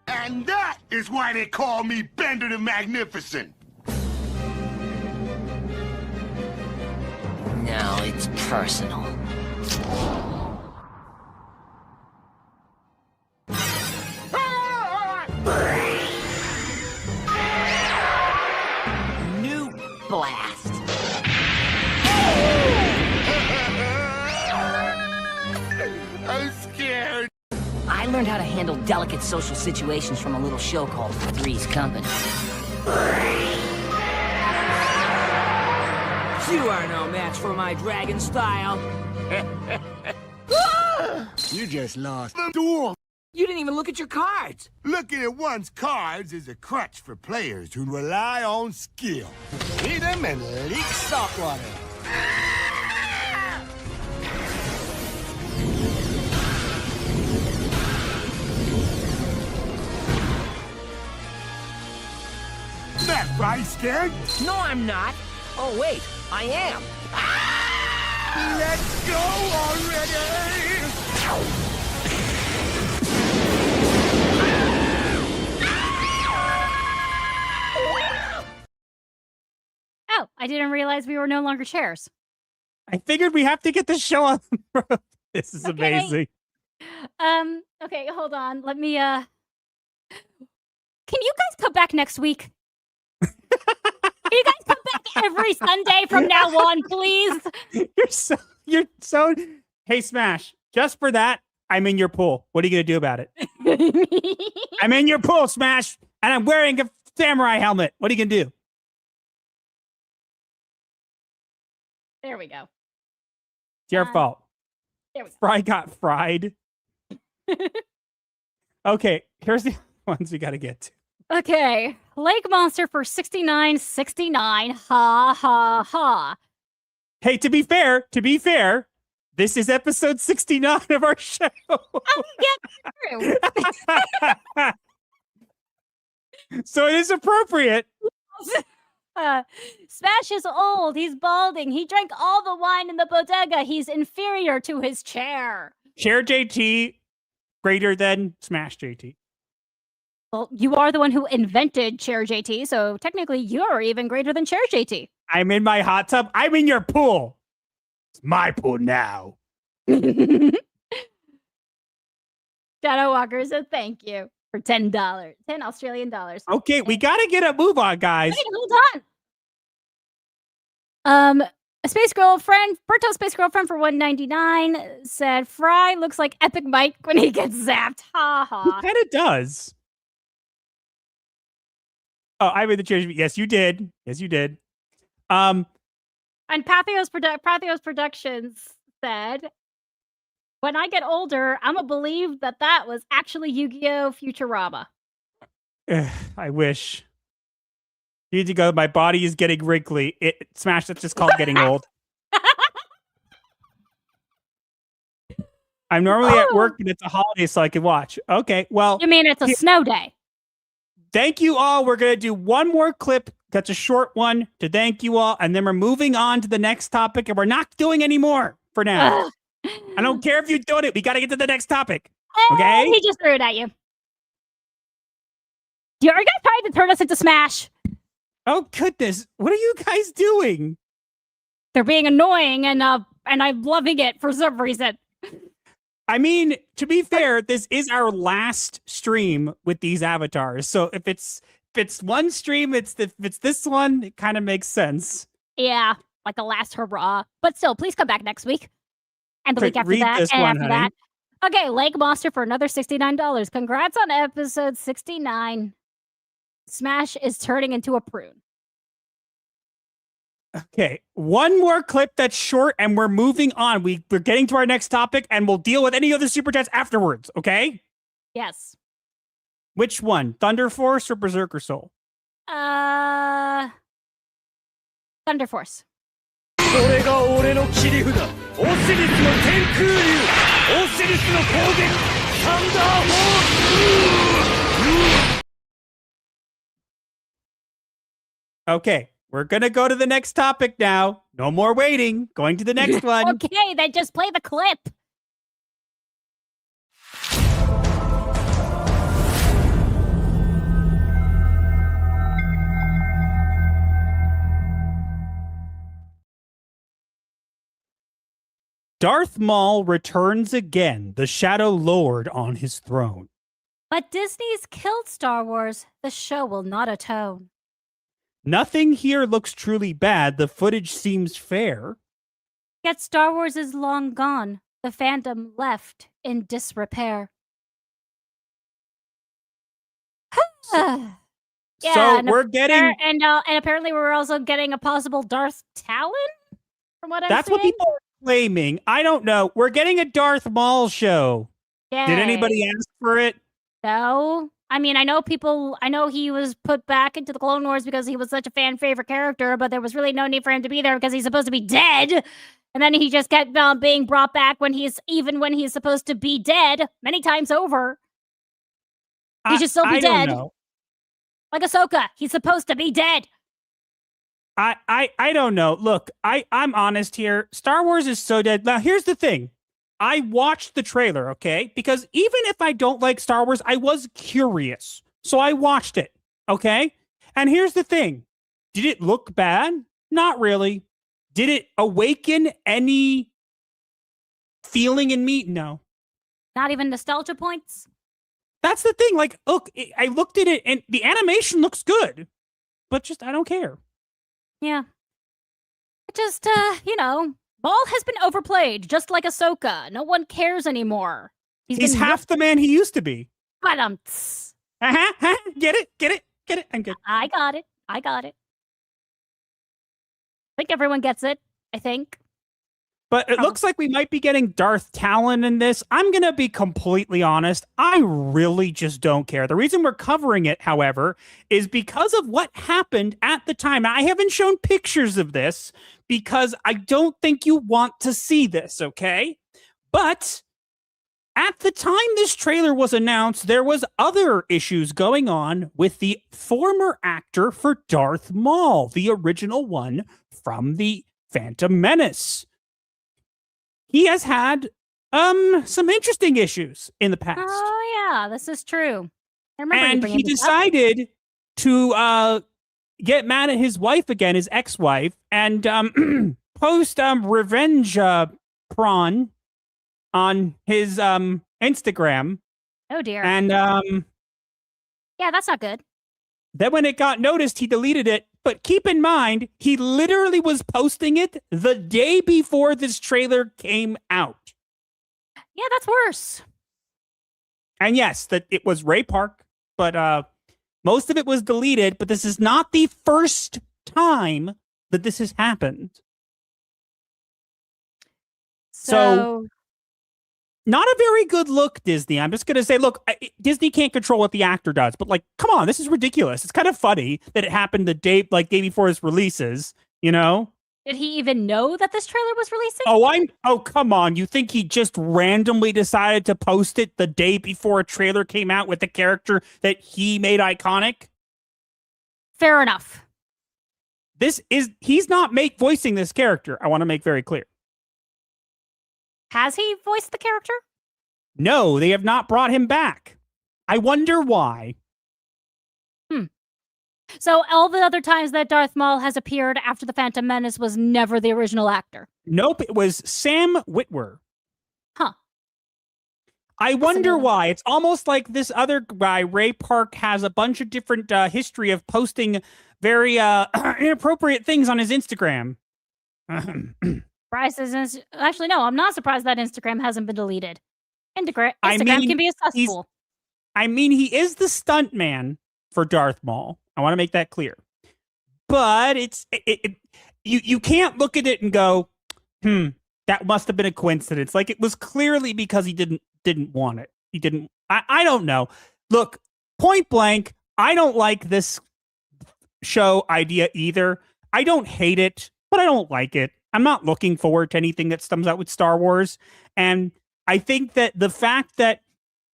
S1: And that is why they call me Bender the Magnificent!
S11: Now it's personal. New blast.
S1: I'm scared.
S11: I learned how to handle delicate social situations from a little show called Three's Company. You are no match for my dragon style.
S1: You just lost the duel.
S11: You didn't even look at your cards.
S1: Looking at one's cards is a crutch for players who rely on skill. Eat them and leak salt water. That right, scared?
S11: No, I'm not. Oh, wait, I am.
S1: Let's go already!
S6: Oh, I didn't realize we were no longer chairs.
S5: I figured we have to get the show on the road. This is amazing.
S6: Okay, hold on. Let me, Can you guys come back next week? Can you guys come back every Sunday from now on, please?
S5: You're so, hey, Smash, just for that, I'm in your pool. What are you going to do about it? I'm in your pool, Smash, and I'm wearing a samurai helmet. What are you going to do?
S6: There we go.
S5: It's your fault.
S6: There we go.
S5: Fry got fried. Okay, here's the ones we got to get to.
S6: Okay, Lake Monster for $69.69. Ha ha ha.
S5: Hey, to be fair, this is episode 69 of our show.
S6: Oh, yeah, true.
S5: So it is appropriate.
S6: Smash is old. He's balding. He drank all the wine in the bodega. He's inferior to his chair.
S5: Chair JT greater than Smash JT.
S6: Well, you are the one who invented Chair JT, so technically you're even greater than Chair JT.
S5: I'm in my hot tub. I'm in your pool. It's my pool now.
S6: Shadow Walker said thank you for $10. 10 Australian dollars.
S5: Okay, we got to get a move on, guys.
S6: Wait, hold on. A space girlfriend, Berto Space Girlfriend for $1.99 said Fry looks like Epic Mike when he gets zapped. Ha ha.
S5: He kind of does. Oh, I made the change. Yes, you did. Yes, you did.
S6: And Pathos Productions said, when I get older, I'm going to believe that was actually Yu-Gi-Oh! Futurama.
S5: I wish. You need to go, my body is getting wrinkly. Smash, that's just called getting old. I'm normally at work and it's a holiday, so I can watch. Okay, well.
S6: You mean it's a snow day?
S5: Thank you all. We're going to do one more clip. That's a short one to thank you all. And then we're moving on to the next topic. And we're not doing any more for now. I don't care if you're doing it. We got to get to the next topic. Okay?
S6: He just threw it at you. Are you guys trying to turn us into Smash?
S5: Oh, goodness. What are you guys doing?
S6: They're being annoying, and I'm loving it for some reason.
S5: I mean, to be fair, this is our last stream with these avatars. So if it's it's one stream, if it's this one, it kind of makes sense.
S6: Yeah, like a last hurrah. But still, please come back next week. And the week after
S5: Read
S6: that,
S5: this
S6: and
S5: one,
S6: after
S5: honey.
S6: that. Okay, Lake Monster for another $69. Congrats on episode 69. Smash is turning into a prune.
S5: Okay, one more clip that's short, and we're moving on. We're getting to our next topic, and we'll deal with any other super chats afterwards, okay?
S6: Yes.
S5: Which one? Thunder Force or Berserker Soul?
S6: Thunder Force.
S15: これが俺の切り札オシリスの天空竜オシリスの攻撃サンダーフォース
S5: Okay, we're gonna go to the next topic now. No more waiting. Going to the next one.
S6: Okay, then just play the clip.
S5: Darth Maul returns again, the Shadow Lord on his throne.
S6: But Disney's killed Star Wars. The show will not atone.
S5: Nothing here looks truly bad. The footage seems fair.
S6: Yet Star Wars is long gone. The fandom left in disrepair.
S5: So
S6: and
S5: we're getting...
S6: and apparently we're also getting a possible Darth Talon, from what I'm
S5: That's
S6: seeing.
S5: what people are claiming. I don't know. We're getting a Darth Maul show.
S6: Yay.
S5: Did anybody ask for it?
S6: No. I mean, I know he was put back into the Clone Wars because he was such a fan favorite character, but there was really no need for him to be there because he's supposed to be dead. And then he just kept being brought back when he's supposed to be dead many times over. He should still be dead.
S5: Don't know.
S6: Like Ahsoka, he's supposed to be dead.
S5: I don't know. Look, I'm honest here. Star Wars is so dead. Now, here's the thing. I watched the trailer, okay? Because even if I don't like Star Wars, I was curious. So I watched it, okay? And here's the thing. Did it look bad? Not really. Did it awaken any feeling in me? No.
S6: Not even nostalgia points?
S5: That's the thing. Like, look, I looked at it and the animation looks good. But just, I don't care.
S6: Yeah. Just, Maul has been overplayed, just like Ahsoka. No one cares anymore.
S5: He's half the man he used to be.
S6: Get
S5: it? I'm good.
S6: I got it. I think everyone gets it, I think.
S5: But it looks like we might be getting Darth Talon in this. I'm going to be completely honest. I really just don't care. The reason we're covering it, however, is because of what happened at the time. Now, I haven't shown pictures of this because I don't think you want to see this, okay? But at the time this trailer was announced, there was other issues going on with the former actor for Darth Maul, the original one from the Phantom Menace. He has had some interesting issues in the past.
S6: Oh, yeah, this is true. I remember
S5: and he decided to get mad at his wife again, his ex-wife, and post revenge prawn on his Instagram.
S6: Oh, dear.
S5: And
S6: yeah, that's not good.
S5: Then when it got noticed, he deleted it. But keep in mind, he literally was posting it the day before this trailer came out.
S6: Yeah, that's worse.
S5: And yes, that it was Ray Park, but most of it was deleted. But this is not the first time that this has happened. So not a very good look, Disney. I'm just going to say, look, Disney can't control what the actor does, but like, come on, this is ridiculous. It's kind of funny that it happened the day before his releases, you know?
S6: Did he even know that this trailer was releasing?
S5: Oh, come on. You think he just randomly decided to post it the day before a trailer came out with the character that he made iconic?
S6: Fair enough.
S5: He's not voicing this character. I want to make very clear.
S6: Has he voiced the character?
S5: No, they have not brought him back. I wonder why.
S6: So all the other times that Darth Maul has appeared after the Phantom Menace was never the original actor?
S5: Nope, it was Sam Witwer.
S6: Huh.
S5: I wonder why. It's almost like this other guy, Ray Park, has a bunch of different history of posting very inappropriate things on his Instagram.
S6: Actually, no, I'm not surprised that Instagram hasn't been deleted. Instagram can be a cesspool.
S5: He is the stunt man for Darth Maul. I want to make that clear. But you can't look at it and go, that must have been a coincidence. Like, it was clearly because he didn't want it. He didn't. I don't know. Look, point blank, I don't like this show idea either. I don't hate it, but I don't like it. I'm not looking forward to anything that comes out with Star Wars. And I think that the fact that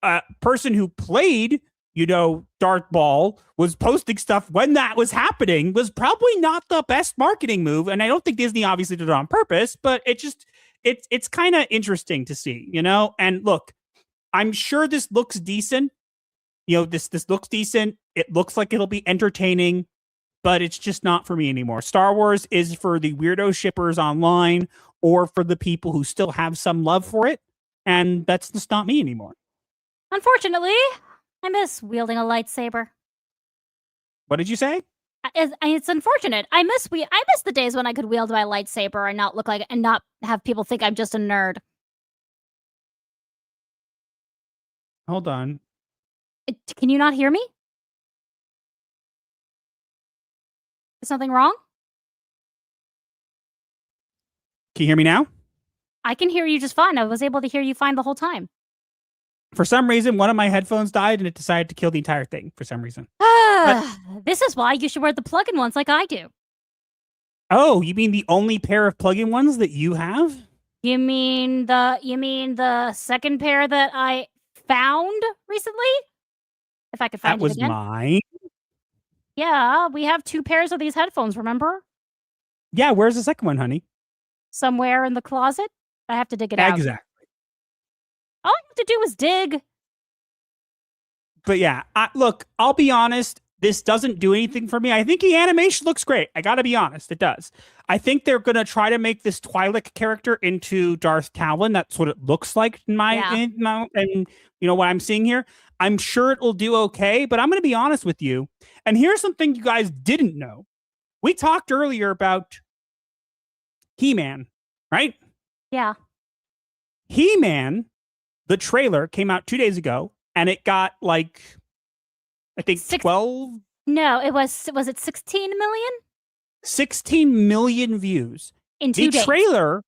S5: a person who played, Darth Maul was posting stuff when that was happening was probably not the best marketing move. And I don't think Disney obviously did it on purpose, but it's kind of interesting to see, And look, I'm sure this looks decent. This looks decent. It looks like it'll be entertaining, but it's just not for me anymore. Star Wars is for the weirdo shippers online or for the people who still have some love for it. And that's just not me anymore.
S6: Unfortunately, I miss wielding a lightsaber.
S5: What did you say?
S6: It's unfortunate. I miss the days when I could wield my lightsaber and not have people think I'm just a nerd.
S5: Hold on.
S6: Can you not hear me? Is something wrong?
S5: Can you hear me now?
S6: I can hear you just fine. I was able to hear you fine the whole time.
S5: For some reason, one of my headphones died and it decided to kill the entire thing for some reason.
S6: This is why you should wear the plug-in ones like I do.
S5: Oh, you mean the only pair of plug-in ones that you have?
S6: You mean the second pair that I found recently? If I could find it again.
S5: That was mine.
S6: Yeah, we have 2 pairs of these headphones, remember?
S5: Yeah, where's the second one, honey?
S6: Somewhere in the closet. I have to dig it out.
S5: Exactly.
S6: All I have to do is dig.
S5: But yeah, look, I'll be honest. This doesn't do anything for me. I think the animation looks great. I gotta be honest, it does. I think they're gonna try to make this Twi'lek character into Darth Talon. That's what it looks like in what I'm seeing here. I'm sure it will do okay, but I'm gonna be honest with you. And here's something you guys didn't know. We talked earlier about He-Man, right?
S6: Yeah.
S5: He-Man, the trailer came out 2 days ago, and it got I think 12.
S6: No, was it 16 million?
S5: 16 million views.
S6: In 2 days.
S5: The trailer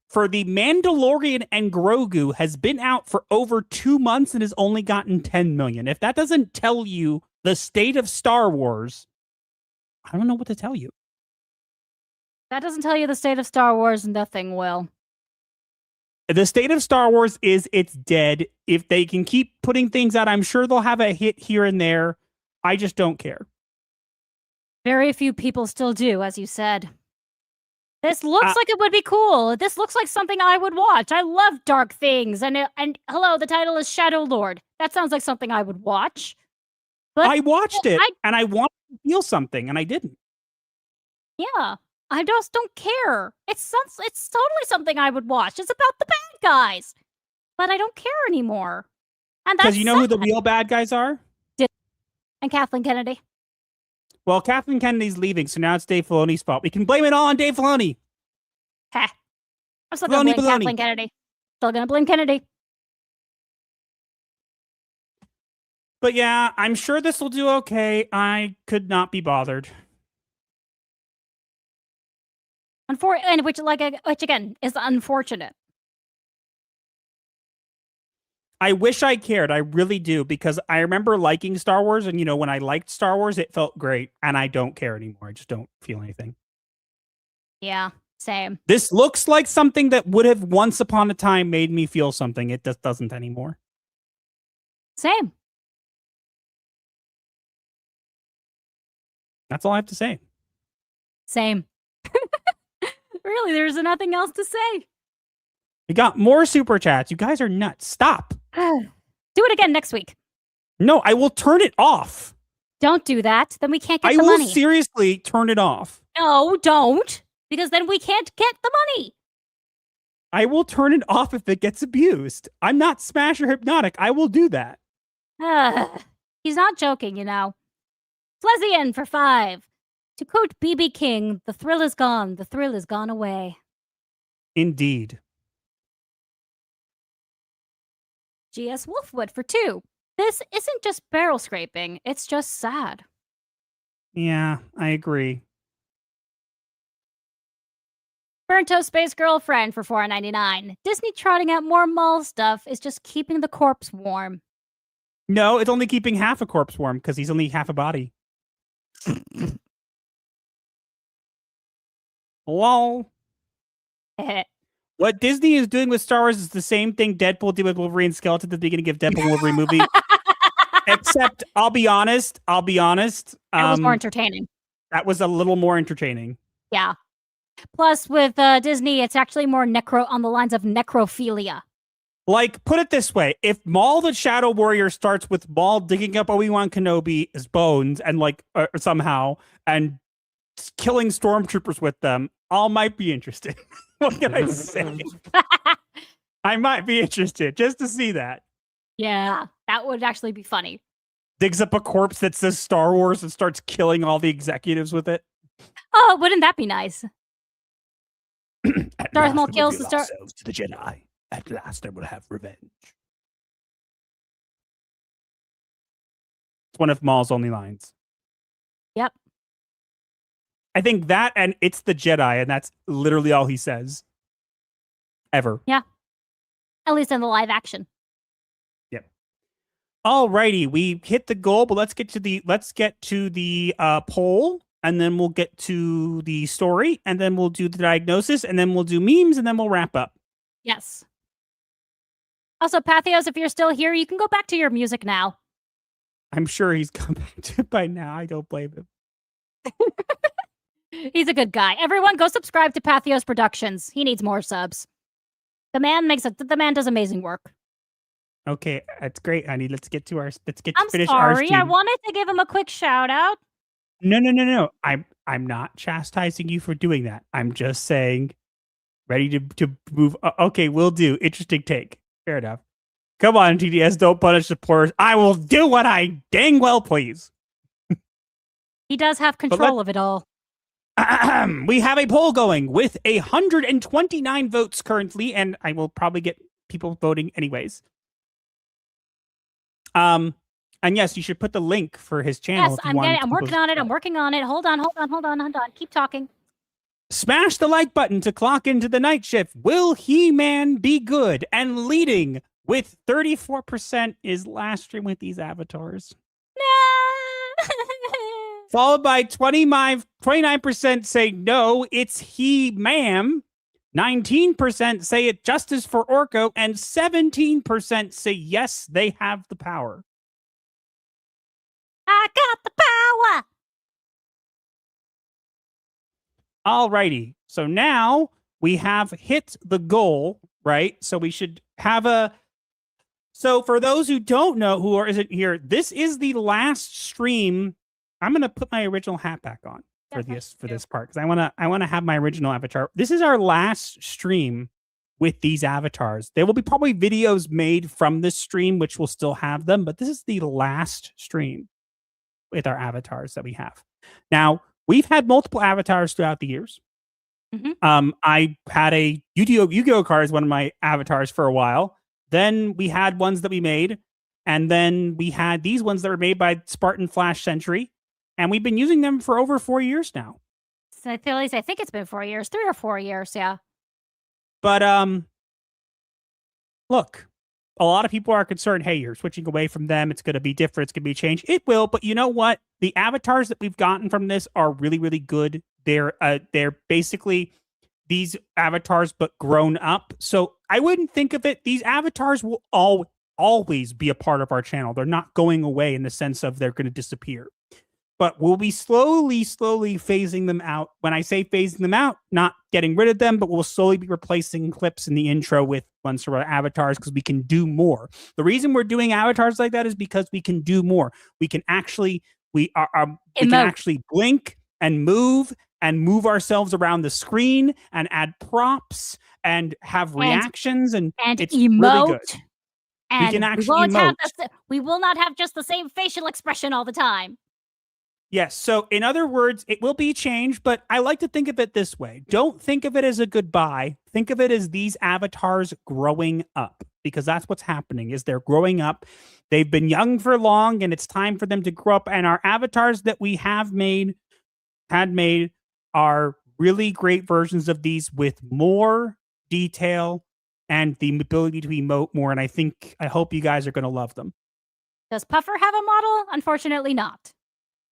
S5: for The Mandalorian and Grogu has been out for over 2 months and has only gotten 10 million. If that doesn't tell you the state of Star Wars, I don't know what to tell you.
S6: That doesn't tell you the state of Star Wars, nothing will.
S5: The state of Star Wars is it's dead. If they can keep putting things out, I'm sure they'll have a hit here and there. I just don't care.
S6: Very few people still do, as you said. This looks like it would be cool. This looks like something I would watch. I love dark things. And hello, the title is Shadow Lord. That sounds like something I would watch. But
S5: I watched it, and I wanted to feel something, and I didn't.
S6: Yeah. I just don't care. It's totally something I would watch. It's about the bad guys. But I don't care anymore. And that's
S5: because you know who the real bad guys are?
S6: And Kathleen Kennedy.
S5: Well, Kathleen Kennedy's leaving, so now it's Dave Filoni's fault. We can blame it all on Dave Filoni.
S6: Heh. I'm still going to blame Kathleen Kennedy. Still going to blame Kennedy.
S5: But yeah, I'm sure this will do okay. I could not be bothered.
S6: Which again is unfortunate.
S5: I wish I cared. I really do, because I remember liking Star Wars, and when I liked Star Wars, it felt great, and I don't care anymore. I just don't feel anything.
S6: Yeah, same.
S5: This looks like something that would have once upon a time made me feel something. It just doesn't anymore.
S6: Same.
S5: That's all I have to say.
S6: Same. Really, there's nothing else to say.
S5: We got more super chats. You guys are nuts. Stop.
S6: Do it again next week.
S5: No, I will turn it off.
S6: Don't do that. Then we can't get the money.
S5: I will seriously turn it off.
S6: No, don't. Because then we can't get the money.
S5: I will turn it off if it gets abused. I'm not Smash or Hypnotic. I will do that.
S6: He's not joking, you know. Flezian for 5. To quote BB King, the thrill is gone. The thrill is gone away.
S5: Indeed.
S6: GS Wolfwood for 2. This isn't just barrel scraping. It's just sad.
S5: Yeah, I agree.
S6: Burnto Space Girlfriend for $4.99. Disney trotting out more mall stuff is just keeping the corpse warm.
S5: No, it's only keeping half a corpse warm because he's only half a body. Lol. What Disney is doing with Star Wars is the same thing Deadpool did with Wolverine Skeleton at the beginning of Deadpool Wolverine movie. Except, I'll be honest.
S6: That was more entertaining.
S5: That was a little more entertaining.
S6: Yeah. Plus, with Disney, it's actually more on the lines of necrophilia.
S5: Like, put it this way. If Maul the Shadow Warrior starts with Maul digging up Obi-Wan Kenobi's bones and, like, somehow, and killing stormtroopers with them, I might be interested. What can I say? I might be interested just to see that.
S6: Yeah, that would actually be funny.
S5: Digs up a corpse that says Star Wars and starts killing all the executives with it.
S6: Oh, wouldn't that be nice? Darth Maul kills the Star...
S5: to the Jedi. At last I will have revenge. It's one of Maul's only lines.
S6: Yep.
S5: I think that and it's the Jedi, and that's literally all he says. Ever.
S6: Yeah. At least in the live action.
S5: Yep. Alrighty, we hit the goal, but let's get to the poll, and then we'll get to the story, and then we'll do the diagnosis, and then we'll do memes, and then we'll wrap up.
S6: Yes. Also, Pathios, if you're still here, you can go back to your music now.
S5: I'm sure he's come back to it by now. I don't blame him.
S6: He's a good guy. Everyone, go subscribe to Pathios Productions. He needs more subs. The man does amazing work.
S5: Okay, that's great, honey. Let's get to
S6: I'm
S5: finish our
S6: sorry.
S5: stream.
S6: I wanted to give him a quick shout out.
S5: No. I'm not chastising you for doing that. I'm just saying, ready to move. Okay, we'll do. Interesting take. Fair enough. Come on, TDS, don't punish supporters. I will do what I dang well please.
S6: He does have control of it all.
S5: We have a poll going with 129 votes currently, and I will probably get people voting anyways. And yes, you should put the link for his channel.
S6: Yes, I'm working on it. I'm working on it. Hold on. Keep talking.
S5: Smash the like button to clock into the night shift. Will He-Man be good? And leading with 34% is last stream with these avatars. Followed by 29% say no, it's he, ma'am. 19% say it justice for Orko, and 17% say yes, they have the power.
S6: I got the power.
S5: Alrighty, so now we have hit the goal, right? So we should have so for those who don't know who isn't here, this is the last stream. I'm gonna put my original hat back on for this part because I wanna have my original avatar. This is our last stream with these avatars. There will be probably videos made from this stream which will still have them, but this is the last stream with our avatars that we have. Now, we've had multiple avatars throughout the years.
S6: Mm-hmm.
S5: I had a Yu-Gi-Oh card as one of my avatars for a while. Then we had ones that we made, and then we had these ones that were made by Spartan Flash Century, and we've been using them for over 4 years now.
S6: So at least I think it's been 4 years, 3 or 4 years, yeah.
S5: But look, a lot of people are concerned, hey, you're switching away from them. It's going to be different. It's going to be changed. It will, but you know what? The avatars that we've gotten from this are really, really good. They're basically these avatars, but grown up. So I wouldn't think of it. These avatars will always be a part of our channel. They're not going away in the sense of they're going to disappear. But we'll be slowly phasing them out. When I say phasing them out, not getting rid of them, but we'll slowly be replacing clips in the intro with ones for our avatars because we can do more. The reason we're doing avatars like that is because we can do more. We can actually, can actually blink and move and move ourselves around the screen and add props and have reactions and it's
S6: emote.
S5: really good.
S6: And
S5: we can actually emote.
S6: We will not have just the same facial expression all the time.
S5: Yes. So in other words, it will be changed, but I like to think of it this way. Don't think of it as a goodbye. Think of it as these avatars growing up, because that's what's happening is they're growing up. They've been young for long and it's time for them to grow up. And our avatars that we had made are really great versions of these with more detail and the ability to emote more. And I hope you guys are going to love them.
S6: Does Puffer have a model? Unfortunately not.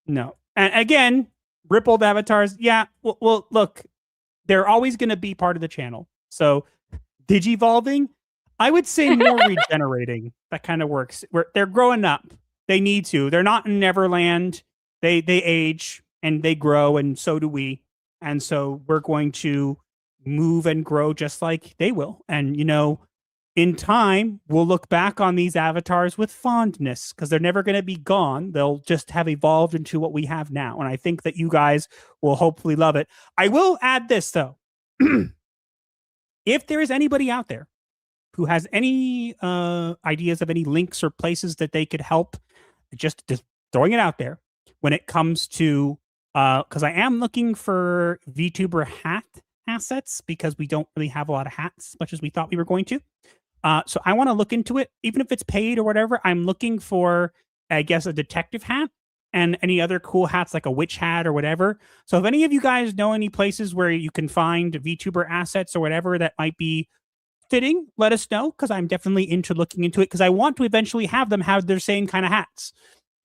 S5: No. And again, rippled avatars. Yeah. Well, look, they're always going to be part of the channel. So digivolving, I would say more regenerating. That kind of works. They're growing up. They need to. They're not in Neverland. They age and they grow, and so do we. And so we're going to move and grow just like they will. And, in time, we'll look back on these avatars with fondness because they're never going to be gone. They'll just have evolved into what we have now. And I think that you guys will hopefully love it. I will add this, though. If there is anybody out there who has any ideas of any links or places that they could help, just throwing it out there when it comes to, because I am looking for VTuber hat assets because we don't really have a lot of hats as much as we thought we were going to. So I want to look into it, even if it's paid or whatever. I'm looking for, I guess, a detective hat and any other cool hats like a witch hat or whatever. So if any of you guys know any places where you can find VTuber assets or whatever that might be fitting, let us know, because I'm definitely looking into it because I want to eventually have them have their same kind of hats.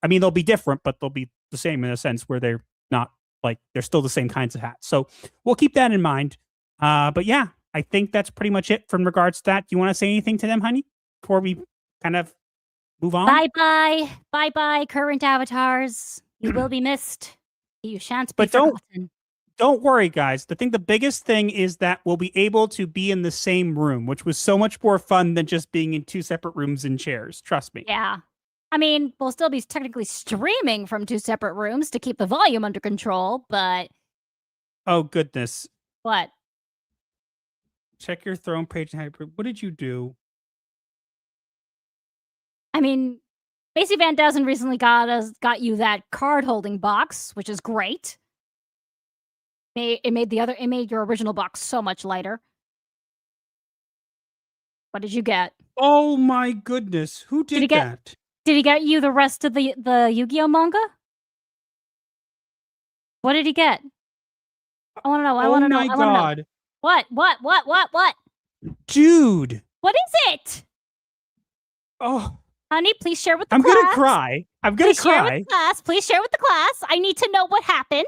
S5: I mean, they'll be different, but they'll be the same in a sense where they're not they're still the same kinds of hats. So we'll keep that in mind. But yeah, I think that's pretty much it from regards to that. Do you want to say anything to them, honey, before we kind of move on?
S6: Bye-bye. Bye-bye, current avatars. You will be missed. You shan't be forgotten.
S5: Don't worry, guys. The biggest thing is that we'll be able to be in the same room, which was so much more fun than just being in two separate rooms and chairs. Trust me.
S6: Yeah. I mean, we'll still be technically streaming from two separate rooms to keep the volume under control, but...
S5: Oh, goodness.
S6: What?
S5: Check your throne page. What did you do?
S6: I mean, Macy Van Dusen recently got you that card holding box, which is great. It made your original box so much lighter. What did you get?
S5: Oh my goodness! Who did that?
S6: Did he get you the rest of the Yu-Gi-Oh manga? What did he get? I want to know. I want to know.
S5: Oh my god!
S6: What?
S5: Dude!
S6: What is it?
S5: Oh.
S6: Honey, please share with the
S5: class.
S6: class.
S5: I'm gonna cry. I'm gonna cry.
S6: Share with the class. Please share with the class. I need to know what happened.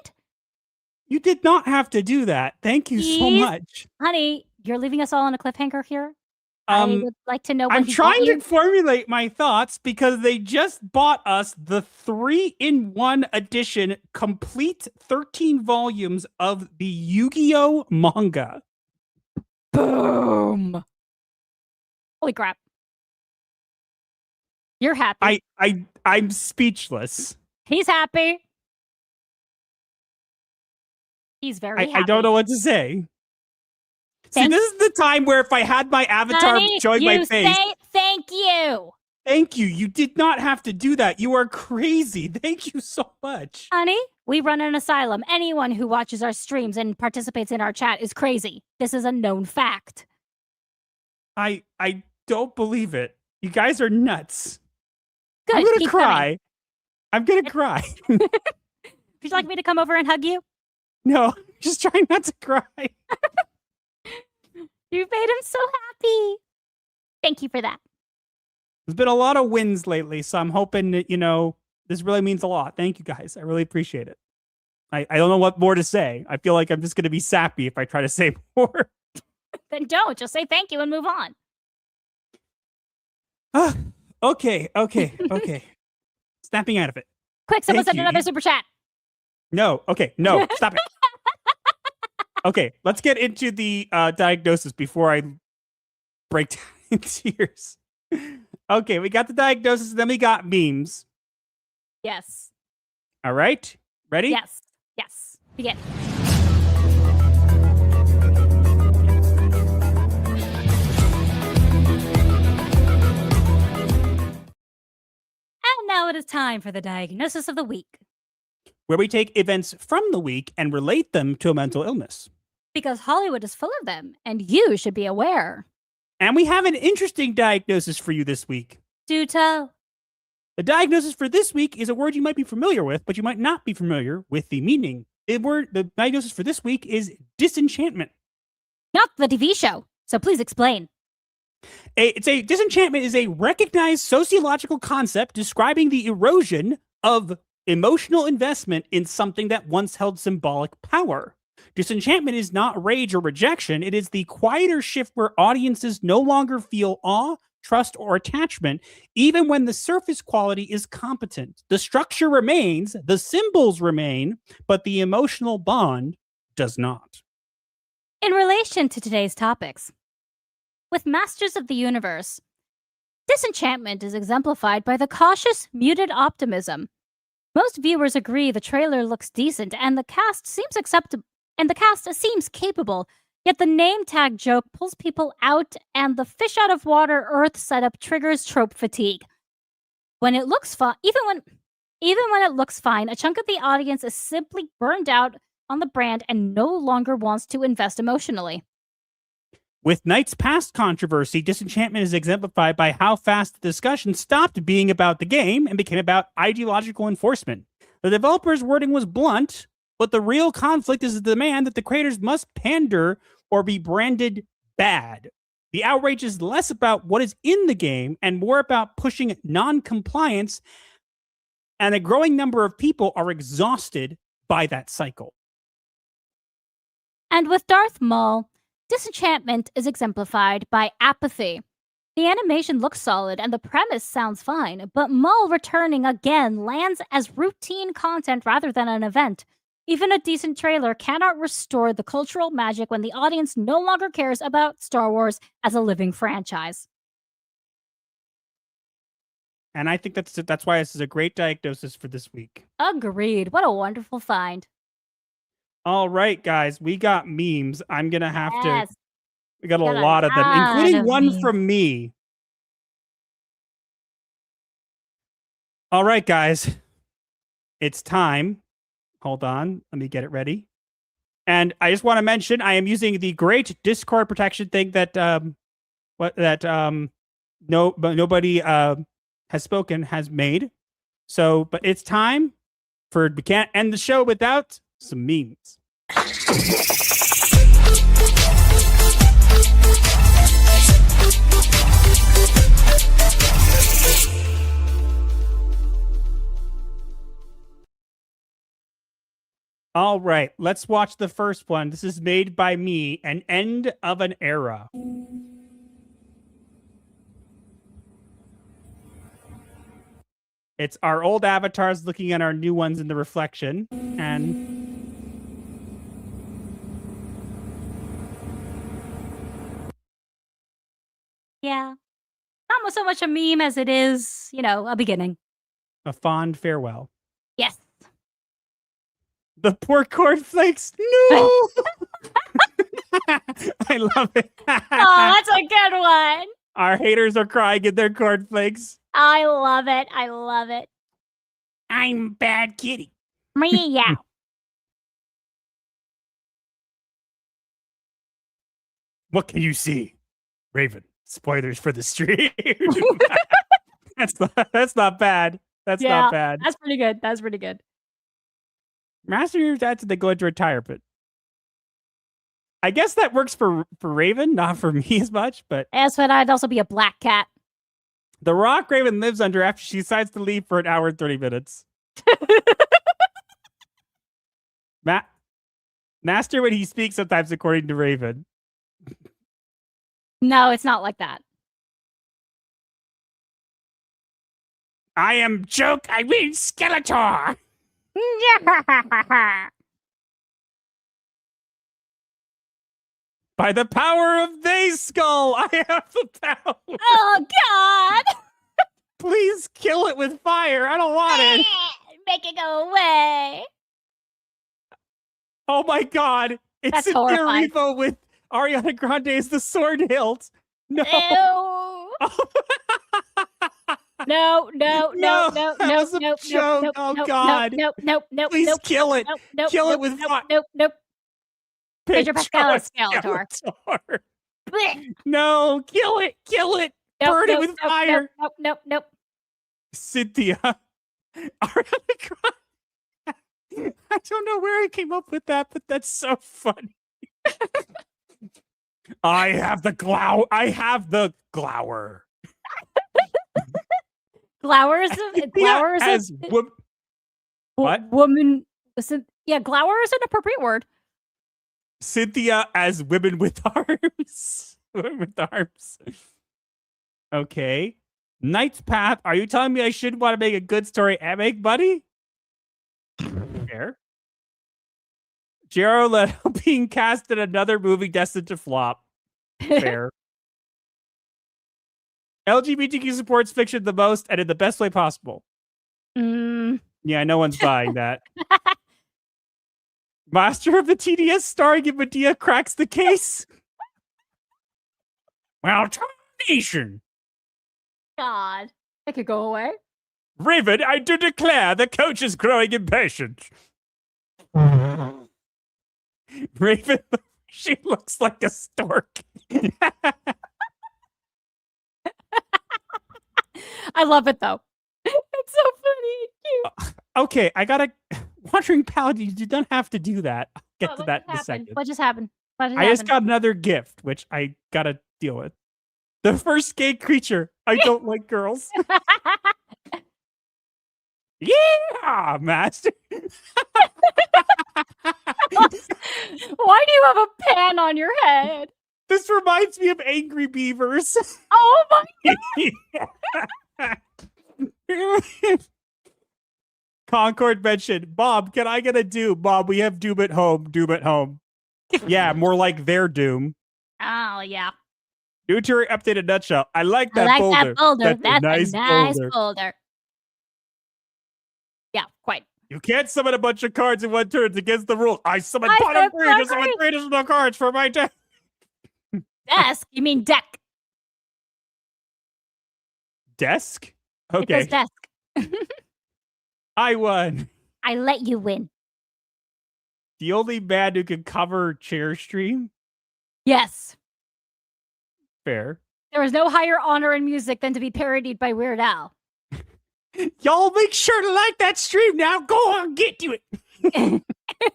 S5: You did not have to do that. Thank you so much.
S6: Honey, you're leaving us all on a cliffhanger here. I would like to know what
S5: I'm trying to formulate my thoughts because they just bought us the 3-in-1 edition, complete 13 volumes of the Yu-Gi-Oh manga.
S6: Boom. Holy crap. You're happy.
S5: I'm speechless.
S6: He's happy. He's very happy.
S5: I don't know what to say. See, this is the time where if I had my avatar showing my face.
S6: Say thank you.
S5: Thank you. You did not have to do that. You are crazy. Thank you so much.
S6: Honey, we run an asylum. Anyone who watches our streams and participates in our chat is crazy. This is a known fact.
S5: I don't believe it. You guys are nuts.
S6: Good.
S5: I'm gonna cry. I'm gonna cry.
S6: Would you like me to come over and hug you?
S5: No, just trying not to cry.
S6: You made him so happy. Thank you for that.
S5: There's been a lot of wins lately, so I'm hoping that, this really means a lot. Thank you, guys. I really appreciate it. I don't know what more to say. I feel like I'm just going to be sappy if I try to say more.
S6: Then don't. Just say thank you and move on.
S5: Okay. Snapping out of it.
S6: Quick, someone send another super chat.
S5: No. Okay. No. Stop it. Okay. Let's get into the diagnosis before I break down in tears. Okay. We got the diagnosis, and then we got memes.
S6: Yes.
S5: All right. Ready?
S6: Yes. Begin. And now it is time for the diagnosis of the week.
S5: Where we take events from the week and relate them to a mental illness.
S6: Because Hollywood is full of them, and you should be aware.
S5: And we have an interesting diagnosis for you this week.
S6: Do tell.
S5: The diagnosis for this week is a word you might be familiar with, but you might not be familiar with the meaning. The diagnosis for this week is disenchantment.
S6: Not the TV show, so please explain.
S5: Disenchantment is a recognized sociological concept describing the erosion of emotional investment in something that once held symbolic power. Disenchantment is not rage or rejection. It is the quieter shift where audiences no longer feel awe, trust, or attachment, even when the surface quality is competent. The structure remains, the symbols remain, but the emotional bond does not.
S6: In relation to today's topics, with Masters of the Universe, disenchantment is exemplified by the cautious, muted optimism. Most viewers agree the trailer looks decent and the cast seems acceptable. And the cast seems capable, yet the name tag joke pulls people out, and the fish out of water Earth setup triggers trope fatigue. When it looks fun, even when it looks fine, a chunk of the audience is simply burned out on the brand and no longer wants to invest emotionally.
S5: With Night's Past controversy, disenchantment is exemplified by how fast the discussion stopped being about the game and became about ideological enforcement. The developer's wording was blunt, but the real conflict is the demand that the creators must pander or be branded bad. The outrage is less about what is in the game and more about pushing non-compliance, and a growing number of people are exhausted by that cycle.
S6: And with Darth Maul, disenchantment is exemplified by apathy. The animation looks solid and the premise sounds fine, but Maul returning again lands as routine content rather than an event. Even a decent trailer cannot restore the cultural magic when the audience no longer cares about Star Wars as a living franchise.
S5: And I think that's why this is a great diagnosis for this week.
S6: Agreed. What a wonderful find.
S5: All right, guys, we got memes. I'm going to have to... We got a
S6: Got a
S5: lot of them,
S6: lot
S5: including
S6: of
S5: one
S6: memes.
S5: from me. All right, guys. It's time. Hold on. Let me get it ready. And I just want to mention I am using the great Discord protection thing that nobody has spoken has made. So, but it's time for we can't end the show without some memes. All right, let's watch the first one. This is made by me, An End of an Era. It's our old avatars looking at our new ones in the reflection. And
S6: Yeah. Not so much a meme as it is, a beginning.
S5: a fond farewell.
S6: Yes.
S5: The poor cornflakes. No! I love it.
S6: Oh, that's a good one.
S5: Our haters are crying in their cornflakes.
S6: I love it. I love it.
S5: I'm bad kitty.
S6: Meow.
S5: What can you see? Raven. Spoilers for the stream. That's not bad. That's not bad.
S6: That's pretty good. That's pretty good.
S5: Master your stats they go into retirement. I guess that works for Raven, not for me as much, but
S6: As for I'd also be a black cat.
S5: the rock Raven lives under after she decides to leave for an hour and 30 minutes. Master when he speaks sometimes according to Raven.
S6: No, it's not like that.
S5: I am joke, I mean Skeletor. By the power of they skull, I have the power.
S6: Oh, God.
S5: Please kill it with fire. I don't want it.
S6: Make it go away.
S5: Oh my god. It's
S6: That's
S5: Cynthia
S6: horrifying.
S5: Erivo with Ariana Grande as the sword hilt. No.
S6: Ew. No, no, no, no,
S5: that
S6: no,
S5: was a
S6: no,
S5: joke.
S6: no,
S5: Oh
S6: no,
S5: god.
S6: no, no, no,
S5: Please
S6: nope,
S5: kill it.
S6: nope, nope,
S5: Kill it
S6: nope,
S5: with
S6: nope,
S5: fire.
S6: nope, nope. Pedro
S5: Pedro
S6: Pascal is Skeletor.
S5: Skeletor.
S6: Blech.
S5: No, kill it. Kill it.
S6: Nope,
S5: Burn
S6: nope,
S5: it with
S6: nope,
S5: fire.
S6: Nope, nope, nope,
S5: Cynthia. Ariana Grande. I don't know where I came up with that, but that's so funny. I have the glower.
S6: Glower is
S5: as what?
S6: Woman. Yeah, glower is an appropriate word.
S5: Cynthia as women with arms. Women with arms. Okay. Knight's Path. Are you telling me I shouldn't want to make a good story and make money? Fair. Jared Leto being cast in another movie destined to flop. Fair. LGBTQ supports fiction the most and in the best way possible. Yeah, no one's buying that. Master of the TDS starring in Medea cracks the case. Well, termination.
S6: God. That could go away.
S5: Raven, I do declare the coach is growing impatient. Raven, she looks like a stork.
S6: I love it though. It's so funny and cute.
S5: Okay, I gotta. Wandering Paladin, you don't have to do that. I'll get to that in a second.
S6: What just happened?
S5: I just got another gift, which I gotta deal with. The first gay creature. I don't like girls. Yeah, master.
S6: Why do you have a pan on your head?
S5: This reminds me of Angry Beavers.
S6: Oh my
S5: god. Concord mentioned, Bob, can I get a Doom? Bob, we have Doom at home. Doom at home. Yeah, more like their Doom.
S6: Oh, yeah.
S5: New tour updated nutshell. I like that boulder.
S6: That boulder.
S5: That's
S6: a nice boulder. Yeah, quite.
S5: You can't summon a bunch of cards in one turn. It's against the rules. I summoned
S6: I
S5: pot of
S6: said
S5: green to summon 3 additional cards for my deck.
S6: Desk? You mean deck?
S5: Desk? Okay.
S6: It says desk.
S5: I won.
S6: I let you win.
S5: The only man who can cover chair stream?
S6: Yes.
S5: Fair.
S6: There is no higher honor in music than to be parodied by Weird Al.
S5: Y'all make sure to like that stream now. Go on, get to it.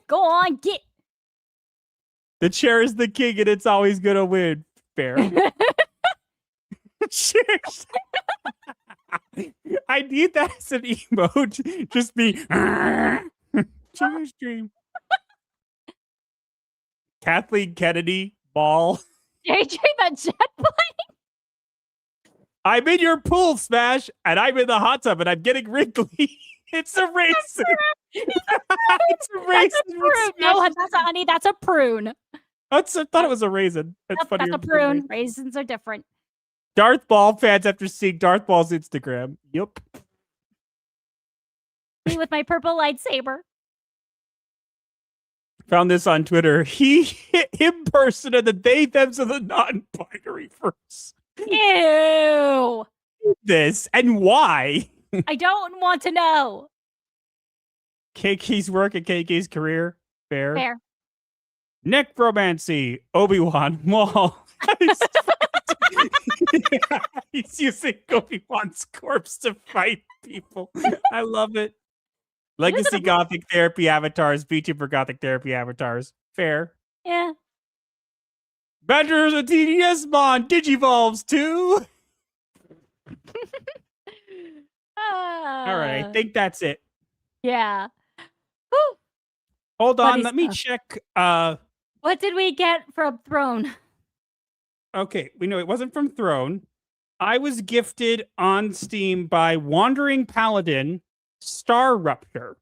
S6: Go on, get.
S5: The chair is the king and it's always gonna win. Fair. Cheers. I need that as an emote. Just be chair stream. Kathleen Kennedy ball.
S6: JJ, that jet plane.
S5: I'm in your pool, Smash, and I'm in the hot tub, and I'm getting wrinkly. It's a raisin. It's a raisin.
S6: That's a prune. No, that's a honey. That's a prune.
S5: I thought it was a raisin. That's funny.
S6: That's a prune. Raisins are different. Me with my purple lightsaber.
S5: Found this on Twitter. He, him person, and the they, thems of the non-binary first.
S6: Ew.
S5: This and why?
S6: I don't want to know.
S5: KK's work and KK's career. Fair.
S6: Fair.
S5: Necromancy. Obi-Wan Maul. He's using Obi-Wan's corpse to fight people. I love it. Legacy Gothic Therapy avatars. VTuber Gothic Therapy avatars. Fair.
S6: Yeah.
S5: Badgers and TDS Mon Digivolves too. All right, I think that's it.
S6: Yeah. Whew.
S5: Hold on, let me check.
S6: What did we get from Throne?
S5: Okay, we know it wasn't from Throne. I was gifted on Steam by Wandering Paladin Star Rupture.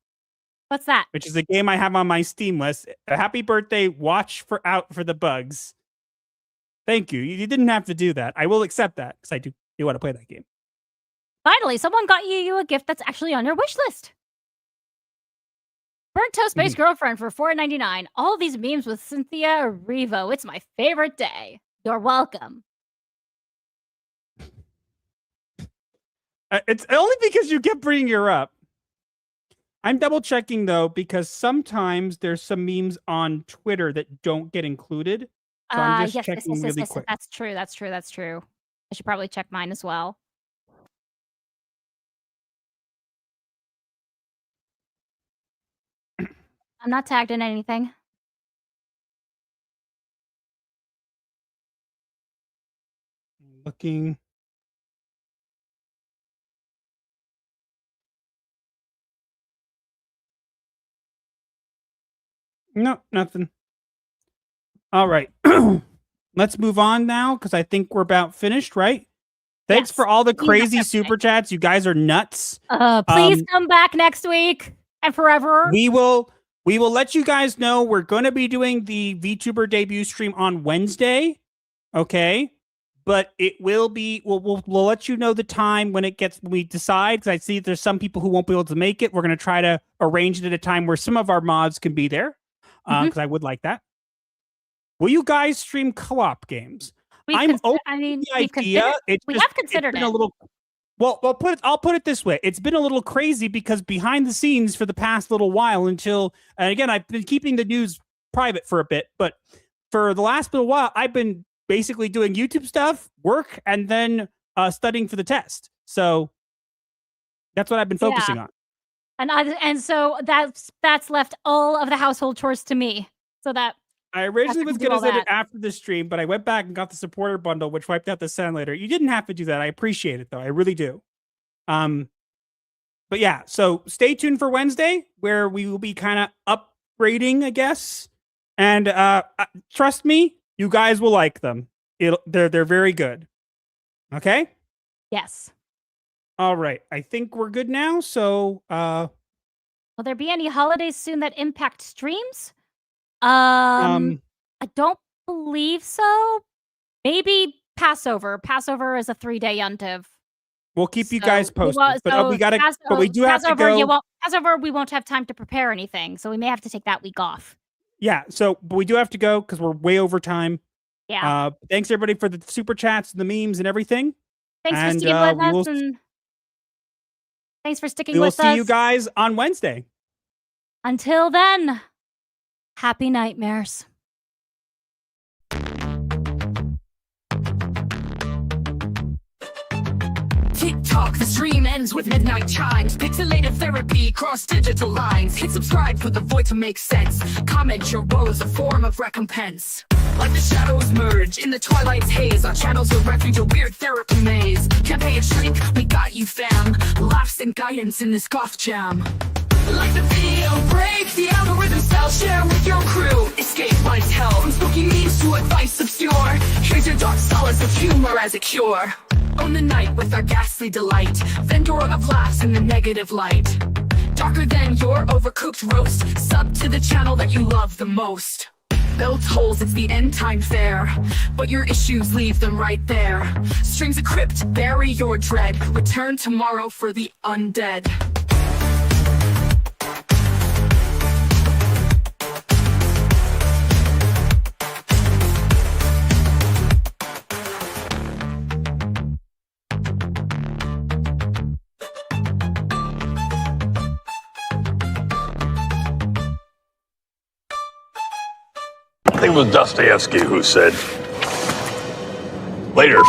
S6: What's that?
S5: Which is a game I have on my Steam list. A happy birthday, watch out for the bugs. Thank you. You didn't have to do that. I will accept that because I do want to play that game.
S6: Finally, someone got you a gift that's actually on your wish list. Burnt toast based girlfriend for $4.99. All these memes with Cynthia Revo. It's my favorite day. You're welcome.
S5: It's only because you kept bringing her up. I'm double checking though, because sometimes there's some memes on Twitter that don't get included. So I'm just checking really quick.
S6: That's true. I should probably check mine as well. I'm not tagged in anything.
S5: Looking. No, nothing. All right. Let's move on now because I think we're about finished, right? Thanks for all the crazy super chats. You guys are nuts.
S6: Please come back next week and forever.
S5: We will let you guys know we're going to be doing the VTuber debut stream on Wednesday. Okay? But it will be we'll let you know the time when we decide, because I see there's some people who won't be able to make it. We're going to try to arrange it at a time where some of our mods can be there. Because I would like that. Will you guys stream co-op games? I'm open to the idea.
S6: We have considered it.
S5: A little, I'll put it this way. It's been a little crazy because behind the scenes for the past little while and again, I've been keeping the news private for a bit, but for the last little while, I've been basically doing YouTube stuff, work, and then studying for the test. So that's what I've been focusing on.
S6: And so that's left all of the household chores to me. So that
S5: I originally was going to send it after the stream, but I went back and got the supporter bundle, which wiped out the send later. You didn't have to do that. I appreciate it, though. I really do. But yeah, so stay tuned for Wednesday, where we will be kind of upgrading, I guess. And trust me, you guys will like them. They're very good. Okay?
S6: Yes.
S5: All right. I think we're good now. So,
S6: will there be any holidays soon that impact streams? I don't believe so. Maybe Passover. Passover is a 3-day yuntiv.
S5: We'll keep you guys posted. But we gotta. But we do have to go.
S6: Passover, we won't have time to prepare anything, so we may have to take that week off.
S5: Yeah. So, but we do have to go because we're way over time.
S6: Yeah.
S5: Thanks everybody for the super chats, the memes, and everything.
S6: Thanks for sticking with us, and thanks for sticking with us.
S5: We'll see you guys on Wednesday.
S6: Until then, happy nightmares.
S16: TikTok, the stream ends with midnight chimes. Pixelated therapy, cross digital lines. Hit subscribe for the void to make sense. Comment your woes, a form of recompense. Like the shadows merge in the twilight's haze, our channel's a refuge, a weird therapy maze. Campaign and shrink, we got you fam. Laughs and guidance in this goth jam. Like the video break, the algorithm style, share with your crew. Escape life's hell, from spooky memes to advice obscure. Here's your dark solace of humor as a cure. Own the night with our ghastly delight. Vendor of laughs in the negative light. Darker than your overcooked roast. Sub to the channel that you love the most. Bell tolls, it's the end time fair. But your issues, leave them right there. Strings of crypt, bury your dread. Return tomorrow for the undead.
S2: I think it was Dostoevsky who said, later